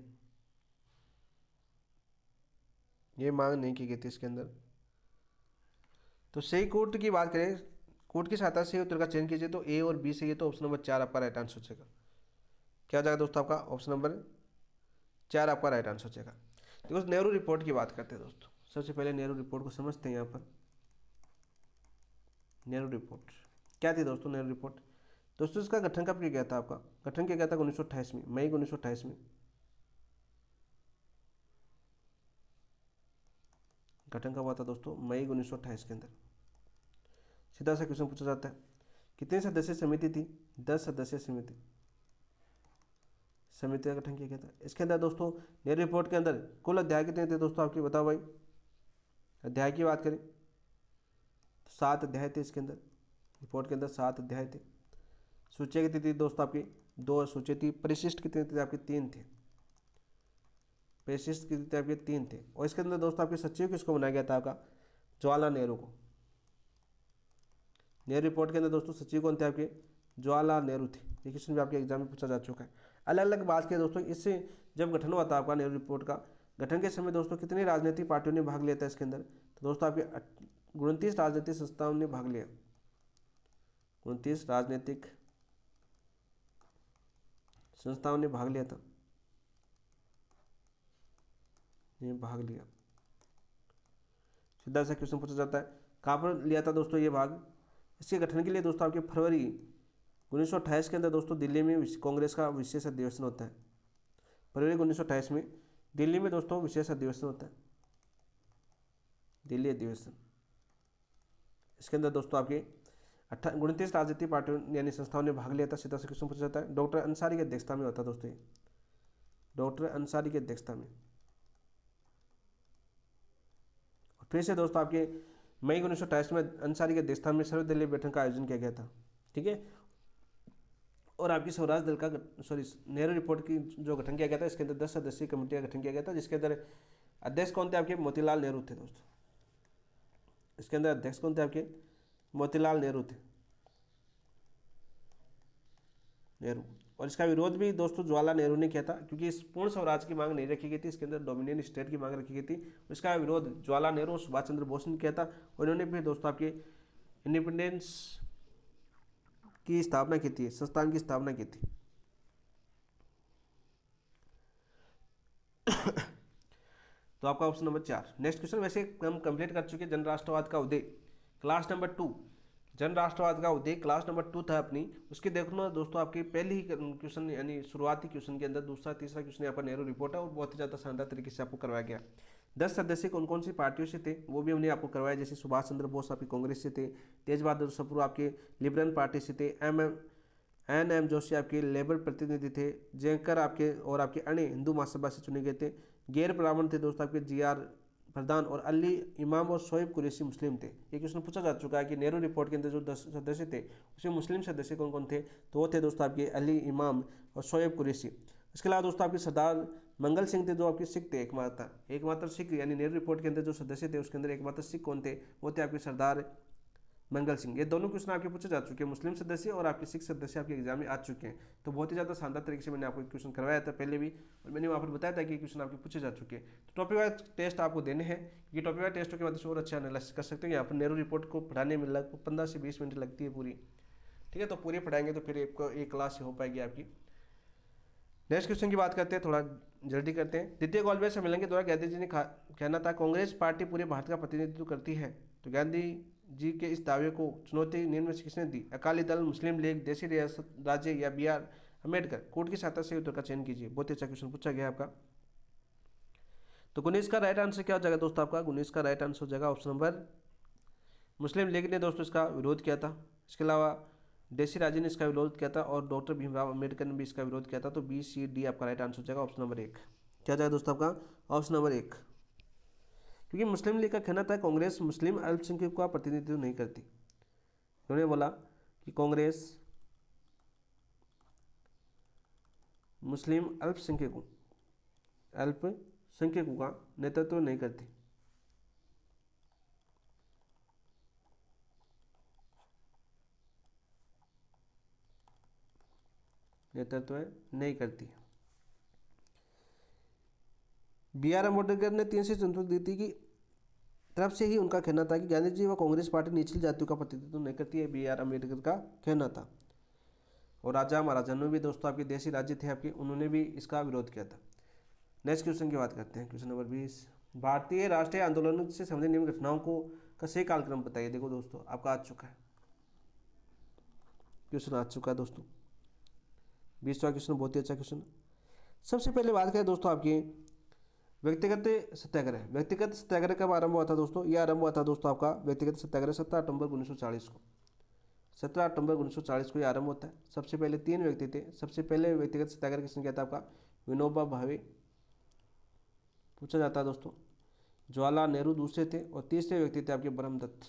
ये मांग नहीं की गई थी इसके अंदर। तो सही कोर्ट की बात करें, कोर्ट की सहायता से उत्तर का चयन कीजिए, तो ए और बी से ये तो ऑप्शन नंबर 4 आपका राइट आंसर हो जाएगा। क्या हो जाएगा दोस्तों? आपका ऑप्शन नंबर 4 आपका राइट आंसर हो जाएगा। देखो नेहरू रिपोर्ट की बात करते हैं दोस्तों। सबसे पहले नेहरू रिपोर्ट को समझते हैं। यहाँ पर नेहरू रिपोर्ट क्या थी दोस्तों? नेहरू रिपोर्ट दोस्तों इसका गठन कब किया गया था? आपका गठन किया गया था 1928 में, मई 1928 में गठन कब हुआ था दोस्तों? मई 1928 के अंदर। सीधा सा क्वेश्चन पूछा जाता है, कितने सदस्य समिति थी? 10 सदस्य समिति का गठन किया गया था। इसके अंदर दोस्तों नेहरू रिपोर्ट के अंदर कुल अध्याय कितने थे दोस्तों आपके? बताओ भाई। अध्याय की बात करें तो 7 अध्याय थे इसके अंदर। रिपोर्ट के अंदर 7 अध्याय थे। सूची कितनी थी दोस्तों आपकी? 2 सूची थी। परिशिष्ट कितने थे आपके? 3 थे। परिशिष्ट कितने थे आपके? 3 थे। और इसके अंदर दोस्तों आपके सचिव किसको बनाया गया था? आपका जवाहरलाल नेहरू को। नेहरू रिपोर्ट के अंदर दोस्तों सचिव कौन थे आपके? जवाहरलाल नेहरू थे। ये क्वेश्चन भी आपके एग्जाम में पूछा जा चुका है। अलग अलग बात करें दोस्तों, इससे जब गठन हुआ था आपका नेहरू रिपोर्ट का, गठन के समय दोस्तों कितनी राजनीतिक पार्टियों ने भाग लिया था इसके अंदर? तो दोस्तों आपके 29 राजनीतिक संस्थाओं ने भाग लिया। 29 राजनीतिक संस्थाओं ने भाग लिया था। में भाग लिया। सीधा सा क्वेश्चन पूछा जाता है, कहाँ पर लिया था दोस्तों ये भाग? इसके गठन के लिए दोस्तों आपके फरवरी 1928 के अंदर दोस्तों दिल्ली में कांग्रेस का विशेष अधिवेशन होता है। फरवरी 1928 में दिल्ली में दोस्तों विशेष अधिवेशन होता है, दिल्ली अधिवेशन। इसके अंदर दोस्तों आपके 29 राजनीतिक पार्टियों यानी संस्थाओं ने भाग लिया था। सीधा से क्वेश्चन पूछा जाता है। डॉक्टर अंसारी की अध्यक्षता में होता है दोस्तों, ये डॉक्टर अंसारी की अध्यक्षता में। फिर से दोस्तों आपके मई 1928 में अंसारी की अध्यक्षता में सर्वदलीय बैठक का आयोजन किया गया था। ठीक है, और आपकी स्वराज दल का नेहरू रिपोर्ट की जो गठन किया गया था, इसके अंदर 10 सदस्यीय कमेटी का गठन किया गया था, जिसके अंदर अध्यक्ष कौन थे आपके? मोतीलाल नेहरू थे दोस्तों। इसके अंदर अध्यक्ष कौन थे आपके? मोतीलाल नेहरू थे, नेहरू। और इसका विरोध भी दोस्तों जवाहरलाल नेहरू ने किया था, क्योंकि इस पूर्ण स्वराज की मांग नहीं रखी गई थी, इसके अंदर डोमिनियन स्टेट की मांग रखी गई थी। इसका विरोध जवाहरलाल नेहरू और सुभाष चंद्र बोस ने किया था, और इन्होंने भी दोस्तों आपके इंडिपेंडेंस की स्थापना की थी, संस्थान की स्थापना की थी। तो आपका ऑप्शन नंबर 4। नेक्स्ट क्वेश्चन, वैसे हम कंप्लीट कर चुके जन राष्ट्रवाद का उदय, क्लास नंबर 2। जन राष्ट्रवाद का उदय क्लास नंबर 2 था अपनी। उसके देखो दोस्तों आपके पहले ही क्वेश्चन यानी शुरुआती क्वेश्चन के अंदर दूसरा तीसरा क्वेश्चन यहाँ पर नेहरू रिपोर्ट है, और बहुत ही ज़्यादा शानदार तरीके से आपको करवाया गया। 10 सदस्य कौन कौन सी पार्टियों से थे वो भी हमने आपको करवाया, जैसे सुभाष चंद्र बोस आपकी कांग्रेस से थे, तेज बहादुर सप्रू आपके लिबरल पार्टी से थे, एन एम जोशी आपके लेबर प्रतिनिधि थे, जयकर आपके और आपके अन्य हिंदू महासभा से चुने गए थे, गैर ब्राह्मण थे दोस्तों आपके GR प्रधान, और अली इमाम और शोएब कुरैशी मुस्लिम थे। ये क्वेश्चन पूछा जा चुका है कि नेहरू रिपोर्ट के अंदर जो 10 सदस्य थे उसमें मुस्लिम सदस्य कौन कौन थे? तो वो थे दोस्तों आपके अली इमाम और शोएब कुरैशी। इसके अलावा दोस्तों आपके सरदार मंगल सिंह थे, जो आपके सिख थे, एकमात्र सिख, यानी नेहरू रिपोर्ट के अंदर जो सदस्य थे उसके अंदर एकमात्र सिख कौन थे? वो थे आपके सरदार मंगल सिंह। ये दोनों क्वेश्चन आपके पूछे जा चुके हैं, मुस्लिम सदस्य और आपके सिख सदस्य आपके एग्जाम में आ चुके हैं। तो बहुत ही ज़्यादा शानदार तरीके से मैंने आपको क्वेश्चन करवाया था पहले भी, और मैंने वहाँ पर बताया था कि क्वेश्चन आपके पूछे जा चुके हैं। तो टॉपिक वाइज टेस्ट आपको देने हैं, क्योंकि टॉपिक वाइज टेस्टों के बाद और अच्छा एनालिसिस कर सकते हैं। यहाँ पर नेहरू रिपोर्ट को पढ़ाने में लगभग 15 से 20 मिनट लगती है पूरी। ठीक है, तो पूरी पढ़ाएंगे तो फिर एक क्लास हो पाएगी आपकी। नेक्स्ट क्वेश्चन की बात करते हैं, थोड़ा जल्दी करते हैं। द्वितीय ग्वालियर सम्मेलन के दौरान गांधी जी ने कहना था, कांग्रेस पार्टी पूरे भारत का प्रतिनिधित्व करती है। तो गांधी जी के इस दावे को चुनौती निम्न में से किसने दी? अकाली दल, मुस्लिम लीग, देशी रियासत राज्य या BR अम्बेडकर? कोर्ट की सहायता से उत्तर का चयन कीजिए। बहुत अच्छा क्वेश्चन पूछा गया आपका। तो 19 का राइट आंसर क्या हो जाएगा दोस्तों? आपका 19 का राइट आंसर हो जाएगा ऑप्शन नंबर, मुस्लिम लीग ने दोस्तों इसका विरोध किया था। इसके अलावा देशी राज्य ने इसका विरोध किया था, और डॉक्टर भीमराव अम्बेडकर ने भी इसका विरोध किया था। तो BCD आपका राइट आंसर हो जाएगा ऑप्शन नंबर 1। क्या जाएगा दोस्तों आपका? Option number 1। क्योंकि मुस्लिम लीग का कहना था कांग्रेस मुस्लिम अल्पसंख्यकों का प्रतिनिधित्व नहीं करती। उन्होंने बोला कि कांग्रेस मुस्लिम अल्पसंख्यकों का नेतृत्व नहीं करती। BR अम्बेडकर ने 3 से नीति की तरफ से ही उनका कहना था कि गांधी जी व कांग्रेस पार्टी निचली जातियों का प्रतिनिधित्व नहीं करती है, BR अम्बेडकर का कहना था। और राजा महाराजा ने भी दोस्तों आपके देशी राज्य थे आपके, उन्होंने भी इसका विरोध किया था। नेक्स्ट क्वेश्चन की बात करते हैं, क्वेश्चन नंबर 20। भारतीय राष्ट्रीय आंदोलन से संबंधित निम्न घटनाओं को का सही कालक्रम बताइए। देखो दोस्तों आपका आ चुका है क्वेश्चन, आ चुका है दोस्तों 20वां क्वेश्चन, बहुत ही अच्छा क्वेश्चन। सबसे पहले बात करें दोस्तों आपकी व्यक्तिगत सत्याग्रह। व्यक्तिगत सत्याग्रह कब आरंभ हुआ था दोस्तों? यह आरंभ हुआ था दोस्तों आपका व्यक्तिगत सत्याग्रह 17 अक्टूबर 1940 को। 17 अक्टूबर 1940 को यह आरंभ होता है। सबसे पहले 3 व्यक्ति थे। सबसे पहले व्यक्तिगत सत्याग्रह किसने किया था? आपका विनोबा भावे पूछा जाता है दोस्तों। जवाहरलाल नेहरू दूसरे थे, और तीसरे व्यक्ति थे आपके ब्रह्मदत्त।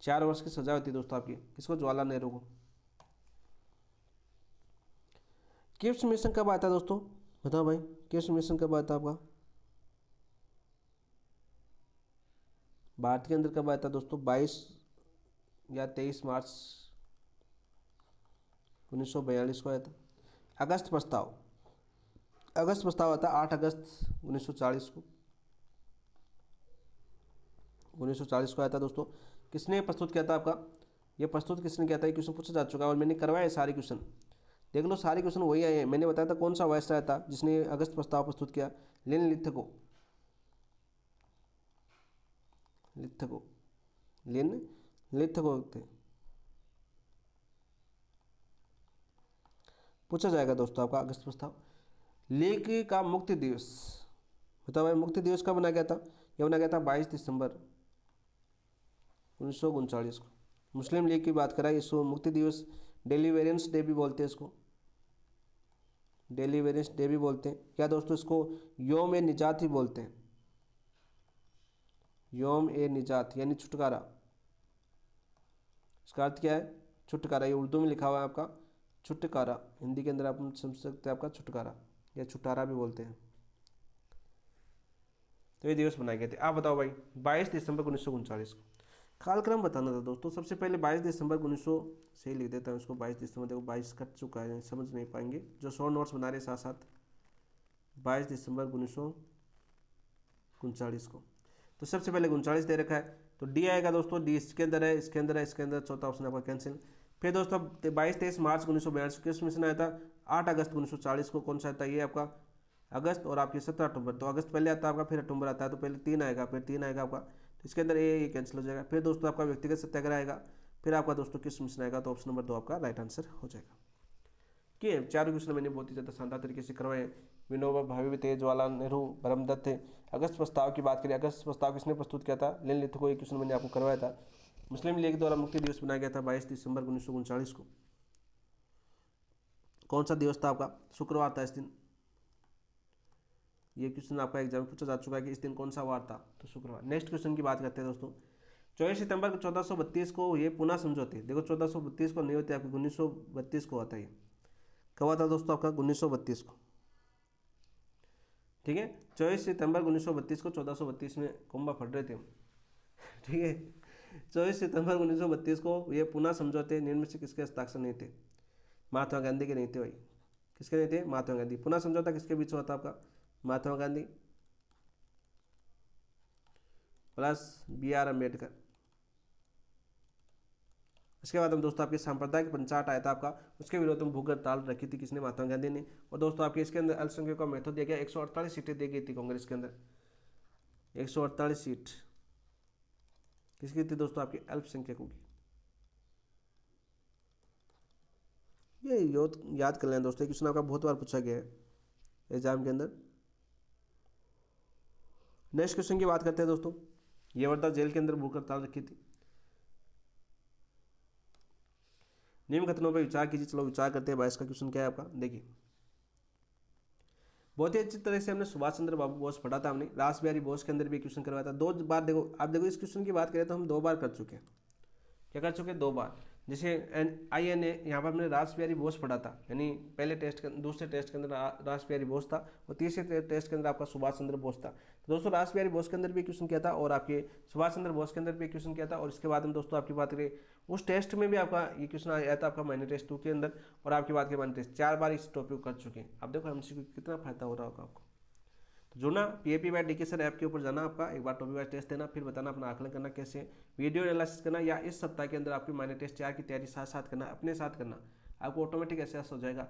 4 वर्ष की सजा होती है दोस्तों आपकी, किसको? जवाहरलाल नेहरू को। क्रिप्स मिशन कब आता है दोस्तों? बताओ भाई, क्रिप्स मिशन कब आता है आपका? भारत के अंदर कब आया था दोस्तों? 22 या 23 मार्च 1942 को आया था। अगस्त प्रस्ताव आता 8 अगस्त 1940 को। 1940 को आया था दोस्तों। किसने प्रस्तुत किया था आपका? ये प्रस्तुत किसने किया था? ये क्वेश्चन पूछा जा चुका है और मैंने करवाया सारे क्वेश्चन। देख लो सारे क्वेश्चन वही आए हैं। मैंने बताया था कौन सा वायसराय था जिसने अगस्त प्रस्ताव प्रस्तुत किया, Lenin Lithgow, Lithgow, Lenin Lithgow थे। पूछा जाएगा दोस्तों आपका अगस्त प्रस्ताव। लेख का मुक्ति दिवस, बताओ भाई मुक्ति दिवस कब बनाया गया था? यह बनाया गया था 22 दिसंबर 1939 को। मुस्लिम लीग की बात करें इसको मुक्ति दिवस, डेलीवेरेंस डे भी बोलते हैं इसको, डेलीवेरेंस डे भी बोलते हैं। क्या दोस्तों इसको योम ए निजात ही बोलते हैं, योम ए निजात यानी छुटकारा। इसका अर्थ क्या है? छुटकारा। ये उर्दू में लिखा हुआ है आपका छुटकारा, हिंदी के अंदर आप समझ सकते हैं आपका छुटकारा या छुटारा भी बोलते हैं। तो ये दिवस बनाए गए थे। आप बताओ भाई 22 दिसंबर 1939 को। कालक्रम बताना था दोस्तों। सबसे पहले 22 दिसंबर 1900 से लिख देता हूँ इसको, 22 दिसंबर, देखो 22 कट चुका है, समझ नहीं पाएंगे जो शॉर्ट नोट्स बना रहे साथ साथ। 22 दिसंबर 1939 को। तो सबसे पहले 39 दे रखा है, तो डी आएगा दोस्तों, डी इसके अंदर है, इसके अंदर है, इसके अंदर, चौथा ऑप्शन आपका कैंसिल। फिर दोस्तों 22-23 मार्च 1942 किस मिशन आया था? 8 अगस्त 1940 को। कौन सा आता है? ये आपका अगस्त, और आपकी 17 अक्टूबर। तो अगस्त पहले आता है आपका, फिर अक्टूबर आता है, तो पहले 3 आएगा, फिर 3 आएगा आपका, तो इसके अंदर ये कैंसिल हो जाएगा। फिर दोस्तों आपका व्यक्तिगत सत्याग्रह आएगा। फिर आपका दोस्तों किस मिशन आएगा? तो ऑप्शन नंबर 2 आपका राइट आंसर हो जाएगा। कि चारों क्वेश्चन मैंने बहुत ही ज़्यादा शानदार तरीके से करवाए हैं। विनोबा भावे थे, जवाहरलाल नेहरू, ब्रह्मदत्त थे। अगस्त प्रस्ताव की बात करें, अगस्त प्रस्ताव किसने प्रस्तुत किया था? Lenin Lithgow. एक क्वेश्चन मैंने आपको करवाया था। मुस्लिम लीग द्वारा मुक्ति दिवस बनाया गया था 22 दिसंबर 1939 को। कौन सा दिवस था आपका? शुक्रवार था इस दिन। ये क्वेश्चन आपका एग्जाम में पूछा जा चुका है कि इस दिन कौन सा वार था? तो शुक्रवार। नेक्स्ट क्वेश्चन की बात करते हैं दोस्तों। 24 सितंबर 1432 को ये पुनः समझौते, देखो 1432 को नहीं होते आपके, 1932 को आता है। कब हुआ था दोस्तों आपका? 1932 को। ठीक है, 24 सितंबर 1932 को, 1432 में कुंभा फट रहे थे हम। ठीक है, 24 सितंबर 1932 को ये पुनः समझौते निम्न में से किसके हस्ताक्षर नहीं थे? महात्मा गांधी के नहीं थे भाई। किसके नहीं थे? महात्मा गांधी। पुनः समझौता किसके बीच हुआ था आपका? Mahatma Gandhi plus B.R. अम्बेडकर। इसके बाद हम दोस्तों आपके सांप्रदायिक पंचायत आया था आपका, उसके विरोध में भूख हड़ताल रखी थी किसने? महात्मा गांधी ने। और दोस्तों आपके इसके अंदर अल्पसंख्यकों का महत्व दिया गया, 148 सीटें दी गई थी कांग्रेस के अंदर। 148 सीट किसकी थी दोस्तों? आपके अल्पसंख्यकों की। ये याद कर लें दोस्तों, क्वेश्चन आपका बहुत बार पूछा गया है एग्जाम के अंदर। नेक्स्ट क्वेश्चन की बात करते हैं दोस्तों। ये वर्धा जेल के अंदर भूख हड़ताल रखी थी। निम्न कथनों पर विचार कीजिए। चलो विचार करते हैं। 22 का क्वेश्चन क्या है आपका? देखिए बहुत ही अच्छी तरह से हमने सुभाष चंद्र बाबू बोस पढ़ा था, हमने रास बिहारी बोस के अंदर भी क्वेश्चन करवाया था 2 बार। देखो आप देखो इस क्वेश्चन की बात करें तो हम 2 बार कर चुके हैं। क्या कर चुके हैं? 2 बार। जैसे INA यहाँ पर हमने रास बिहारी बोस पढ़ा था, यानी पहले टेस्ट के दूसरे टेस्ट के अंदर रास बिहारी बोस था, और तीसरे टेस्ट के अंदर आपका सुभाष चंद्र बोस था। तो दोस्तों रास बिहारी बोस के अंदर भी क्वेश्चन किया था, और आपके सुभाष चंद्र बोस के अंदर भी क्वेश्चन किया था। और इसके बाद हम दोस्तों आपकी बात करें उस टेस्ट में भी आपका ये क्वेश्चन आया था आपका माइनर टेस्ट 2 के अंदर, और आपकी बात के माइनर टेस्ट 4 बार इस टॉपिक कर चुके हैं। अब देखो हमसे कितना फायदा हो रहा होगा आपको। तो जो ना PAP by DK sir app के ऊपर जाना, आपका एक बार टॉपिक वाइज टेस्ट देना, फिर बताना अपना आकलन करना कैसे, वीडियो एनालिसिस करना, या इस सप्ताह के अंदर आपकी माइनर टेस्ट 4 की तैयारी साथ साथ करना, अपने साथ करना, आपको ऑटोमेटिक ऐसे हो जाएगा।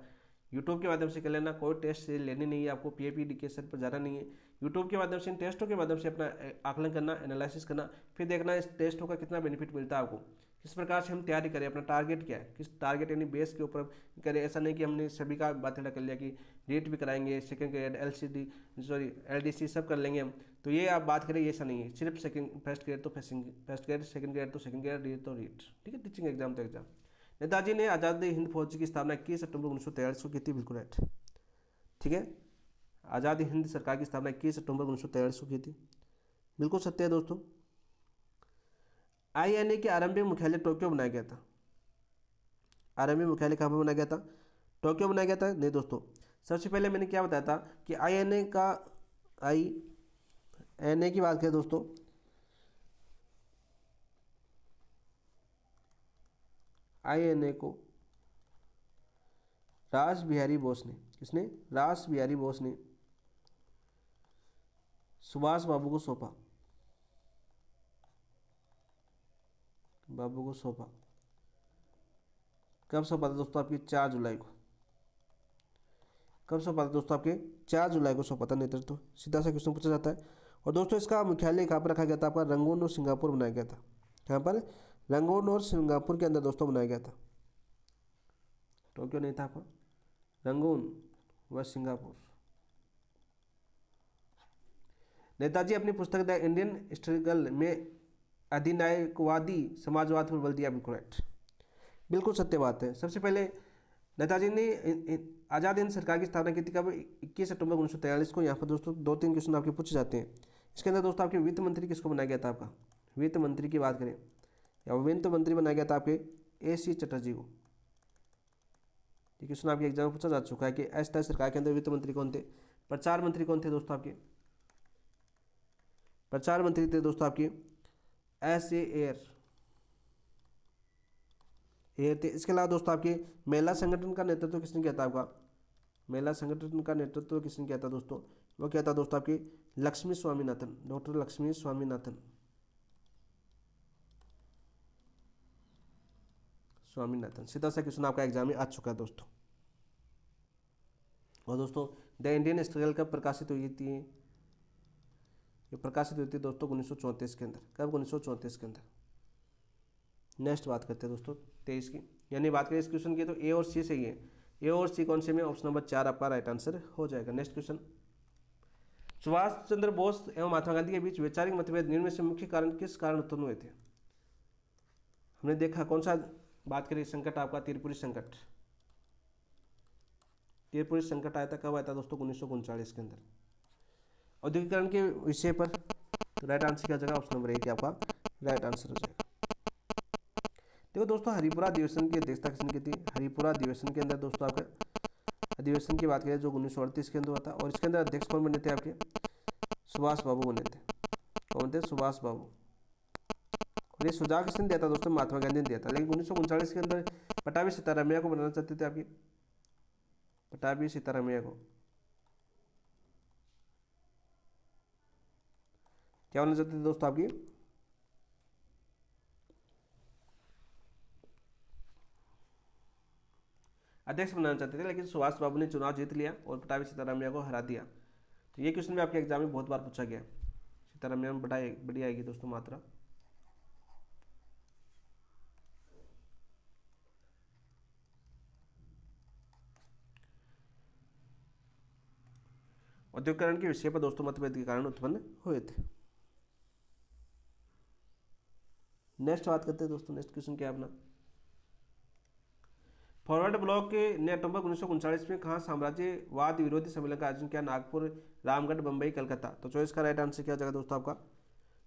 यूट्यूब के माध्यम से कर लेना, कोई टेस्ट से लेनी नहीं है आपको, PAP DK सर पर जाना नहीं है। यूट्यूब के माध्यम से, इन टेस्टों के माध्यम से अपना आकलन करना, एनालिसिस करना, फिर देखना इस टेस्टों का कितना बेनिफिट मिलता है आपको, किस प्रकार से हम तैयारी करें, अपना टारगेट क्या है, किस टारगेट यानी बेस के ऊपर करें। ऐसा नहीं कि हमने सभी का बातें कर लिया कि रीट भी कराएंगे, सेकंड ग्रेड LDC सब कर लेंगे हम। तो ये आप बात करें, ये ऐसा नहीं है, सिर्फ फर्स्ट ग्रेड तो फर्स्ट ग्रेड, सेकंड ग्रेड तो सेकंड ग्रेड, रीट तो रीट। ठीक है, टीचिंग एग्जाम तो एग्जाम। नेताजी ने आज़ादी हिंद फौज की स्थापना 21 सितंबर 1943 को की थी, बिल्कुल राइट। ठीक है, आज़ादी हिंद सरकार की स्थापना 21 सितंबर 1943 को की थी, बिल्कुल सत्य है दोस्तों। INA के आरंभिक मुख्यालय टोक्यो बनाया गया था। आरंभिक मुख्यालय कहाँ पर बनाया गया था? टोक्यो बनाया गया था? नहीं दोस्तों, सबसे पहले मैंने क्या बताया था कि INA की बात करें दोस्तों, INA को रास बिहारी बोस ने, किसने? रास बिहारी बोस ने सुभाष बाबू को सौंपा, बाबू को सौंपा। कब सौंपा था दोस्तों? आपकी 4 जुलाई को। कब सौंपा था दोस्तों? आपके 4 जुलाई को सौंपा था नेतृत्व। सीधा सा क्वेश्चन पूछा जाता है। और दोस्तों इसका मुख्यालय कहाँ पर रखा गया था? आपका रंगून और सिंगापुर बनाया गया था। यहाँ पर रंगून और सिंगापुर के अंदर दोस्तों बनाया गया था। टोक्यो नहीं था आपका, रंगून व सिंगापुर। नेताजी अपनी पुस्तक द इंडियन स्ट्रगल में अधिनायकवादी समाजवाद पर बल दिया। बिल्कुल राइट, बिल्कुल सत्य बात है। सबसे पहले नेताजी ने आज़ाद हिंद सरकार की स्थापना की थी कब? 21 अक्टूबर 1943 को। यहाँ पर दोस्तों 2-3 क्वेश्चन आपके पूछे जाते हैं। इसके अंदर दोस्तों आपके वित्त मंत्री किसको बनाया गया था? आपका वित्त मंत्री की बात करें या वित्त मंत्री बनाया गया था आपके AC चटर्जी को। ये क्वेश्चन आपके एग्जाम में पूछा जा चुका है कि अस्थायी सरकार के अंदर वित्त मंत्री कौन थे? प्रचार मंत्री कौन थे दोस्तों? आपके प्रचार मंत्री थे दोस्तों आपके SA एयर थे। इसके अलावा दोस्तों आपके महिला संगठन का नेतृत्व किसने किया था? आपका महिला संगठन का नेतृत्व किसने किया था दोस्तों? वो क्या था दोस्तों? आपकी लक्ष्मी स्वामीनाथन, डॉक्टर लक्ष्मी स्वामीनाथन। सीधा सा क्वेश्चन आपका एग्जाम में आ चुका है दोस्तों। और दोस्तों द इंडियन स्ट्रगल कब प्रकाशित हुई थी? ये प्रकाशित हुई थी दोस्तों 1934 के अंदर। कब? 1934 के अंदर। नेक्स्ट बात करते हैं दोस्तों 23 की, यानी बात करें इस क्वेश्चन की तो A और C सही है। A और C कौन से में? ऑप्शन नंबर 4 आपका राइट आंसर हो जाएगा। नेक्स्ट क्वेश्चन, सुभाष चंद्र बोस एवं महात्मा गांधी के बीच वैचारिक मतभेद निम्न में से मुख्य कारण किस कारण उत्पन्न हुए थे? हमने देखा कौन सा बात करें संकट आपका? त्रिपुरी संकट। त्रिपुरी संकट आया था कब? आया था दोस्तों 1939 के अंदर। औद्योगिकरण के विषय पर राइट आंसर क्या जगह? ऑप्शन नंबर 1 आपका राइट आंसर हो जाएगा। देखो दोस्तों हरिपुरा अधिवेशन की अध्यक्षता किसने की थी? हरिपुरा अधिवेशन के अंदर दोस्तों आपका अधिवेशन की बात करें जो 1938 के अंदर हुआ था। और इसके अंदर अध्यक्ष कौन बने थे? आपके सुभाष बाबू बने थे। कौन थे? सुभाष बाबू। और ये सुझाव किसने दिया था दोस्तों? महात्मा गांधी ने दिया था। लेकिन 1939 के अंदर पटाभी सीतारामैया को बनाना चाहते थे। आपकी पटाभी सीतारामैया को क्या बनना चाहते थे दोस्तों? आपकी अध्यक्ष बनाना चाहते थे, लेकिन सुभाष बाबू ने चुनाव जीत लिया और पटाभी सीतारामैया को हरा दिया। तो ये क्वेश्चन भी आपके एग्जाम में बहुत बार पूछा गया। सीतारामैया में बड़ी आएगी दोस्तों मात्रा। औद्योगिकरण के विषय पर दोस्तों मतभेद के कारण उत्पन्न हुए थे। नेक्स्ट बात करते हैं दोस्तों। नेक्स्ट क्वेश्चन क्या है अपना? फॉरवर्ड ब्लॉक ने अक्टूबर 1939 में कहाँ साम्राज्यवाद विरोधी सम्मेलन का आयोजन किया? नागपुर, रामगढ़, बम्बई, कलकत्ता। तो चॉइस का राइट आंसर क्या जाएगा दोस्तों? आपका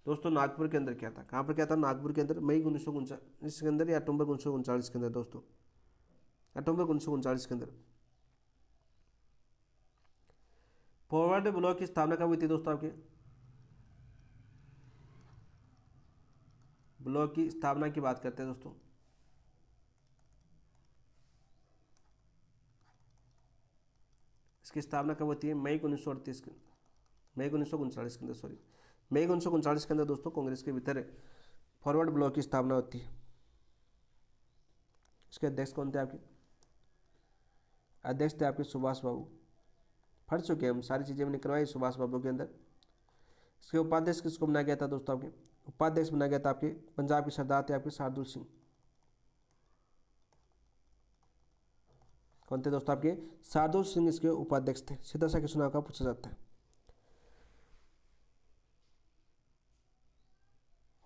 दोस्तों नागपुर के अंदर किया था। कहाँ पर किया था? नागपुर के अंदर, मई 1939 के अंदर या अक्टूबर 1939 के अंदर दोस्तों? अक्टूबर 1939 के अंदर। फॉरवर्ड ब्लॉक की स्थापना कब हुई थी दोस्तों? आपके ब्लॉक की स्थापना की बात करते हैं दोस्तों। इसकी स्थापना कब होती है? मई 1938 के मई 1939 के अंदर, सॉरी मई 1939 के अंदर दोस्तों कांग्रेस के भीतर फॉरवर्ड ब्लॉक की स्थापना होती है। इसके अध्यक्ष कौन थे? आपके अध्यक्ष थे आपके सुभाष बाबू। पढ़ चुके हम, सारी चीज़ें मैंने करवाई सुभाष बाबू के अंदर। इसके उपाध्यक्ष किसको बनाया गया था दोस्तों? आपके उपाध्यक्ष बनाया गया था आपके पंजाब के सरदार थे आपके शार्दुल सिंह। कौन थे दोस्तों? आपके शार्दुल सिंह इसके उपाध्यक्ष थे। सीधा सा क्वेश्चन आपका पूछा जाता है।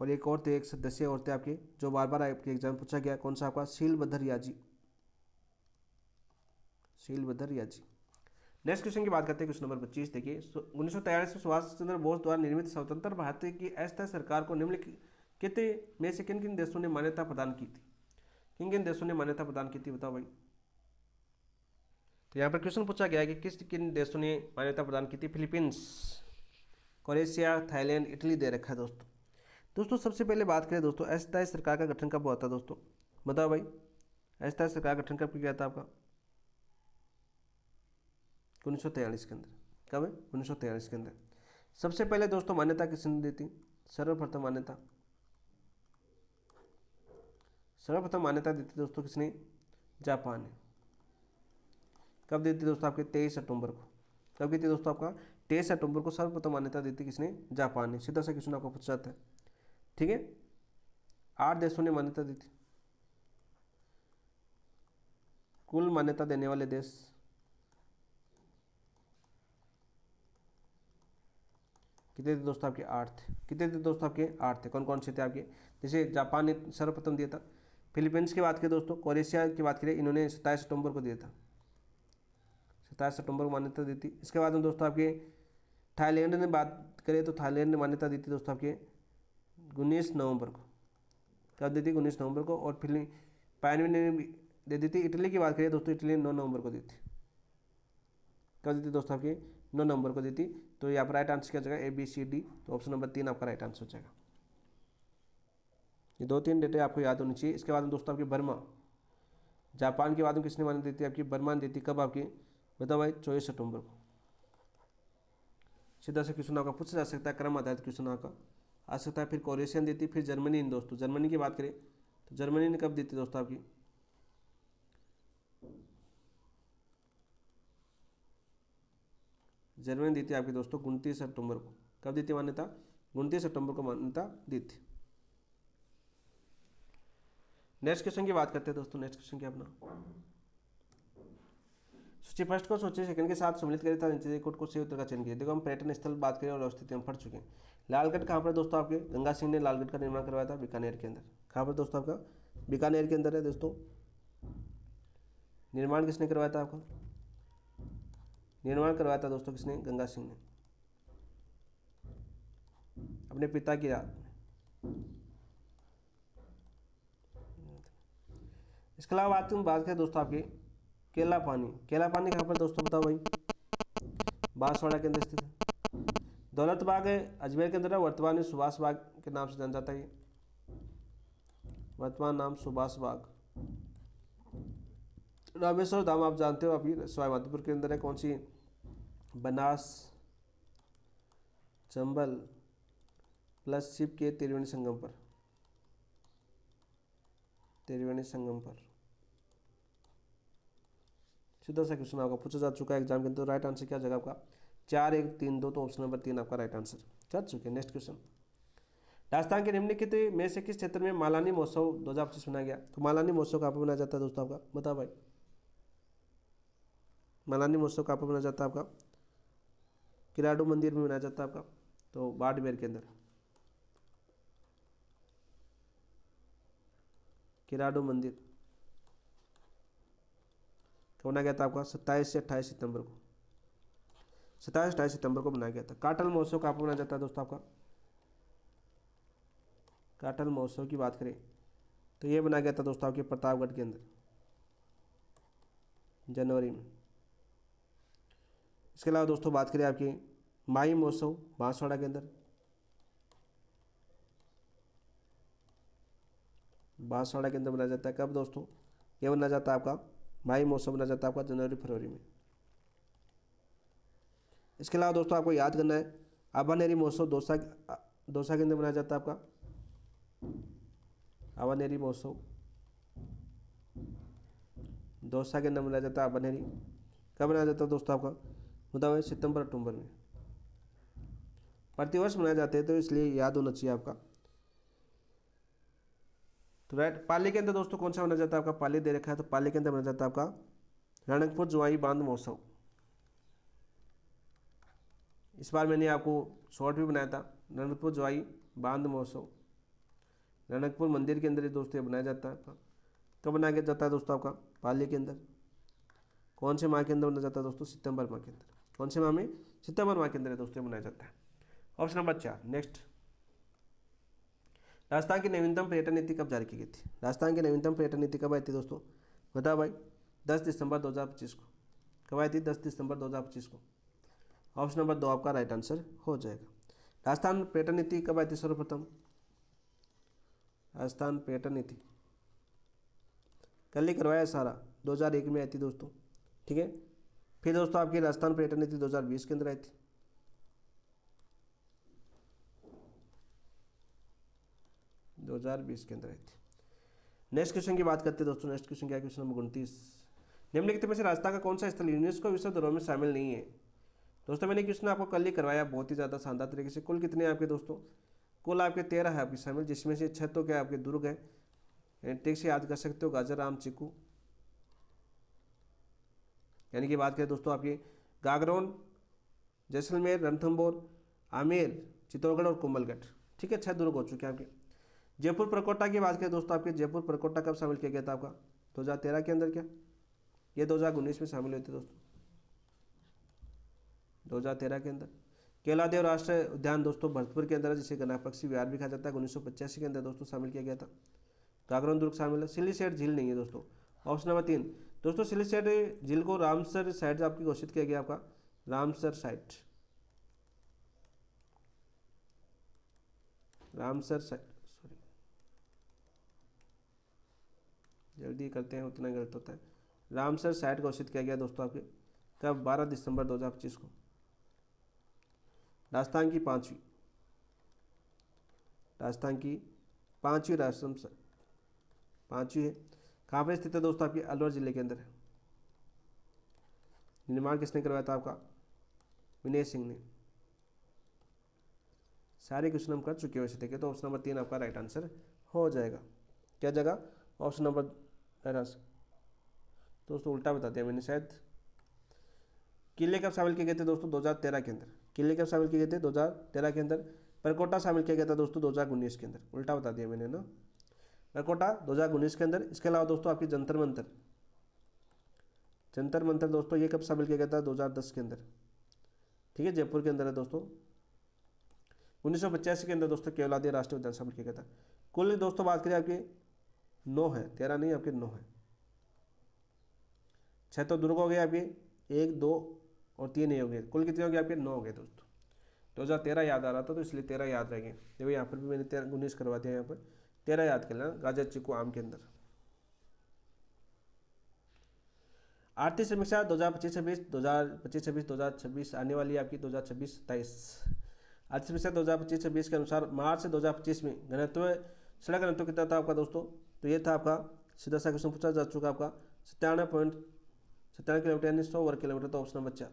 और एक और थे, एक सदस्य और थे आपके जो बार बार आपके एग्जाम पूछा गया। कौन सा? आपका शीलभद्र याजी। शीलभद्र याजी। नेक्स्ट क्वेश्चन की बात करते हैं, क्वेश्चन नंबर 25। देखिए 1943 में सुभाष चंद्र बोस द्वारा निर्मित स्वतंत्र भारत की अस्थायी सरकार को निम्नलिखित में से किन किन देशों ने मान्यता प्रदान की थी? किन किन देशों ने मान्यता प्रदान की थी? बताओ भाई। तो यहाँ पर क्वेश्चन पूछा गया है कि किन देशों ने मान्यता प्रदान की थी? फिलीपींस, क्रोएशिया, थाईलैंड, इटली दे रखा है दोस्तों। दोस्तों सबसे पहले बात करें दोस्तों अस्थायी सरकार का गठन कब हुआ था दोस्तों? बताओ भाई, अस्थायी सरकार गठन कब किया था आपका? 1943 के अंदर। कब है? 1943 के अंदर। सबसे पहले दोस्तों मान्यता किसने दी थी? सर्वप्रथम मान्यता दी थी दोस्तों किसने? जापान ने। कब दी थी दोस्तों? आपके 23 अक्टूबर को। कब की थी दोस्तों? आपका 23 अक्टूबर को सर्वप्रथम मान्यता दी थी किसने? जापान ने। सीधा सा क्वेश्चन आपको पूछा जाता है, ठीक है। 8 देशों ने मान्यता दी थी। कुल मान्यता देने वाले देश कितने थे दोस्तों? आपके 8 थे। कितने थे दोस्तों? आपके 8 थे। कौन कौन से थे आपके? जैसे जापान ने सर्वप्रथम दिया था, फिलीपींस की बात करें दोस्तों, क्रोएशिया की बात करें, इन्होंने 27 सितंबर को दिया था, 27 सितंबर को मान्यता दी थी। इसके बाद में दोस्तों आपके थाईलैंड ने बात करें तो थाईलैंड ने मान्यता दी थी दोस्तों आपके 19 नवंबर को। कब दी थी? 19 नवंबर को। और फिलीपाइन ने भी दे दी थी। इटली की बात करें दोस्तों, इटली ने 9 नवंबर को दी थी। कब दी थी दोस्तों? आपकी 9 नवंबर को दी थी। तो यहाँ पर राइट आंसर क्या जाएगा? ABCD। तो ऑप्शन नंबर 3 आपका राइट आंसर हो जाएगा। ये 2-3 डेटे आपको याद होनी चाहिए। इसके बाद में दोस्तों आपकी बर्मा, जापान के बाद में किसने मान्यता दी थी? आपकी बर्मा ने दी थी। कब आपकी? बताओ भाई, 24 सितंबर को। सीधा से क्वेश्चन आपका पूछा जा सकता है, क्रम आधारित क्वेश्चन आपका आ सकता है। फिर क्रोएशिया ने दी थी, फिर जर्मनी ने दोस्तों। जर्मनी की बात करें तो जर्मनी ने कब दी थी दोस्तों? आपकी जर्मनी दी थी आपकी दोस्तों 29 अक्टूबर को। कब दी थी मान्यता? 29 अक्टूबर को मान्यता दी थी। नेक्स्ट क्वेश्चन की बात करते हैं दोस्तों। नेक्स्ट क्वेश्चन क्या अपना? सूची फर्स्ट को सूची सेकंड के साथ सम्मिलित करें था, नीचे कोट को सही उत्तर का चयन किया। देखो हम पर्यटन स्थल बात करें और अवस्थित हम पढ़ चुके हैं। लालगढ़ कहाँ पर दोस्तों? आपके गंगा सिंह ने लालगढ़ का निर्माण करवाया था, बीकानेर के अंदर। कहाँ पर दोस्तों? आपका बीकानेर के अंदर है दोस्तों। निर्माण किसने करवाया था? आपका निर्माण करवाया था दोस्तों किसने? गंगा सिंह ने, अपने पिता की याद में। इसके अलावा बात करें दोस्तों आपके केला पानी। केला पानी कहाँ पर दोस्तों? बताओ भाई। बांसवाड़ा के अंदर स्थित है। दौलत बाग है अजमेर के अंदर है। वर्तमान में सुभाष बाग के नाम से जाना जाता है। वर्तमान नाम सुभाष बाग। रामेश्वर धाम आप जानते हो, अभी सवाई माधोपुर के अंदर है। कौन सी? बनास, चंबल प्लस शिव के त्रिवेणी संगम पर। त्रिवेणी संगम पर। सीधा सा क्वेश्चन आपका पूछा जा चुका है एग्जाम के अंदर। राइट आंसर क्या जगह आपका? 4 1 3 2। तो ऑप्शन नंबर 3 आपका राइट आंसर कर चुके हैं। नेक्स्ट क्वेश्चन, राजस्थान के निम्नलिखित में से किस क्षेत्र में मालानी महोत्सव 2025 मनाया गया? तो मालानी महोत्सव कहाँ पर मनाया जाता है दोस्तों आपका? बताओ भाई। मालानी महोत्सव कहाँ पर मनाया जाता है आपका? किराडू मंदिर में मनाया जाता है आपका, तो बाड़मेर के अंदर। किराडू मंदिर कब मनाया गया था आपका? 27 से 28 सितंबर को। 27-28 सितंबर को मनाया गया था। काटल महोत्सव कहाँ पर मनाया जाता है दोस्तों आपका? काटल महोत्सव की बात करें तो ये मनाया गया था दोस्तों आपके प्रतापगढ़ के अंदर, जनवरी में। इसके अलावा दोस्तों बात करें आपके माई महोत्सव बांसवाड़ा के अंदर। बांसवाड़ा के अंदर मनाया जाता है। कब दोस्तों? ये मनाया जाता है आपका माई महोत्सव मनाया जाता है आपका जनवरी फरवरी में। इसके अलावा दोस्तों आपको याद करना है आबानेरी महोत्सव दौसा के अंदर मनाया जाता है आपका। आबानेरी महोत्सव दौसा के अंदर मनाया जाता है। आबानेरी कब मनाया जाता है दोस्तों आपका? बताओ, सितंबर अक्टूबर में। प्रतिवर्ष मनाए जाते हैं तो इसलिए याद होना चाहिए आपका। तो राइट, पाली के अंदर दोस्तों कौन सा मनाया जाता है आपका? पाली दे रखा है, तो पाली के अंदर मनाया जाता है आपका रणकपुर जुआई बांध महोत्सव। इस बार मैंने आपको शॉर्ट भी बनाया था, रणकपुर जुआई बांध महोत्सव। रणकपुर मंदिर के अंदर दोस्तों ये बनाया जाता है आपका। कब बनाया जाता है दोस्तों आपका? पाली के अंदर। कौन से माह के अंदर बनाया जाता है दोस्तों? सितंबर माह के अंदर। कौन से माह में? सितंबर माह के अंदर दोस्तों बनाया जाता है। ऑप्शन नंबर 4 नेक्स्ट, राजस्थान की नवीनतम पर्यटन नीति कब जारी की गई थी? राजस्थान की नवीनतम पर्यटन नीति कब आई थी दोस्तों? बताओ भाई। 10 दिसंबर 2025 को। कब आई थी? 10 दिसंबर 2025 को। ऑप्शन नंबर 2 आपका राइट आंसर हो जाएगा। राजस्थान पर्यटन नीति कब आई थी सर्वप्रथम? राजस्थान पर्यटन नीति कल ही करवाया सारा, 2001 में आई थी दोस्तों, ठीक है। फिर दोस्तों आपकी राजस्थान पर्यटन नीति 2020 के अंदर आई थी। 2020 के अंदर आई थी। नेक्स्ट क्वेश्चन की बात करते हैं दोस्तों। नेक्स्ट क्वेश्चन क्या है? क्वेश्चन नंबर 29, निम्नलिखित में से राजस्थान का कौन सा स्थल यूनेस्को विश्व धरोहर में शामिल नहीं है? दोस्तों मैंने क्वेश्चन आपको कल ही करवाया बहुत ही ज़्यादा शानदार तरीके से। कुल कितने आपके दोस्तों? कुल आपके 13 है आपके शामिल, जिसमें से 6 तो क्या आपके दुर्ग है, ठीक से याद कर सकते हो, गाजर आम चीकू। यानी कि बात करें दोस्तों आपकी गागरोन, जैसलमेर, रणथंबोर, आमेर, चित्तौड़गढ़ और कुंभलगढ़। ठीक है, 6 दुर्ग हो चुके हैं आपके। जयपुर प्रकोटा की बात करें दोस्तों, आपके जयपुर प्रकोटा कब शामिल किया गया था आपका? 2013 के अंदर क्या? ये 2019 में शामिल हुए थे दोस्तों, 2013 के अंदर। केलादेव राष्ट्रीय उद्यान दोस्तों भरतपुर के अंदर है, जिसे गन्ना पक्षी विहार भी कहा जाता है, 1985 के अंदर दोस्तों शामिल किया गया था। गागरोन दुर्ग शामिल है। सिल्लीसेट झील नहीं है दोस्तों। ऑप्शन नंबर 3 दोस्तों, सिल्लीसेट झील को रामसर साइट आपकी घोषित किया गया आपका, Ramsar site, Ramsar site, sorry जल्दी करते हैं उतना गलत होता है। रामसर साइट घोषित किया गया दोस्तों आपके कब? 12 दिसंबर 2025 को। राजस्थान की पांचवी रामसर पांचवी है। कहाँ पर स्थित है दोस्तों? आपकी अलवर जिले के अंदर है। निर्माण किसने करवाया था आपका? विनय सिंह ने। सारे क्वेश्चन हम कर चुके हैं वैसे देखें तो ऑप्शन नंबर 3 आपका राइट आंसर हो जाएगा। क्या जगह? Option number right answer. दोस्तों उल्टा बता दिया मैंने शायद। किले कब शामिल किए गए थे दोस्तों? 2013 के अंदर। किले कब शामिल किए गए थे? 2013 के अंदर। परकोटा शामिल किया गया था दोस्तों 2019 के अंदर। उल्टा बता दिया मैंने ना, परकोटा 2019 के अंदर। इसके अलावा दोस्तों आपकी जंतर मंतर, जंतर मंतर दोस्तों ये कब शामिल किया गया था? 2010 के अंदर। ठीक है, जयपुर के अंदर है दोस्तों। 1985 के अंदर दोस्तों केवलादेव राष्ट्रीय उद्यान शामिल किया गया था। कुल दोस्तों बात करें आपके 9 है, 13 नहीं आपके 9 है। 6 तो दुर्ग हो गए आपके, 1 2 और 3 ये हो गए। कुल कितने हो गए आपके? 9 हो गए दोस्तों। 2013 याद आ रहा था तो इसलिए 13 याद रह गए। देखो यहाँ पर भी मैंने 19 करवा दिया, यहाँ पर 13 याद कर लेना, गाजर चीकू आम के अंदर। आर्थिक समीक्षा 2025-26, 2025-26, 2026 आने वाली आपकी 2026-27। आर्थिक समीक्षा 2025-26 के अनुसार मार्च से 2025 में घनत्व, सड़क घनत्व कितना था आपका दोस्तों? तो ये था आपका, सीधा सा क्वेश्चन पूछा जा चुका आपका, 97.97 किलोमीटर यानी 100 वर्ग किलोमीटर। तो ऑप्शन नंबर 4,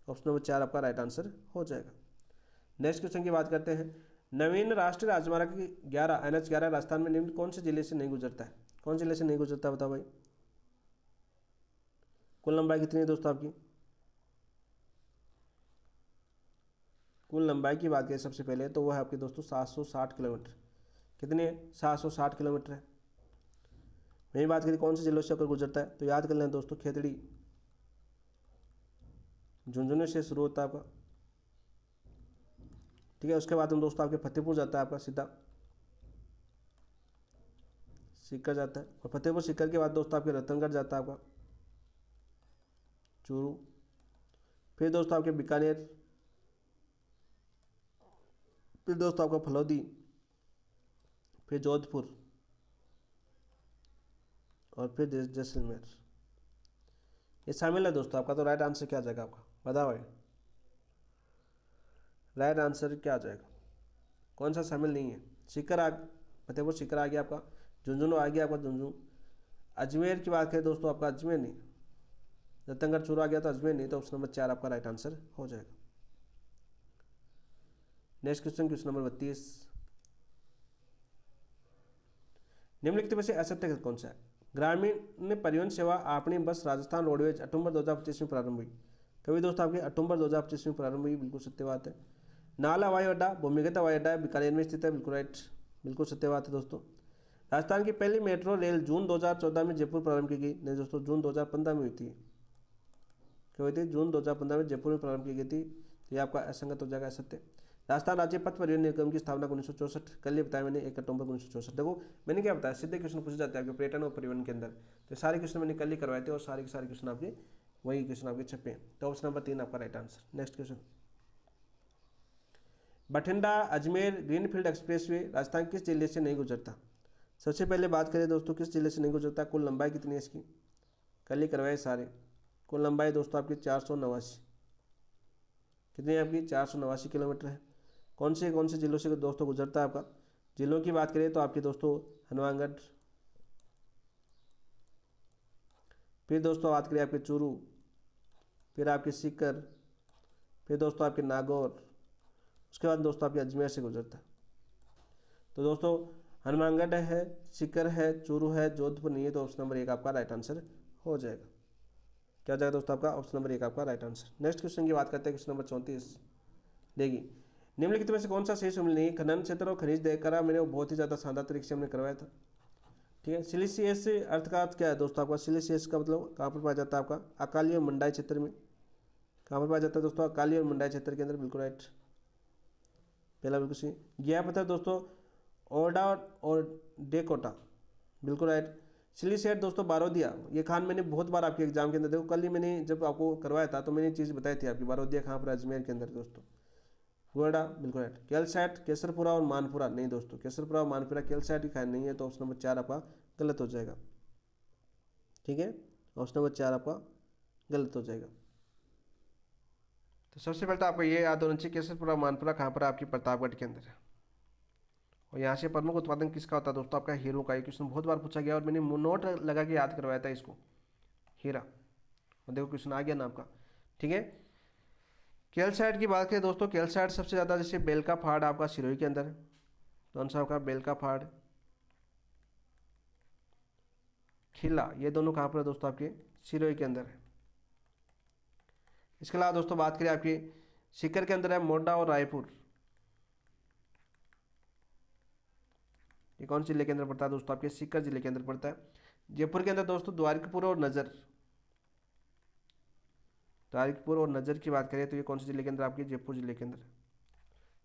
ऑप्शन नंबर 4 आपका राइट आंसर हो जाएगा। नेक्स्ट क्वेश्चन की बात करते हैं। नवीन राष्ट्रीय राजमार्ग 11 NH11 राजस्थान में निम्न कौन से जिले से नहीं गुजरता है? कौन से जिले से नहीं गुजरता है बताओ भाई? कुल लंबाई कितनी है दोस्तों आपकी? कुल लंबाई की बात करें सबसे पहले तो वह है आपके दोस्तों 760 किलोमीटर। कितनी है? 760 किलोमीटर है। वही बात करें कौन से जिलों से होकर गुजरता है तो याद कर लें दोस्तों, खेतड़ी झुंझुनू से शुरू होता है आपका। ठीक है, उसके बाद हम दोस्तों आपके फतेहपुर जाता है आपका, सीधा सीकर जाता है। और फतेहपुर सीकर के बाद दोस्तों आपके रतनगढ़ जाता है आपका, चूरू। फिर दोस्तों आपके बीकानेर, फिर दोस्तों आपका फलौदी, फिर जोधपुर और फिर जैसलमेर। ये शामिल है दोस्तों आपका। तो राइट आंसर क्या आ जाएगा आपका? बताओ भाई, राइट आंसर क्या आ जाएगा? कौन सा शामिल नहीं है? सीकर फतेहपुर सीकर आ गया आपका, झुंझुनू आ गया आपका झुंझुनू। अजमेर की बात करें दोस्तों आपका अजमेर नहीं, रतनगढ़ चूरू आ गया तो अजमेर नहीं। तो ऑप्शन नंबर 4 आपका राइट आंसर हो जाएगा। Next question, question number 32। निम्नलिखित में से असत्य कौन सा है? ग्रामीण परिवहन सेवा आपणी बस राजस्थान रोडवेज अक्टूबर 2025 में प्रारंभ हुई। कभी दोस्तों आपके अक्टूबर 2025 में प्रारंभ हुई, बिल्कुल सत्य बात है। नाला हवाई अड्डा भूमिगत हवाई अड्डा बीकानेर में स्थित है, बिल्कुल राइट, बिल्कुल सत्य बात है दोस्तों। राजस्थान की पहली मेट्रो रेल जून 2014 में जयपुर प्रारंभ की गई। नहीं दोस्तों, जून 2015 में हुई थी। क्या हुई थी? जून 2015 में जयपुर में प्रारंभ की गई थी। तो ये आपका असंगत हो जाएगा, असत्य। राजस्थान राज्य पथ परिवहन निगम की स्थापना 1964, कल ही बताया मैंने, 1 अक्टूबर 1964। देखो मैंने क्या बताया, सीधे क्वेश्चन पूछे जाते हैं आपके पर्यटन और परिवहन के अंदर। तो सारे क्वेश्चन मैंने कल ही करवाए थे और सारे के सारे क्वेश्चन आपके वही क्वेश्चन आपके छपे हैं। तो ऑप्शन नंबर 3 आपका right answer. Next question, Bathinda Ajmer greenfield expressway Rajasthan किस जिले से नहीं गुजरता? सबसे पहले बात करें दोस्तों किस जिले से नहीं गुजरता, कुल लंबाई कितनी है इसकी? कल ही करवाए सारे। कुल लंबाई दोस्तों आपकी 489, कितनी है आपकी? 489 किलोमीटर है। कौन से जिलों से दोस्तों गुजरता है आपका? जिलों की बात करें तो आपके दोस्तों हनुमानगढ़, फिर दोस्तों बात करें आपके चूरू, फिर आपके सीकर, फिर दोस्तों आपके नागौर, उसके बाद दोस्तों आपके अजमेर से गुजरता है। तो दोस्तों हनुमानगढ़ है, सीकर है, चूरू है, जोधपुर नहीं है, तो ऑप्शन नंबर 1 आपका राइट आंसर हो जाएगा। क्या हो जाएगा दोस्तों आपका ऑप्शन नंबर 1 आपका राइट आंसर। नेक्स्ट क्वेश्चन की बात करते हैं, क्वेश्चन नंबर 34। देखिए निम्नलिखित में से कौन सा सही शामिल नहीं है? खनन क्षेत्र और खनिज देखकर मैंने वो बहुत ही ज़्यादा शानदार तरीके से हमने करवाया था। ठीक है, सिलिसियस अर्थ का अर्थ क्या है दोस्तों आपका? सिलिसियस का मतलब कहाँ पर पाया जाता है आपका? अकाली और मंडाई क्षेत्र में। कहाँ पर पाया जाता है दोस्तों? अकाली और मंडाई क्षेत्र के अंदर, बिल्कुल राइट, पहला बिल्कुल सही। गया पत्थर दोस्तों ओरडा और डेकोटा, बिल्कुल राइट। सिलिसिएट दोस्तों बारोदिया, ये खान मैंने बहुत बार आपके एग्जाम के अंदर, देखो कल ही मैंने जब आपको करवाया था तो मैंने चीज़ बताई थी आपकी, बारोदिया कहाँ पर? अजमेर के अंदर दोस्तों। गोयडा, बिल्कुल राइट। कैलसाइट केसरपुरा और मानपुरा, नहीं दोस्तों, केसरपुरा और मानपुरा कैलसाइट की खान नहीं है, तो ऑप्शन नंबर 4 आपका गलत हो जाएगा। ठीक है, ऑप्शन नंबर 4 आपका गलत हो जाएगा। तो सबसे पहले तो आपको ये याद होना चाहिए केसरपुरा मानपुरा कहाँ पर? आपकी प्रतापगढ़ के अंदर है। और यहाँ से प्रमुख उत्पादन किसका होता है दोस्तों? आपका हीरो का। ये क्वेश्चन बहुत बार पूछा गया और मैंने नोट लगा के याद करवाया था इसको, हीरा। और देखो क्वेश्चन आ गया ना आपका। ठीक है, कैलसाइट की बात करें दोस्तों, कैलसाइट सबसे ज़्यादा जैसे बेलका फाड़ आपका सिरोही के अंदर है, कौन सा आपका? बेलका फाड़, खिला, ये दोनों कहाँ पर है दोस्तों? आपके सिरोही के अंदर है। इसके अलावा दोस्तों बात करें आपकी सीकर के अंदर है मोडा और रायपुर, ये कौन से जिले के अंदर पड़ता है दोस्तों? आपके सीकर जिले के अंदर पड़ता है। जयपुर के अंदर दोस्तों द्वारकापुर और नजर, द्वारकापुर और नजर की बात करें तो ये कौन से जिले के अंदर? आपके जयपुर जिले के अंदर।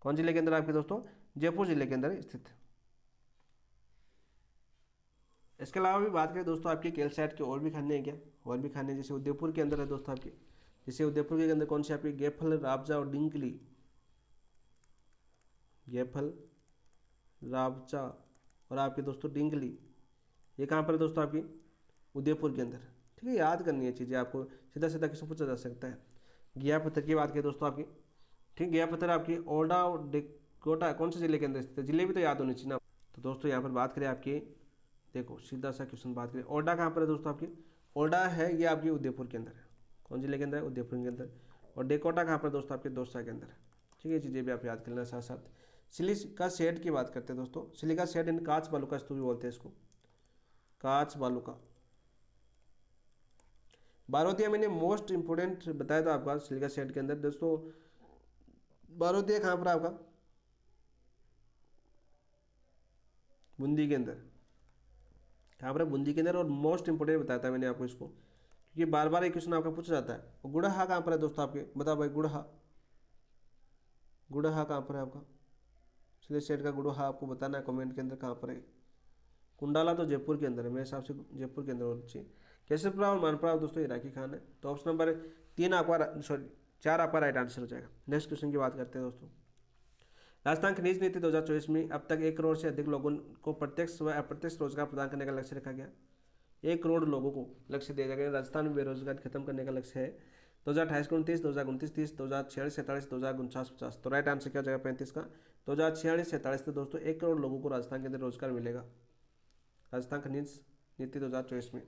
कौन जिले के अंदर आपके दोस्तों? जयपुर जिले के अंदर स्थित है। इसके अलावा भी बात करें दोस्तों आपकी कैलसाइट के और भी खाने हैं क्या? और भी खाने जैसे उदयपुर के अंदर है दोस्तों आपके, जैसे उदयपुर के अंदर कौन सी आपकी? गेफल, राबजा और डिंकली, गेफल, राबजा और आपके दोस्तों डिंकली, ये कहाँ पर है दोस्तों? आपकी उदयपुर के अंदर। ठीक है, याद करनी है चीज़ें आपको, सीधा सीधा किसको पूछा जा सकता है। गया पत्थर की बात करें दोस्तों आपकी, ठीक, गया पत्थर आपकी ओरडा और डेकोटा कौन से जिले के अंदर स्थित है? जिले भी तो याद होने चाहिए ना। तो दोस्तों यहाँ पर बात करें आपकी, देखो सीधा सा क्वेश्चन बात करें, ओरडा कहाँ पर है दोस्तों? आपकी ओरडा है ये आपकी उदयपुर के अंदर है। कौन जिले के अंदर है? उदयपुर के अंदर। और डेकोटा कहाँ पर दोस्तों? आपके दौसा के अंदर है। ठीक है, चीज़ें भी आप याद कर लेना साथ साथ। सिलिका शेड की बात करते हैं दोस्तों, सिलिका शेड इन कांच बालू का स्तूप भी बोलते हैं इसको, कांच बालू का। बारोदिया मैंने मोस्ट इंपोर्टेंट बताया था आपका सिलिका शेड के अंदर दोस्तों। बारोदिया कहाँ पर आपका? बूंदी के अंदर। कहाँ पर है? बूंदी के अंदर। और मोस्ट इंपोर्टेंट बताया था मैंने आपको इसको, क्योंकि बार बार एक क्वेश्चन आपका पूछा जाता है। और गुड़हा कहाँ पर है दोस्तों आपके? बताओ भाई, गुड़हा, गुड़हा कहाँ पर है आपका? सिलिका शेड का गुड़हा आपको बताना है कमेंट के अंदर कहाँ पर है। कुंडाला तो जयपुर के अंदर है, मेरे हिसाब से जयपुर के अंदर होनी चाहिए। केसरपुरा और मानपुरा दोस्तों इराकी खान है, तो ऑप्शन नंबर 3 आपका, सॉरी 4 आपका राइट आंसर हो जाएगा। नेक्स्ट क्वेश्चन की बात करते हैं दोस्तों। राजस्थान खनिज नीति 2024 में अब तक 1 करोड़ से अधिक लोगों को प्रत्यक्ष व अप्रत्यक्ष रोजगार प्रदान करने का लक्ष्य रखा गया। 1 करोड़ लोगों को लक्ष्य दिया गया, राजस्थान में बेरोजगारी खत्म करने का लक्ष्य है। 2028 को 29, 2029 30, 2046 47, 2049 50। तो राइट आंसर क्या हो जाएगा 35 का? 2046 47 तो दोस्तों 1 करोड़ लोगों को राजस्थान के अंदर रोजगार मिलेगा, राजस्थान खनिज नीति 2024 में।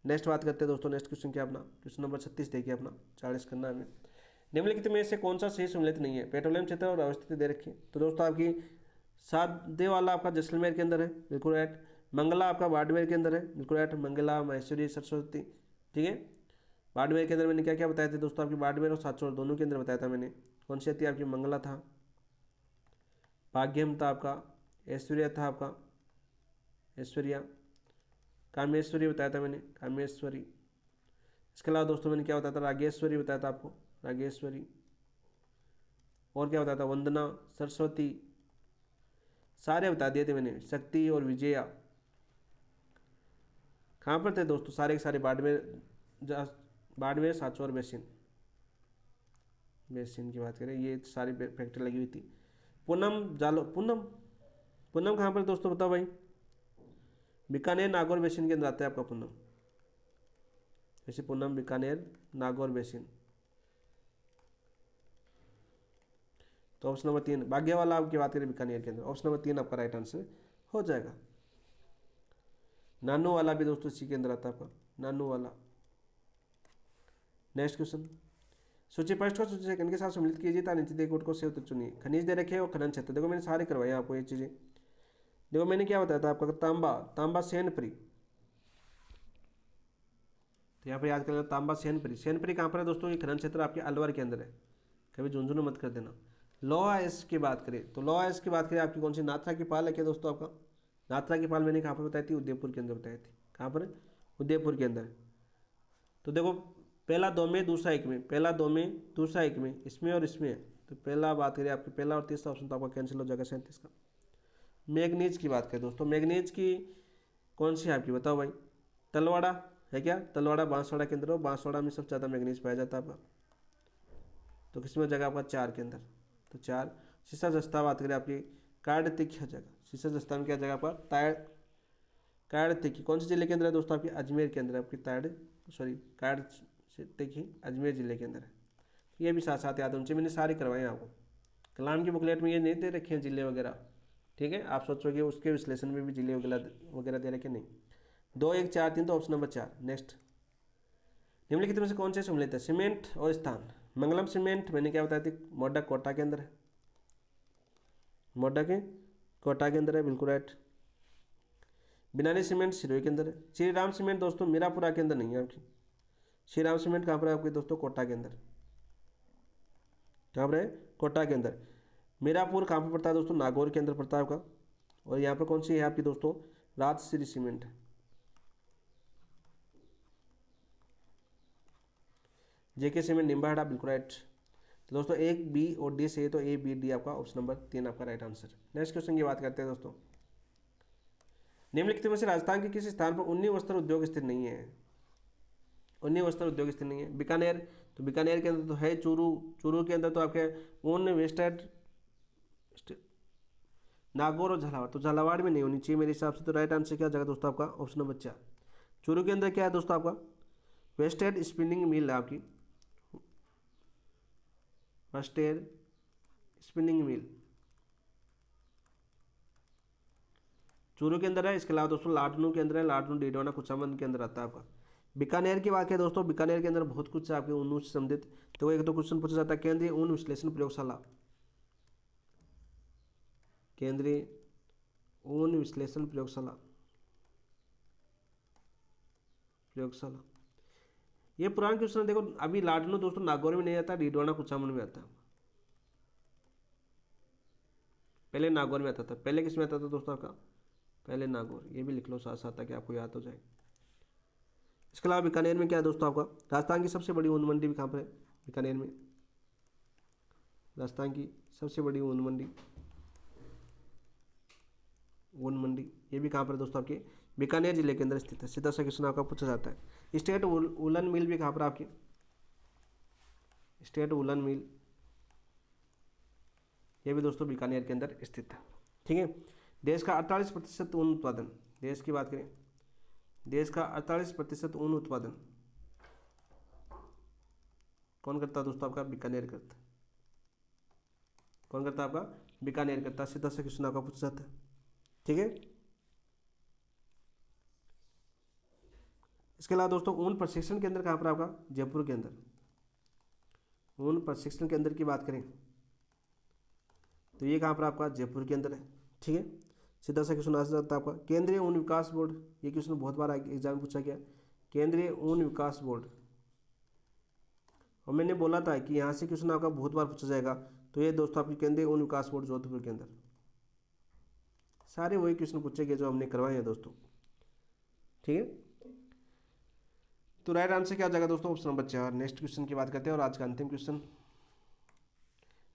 नेक्स्ट बात करते हैं दोस्तों, नेक्स्ट क्वेश्चन क्या अपना? क्वेश्चन नंबर 36 देखिए अपना, 40 करना है हमें। निम्नलिखित में से कौन सा सही सम्मिलित नहीं है? पेट्रोलियम क्षेत्र और अवस्थिति दे रखी है, तो दोस्तों आपकी सादे वाला आपका जैसलमेर के अंदर है, बिल्कुल राइट। मंगला आपका बाड़मेर के अंदर है, बिल्कुल राइट। मंगला, महेश्वरी, सरस्वती, ठीक है। बाड़मेर के अंदर मैंने क्या क्या बताए थे दोस्तों? आपकी बाड़मेर और सातचौर दोनों के अंदर बताया था मैंने। कौन सी थी आपकी? मंगला था, भाग्यम था आपका, ऐश्वर्या था आपका, ऐश्वर्या, कामेश्वरी बताया था मैंने, कामेश्वरी। इसके अलावा दोस्तों मैंने क्या बताया था? रागेश्वरी बताया था आपको, रागेश्वरी। और क्या बताया था? वंदना, सरस्वती, सारे बता दिए थे मैंने, शक्ति और विजया। कहाँ पर थे दोस्तों? सारे के सारे बाड़मेर, बाड़मेर, साचौर, बेसिन, बेसिन की बात करें, ये सारी फैक्ट्री लगी हुई थी। पूनम जालो, पूनम, पूनम कहाँ पर दोस्तों बताओ भाई? बीकानेर, नागौर बेसिन के अंदर आता है आपका पूनम। जैसे पूनम, बीकानेर, नागौर बेसिन। तो ऑप्शन नंबर 3 बाघेवाला आपकी बात करें बीकानेर के अंदर, ऑप्शन नंबर 3 आपका राइट आंसर हो जाएगा। नानू वाला भी दोस्तों इसी के अंदर आता है आपका, नानू वाला। नेक्स्ट क्वेश्चन, सूची फर्स्ट को सूची सेकंड के साथ सम्मिलित कीजिए तथा नीचे दिए कोड को से उत्तर चुनिए। खनिज दे रखे और खनन क्षेत्र, देखो मैंने सारे करवाए आपको ये चीज़ें। देखो मैंने क्या बताया था आपका, तांबा, तांबा सेनप्री, तो यहाँ पे याद कर लेना तांबा सेनप्री। सेनप्री कहाँ पर है दोस्तों, ये खनन क्षेत्र आपके अलवर के अंदर है, कभी झुंझुनू मत कर देना। लोहा एस की बात करें तो लोहा एस की बात करें आपकी कौन सी, नाथरा की पाल है क्या दोस्तों आपका। नाथरा की पाल मैंने कहाँ पर बताई थी, उदयपुर के अंदर बताई थी। कहाँ पर, उदयपुर के अंदर। तो देखो पहला दो में दूसरा एक में, पहला दो में दूसरा एक में, इसमें और इसमें है। तो पहला बात करें आपकी, पहला और तीसरा ऑप्शन तो आपका कैंसिल हो जाएगा 37 का। मैग्नीज की बात करें दोस्तों, मैग्नीज की कौन सी है आपकी, बताओ भाई। तलवाड़ा है क्या, तलवाड़ा बांसवाड़ा के अंदर हो, बांसवाड़ा में सबसे ज़्यादा मैग्नीज पाया जाता है आपका। तो किसमें हो जाएगा आपका, 4 के अंदर। तो 4। शीशा जस्ता बात करें आपकी, कार्तिक हो जाएगा। शीशा जस्ता में क्या जाएगा आपका, ताड़, कार्तिक कौन से जिले के अंदर है दोस्तों, आपकी अजमेर के अंदर है आपकी। ताड़ सॉरी कार्तिक अजमेर जिले के अंदर है। तो ये भी साथ साथ याद होने, मैंने सारे करवाए हैं आपको। कलाम की बुकलेट में ये नहीं दे रखे हैं जिले वगैरह, ठीक है। आप सोचोगे उसके विश्लेषण में भी जिले वगैरह दे रखे, नहीं। 2 1 4 3, तो ऑप्शन नंबर 4। नेक्स्ट, निम्नलिखित में से कौन से सम्मिलित है, सीमेंट और स्थान। मंगलम सीमेंट मैंने क्या बताया थी, मोडा कोटा के अंदर है, मोडा के कोटा के अंदर है, बिल्कुल राइट। बिनाली सीमेंट सिरोही के अंदर है। श्री राम सीमेंट दोस्तों मीरापुरा के अंदर नहीं है आपकी। श्री राम सीमेंट कहाँ पर है आपके दोस्तों, कोटा के अंदर। कहाँ पर है, कोटा के अंदर। मीरापुर कहाँ पर पड़ता है दोस्तों, नागौर के अंदर पड़ता है आपका। और यहाँ पर कौन सी है आपकी दोस्तों, राजश्री सीमेंट है। जेके सीमेंट निम्बाहेड़ा, बिल्कुल राइट। तो दोस्तों 1 बी और डी से, तो ए बी डी आपका ऑप्शन नंबर 3 आपका राइट आंसर। नेक्स्ट क्वेश्चन की बात करते हैं दोस्तों, निम्नलिखित में से राजस्थान के किस स्थान पर उन्नी वस्त्र उद्योग स्थित नहीं है। उन्नी वस्त्र उद्योग स्थित नहीं है, बीकानेर। तो बीकानेर के अंदर तो है, चूरू, चूरू के अंदर तो आपके ऊन वेस्टेड, नागौर और झालावाड़, तो झालावाड़ में नहीं होनी चाहिए मेरे हिसाब से। तो राइट आंसर क्या जाएगा दोस्तों आपका, ऑप्शन नंबर 4। चूरू के अंदर क्या है दोस्तों आपका, वेस्टेड स्पिनिंग मिल है आपकी, वेस्टेड स्पिनिंग मिल चूरू के अंदर है। इसके अलावा दोस्तों लाडनू के अंदर है, लाडनू डीडवाना कुचामन के अंदर आता है आपका। बीकानेर की बात है दोस्तों, बीकानेर के अंदर बहुत कुछ है आपके ऊन से संबंधित। तो एक तो क्वेश्चन पूछा जाता है, केंद्रीय ऊन विश्लेषण प्रयोगशाला, केंद्रीय ऊन विश्लेषण प्रयोगशाला, प्रयोगशाला। ये पुराना क्वेश्चन है। देखो अभी लाडनू दोस्तों नागौर में नहीं आता, डीडवाना कुचामन में आता है। पहले नागौर में आता था, पहले किस में आता था दोस्तों आपका, पहले नागौर। ये भी लिख लो साथ साथ ताकि आपको याद हो जाए। इसके अलावा बीकानेर में क्या है दोस्तों आपका, राजस्थान की सबसे बड़ी ऊन मंडी भी कहाँ पर है, बीकानेर में। राजस्थान की सबसे बड़ी ऊन मंडी, ऊन मंडी, ये भी कहाँ पर है दोस्तों आपके, बीकानेर जिले के अंदर स्थित है। सीधा सा क्वेश्चन आपका पूछा जाता है। स्टेट वुलन मिल भी कहाँ पर आपकी, स्टेट वुलन मिल, ये भी दोस्तों बीकानेर के अंदर स्थित है, ठीक है। देश का 48% ऊन उत्पादन, देश की बात करें, देश का 48% ऊन उत्पादन कौन करता है दोस्तों आपका, बीकानेर करता है। कौन करता है आपका, बीकानेर करता है। सीधा सा क्वेश्चन आपका पूछा जाता है, ठीक है। इसके अलावा दोस्तों ऊन प्रशिक्षण केंद्र कहाँ पर आपका, जयपुर के अंदर। ऊन प्रशिक्षण केंद्र की बात करें तो ये कहाँ पर आपका, जयपुर के अंदर है, ठीक है। सीधा सा क्वेश्चन आ जाता है आपका, केंद्रीय ऊन विकास बोर्ड। ये क्वेश्चन बहुत बार एग्जाम में पूछा गया, केंद्रीय ऊन विकास बोर्ड। और मैंने बोला था कि यहाँ से क्वेश्चन आपका बहुत बार पूछा जाएगा। तो ये दोस्तों आपकी केंद्रीय ऊन विकास बोर्ड जोधपुर के अंदर। सारे वही क्वेश्चन पूछे गए जो हमने करवाए हैं दोस्तों, ठीक है। तो राइट आंसर क्या हो जाएगा दोस्तों, ऑप्शन नंबर 4। नेक्स्ट क्वेश्चन की बात करते हैं और आज का अंतिम क्वेश्चन,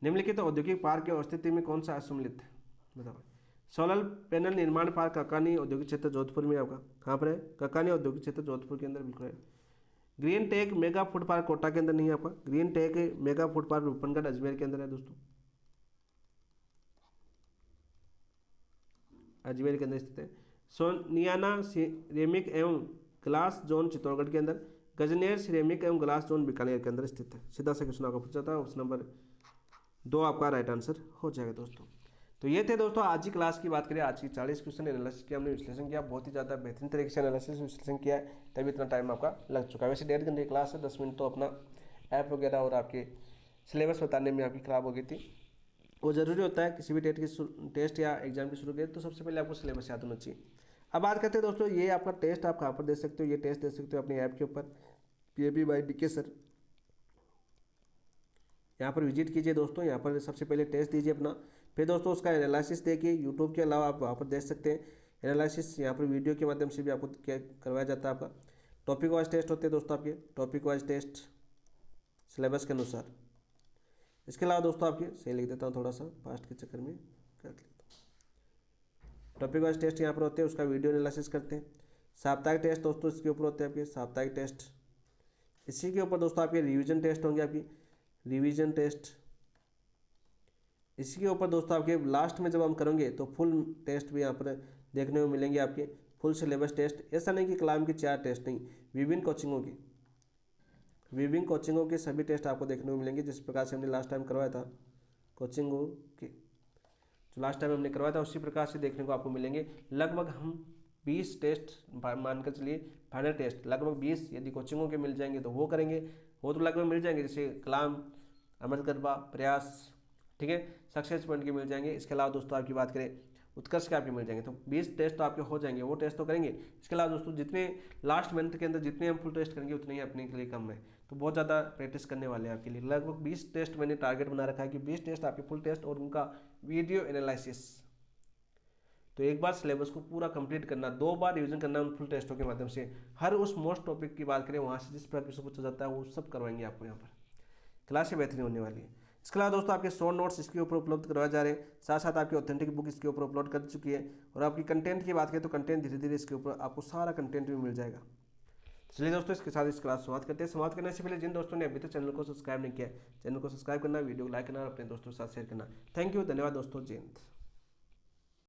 निम्नलिखित औद्योगिक पार्क की स्थिति में कौन सा असम्मिलित है, बताओ। सोलर पैनल निर्माण पार्क ककानी औद्योगिक क्षेत्र जोधपुर में आपका, कहाँ पर है, ककानी औद्योगिक क्षेत्र जोधपुर के अंदर, बिल्कुल है। Green tech mega food park Kota के अंदर नहीं है आपका, green tech mega food park Roopangarh Ajmer के अंदर है दोस्तों, अजमेर के अंदर स्थित है। सोनियाना सिरेमिक एवं ग्लास जोन चित्तौड़गढ़ के अंदर, गजनेर सिरेमिक एवं ग्लास जोन बीकानेर के अंदर स्थित है। सीधा सा क्वेश्चन आपका पूछा था, ऑप्शन नंबर 2 आपका राइट आंसर हो जाएगा दोस्तों। तो ये थे दोस्तों आज की क्लास की बात करें, आज की 40 क्वेश्चन एनालिसिस की हमने विश्लेषण किया, बहुत ही ज़्यादा बेहतरीन तरीके से एनालिसिस विश्लेषण किया है, तभी इतना टाइम आपका लग चुका है। वैसे 1.5 घंटे की क्लास है, 10 मिनट तो अपना ऐप वगैरह और आपके सिलेबस बताने में आपकी ख़राब हो गई थी। वो ज़रूरी होता है किसी भी टेस्ट या एग्जाम की शुरू करें तो सबसे पहले आपको सिलेबस याद होना चाहिए। अब बात करते हैं दोस्तों, ये आपका टेस्ट आप कहाँ पर दे सकते हो, ये टेस्ट दे सकते हो अपने ऐप के ऊपर PAP बाय DK सर। यहाँ पर विजिट कीजिए दोस्तों, यहाँ पर सबसे पहले टेस्ट दीजिए अपना, फिर दोस्तों उसका एनालिसिस देखिए। यूट्यूब के अलावा आप वहाँ पर देख सकते हैं एनालिसिस, यहाँ पर वीडियो के माध्यम से भी आपको क्या करवाया जाता है। आपका टॉपिक वाइज टेस्ट होते हैं दोस्तों, आपके टॉपिक वाइज टेस्ट सिलेबस के अनुसार। इसके अलावा दोस्तों आपके सही लिख देता हूँ, थोड़ा सा फास्ट के चक्कर में कर लेता हूँ। टॉपिक वाइज टेस्ट यहाँ पर होते हैं, उसका वीडियो एनालिसिस करते हैं। साप्ताहिक टेस्ट दोस्तों इसके ऊपर होते हैं आपके साप्ताहिक टेस्ट। इसी के ऊपर दोस्तों आपके रिवीजन टेस्ट होंगे, आपकी रिवीजन टेस्ट। इसी के ऊपर दोस्तों आपके लास्ट में जब हम करेंगे तो फुल टेस्ट भी यहाँ पर देखने को मिलेंगे, आपके फुल सिलेबस टेस्ट। ऐसा नहीं कि कलाम की 4 टेस्ट, नहीं, विभिन्न कोचिंगों के सभी टेस्ट आपको देखने को मिलेंगे, जिस प्रकार से हमने लास्ट टाइम करवाया था कोचिंगों के, जो लास्ट टाइम हमने करवाया था उसी प्रकार से देखने को आपको मिलेंगे। लगभग हम 20 टेस्ट मानकर चलिए, फाइनल टेस्ट लगभग 20 यदि कोचिंगों के मिल जाएंगे तो वो करेंगे, वो तो लगभग मिल जाएंगे, जैसे कलाम, अमल गरबा, प्रयास, ठीक है, सक्सेस पॉइंट के मिल जाएंगे। इसके अलावा दोस्तों आपकी बात करें उत्कर्ष के आपके मिल जाएंगे, तो 20 टेस्ट तो आपके हो जाएंगे, वो टेस्ट तो करेंगे। इसके अलावा दोस्तों जितने लास्ट मंथ के अंदर जितने हम फुल टेस्ट करेंगे उतने ही अपने के लिए कम है, तो बहुत ज़्यादा प्रैक्टिस करने वाले हैं आपके लिए। लगभग 20 टेस्ट मैंने टारगेट बना रखा है कि 20 टेस्ट आपके फुल टेस्ट और उनका वीडियो एनालिसिस। तो एक बार सिलेबस को पूरा कंप्लीट करना, 2 बार रिवीजन करना उन फुल टेस्टों के माध्यम से। हर उस मोस्ट टॉपिक की बात करें वहाँ से जिस प्रकार से पूछा जाता है वो सब करवाएंगे आपको, यहाँ पर क्लास बेहतरीन होने वाली है। इसके अलावा दोस्तों आपके शॉर्ट नोट्स इसके ऊपर उपलब्ध करवाए जा रहे हैं, साथ साथ आपकी ऑथेंटिक बुक इसके ऊपर अपलोड कर चुकी है। और आपकी कंटेंट की बात करें तो कंटेंट धीरे धीरे इसके ऊपर आपको सारा कंटेंट भी मिल जाएगा। चलिए दोस्तों इसके साथ इस क्लास समाप्त करते हैं। समाप्त करने से पहले जिन दोस्तों ने अभी तक चैनल को सब्सक्राइब नहीं किया, चैनल को सब्सक्राइब करना, वीडियो को लाइक करना और अपने दोस्तों के साथ शेयर करना। थैंक यू, धन्यवाद दोस्तों, जय हिंद।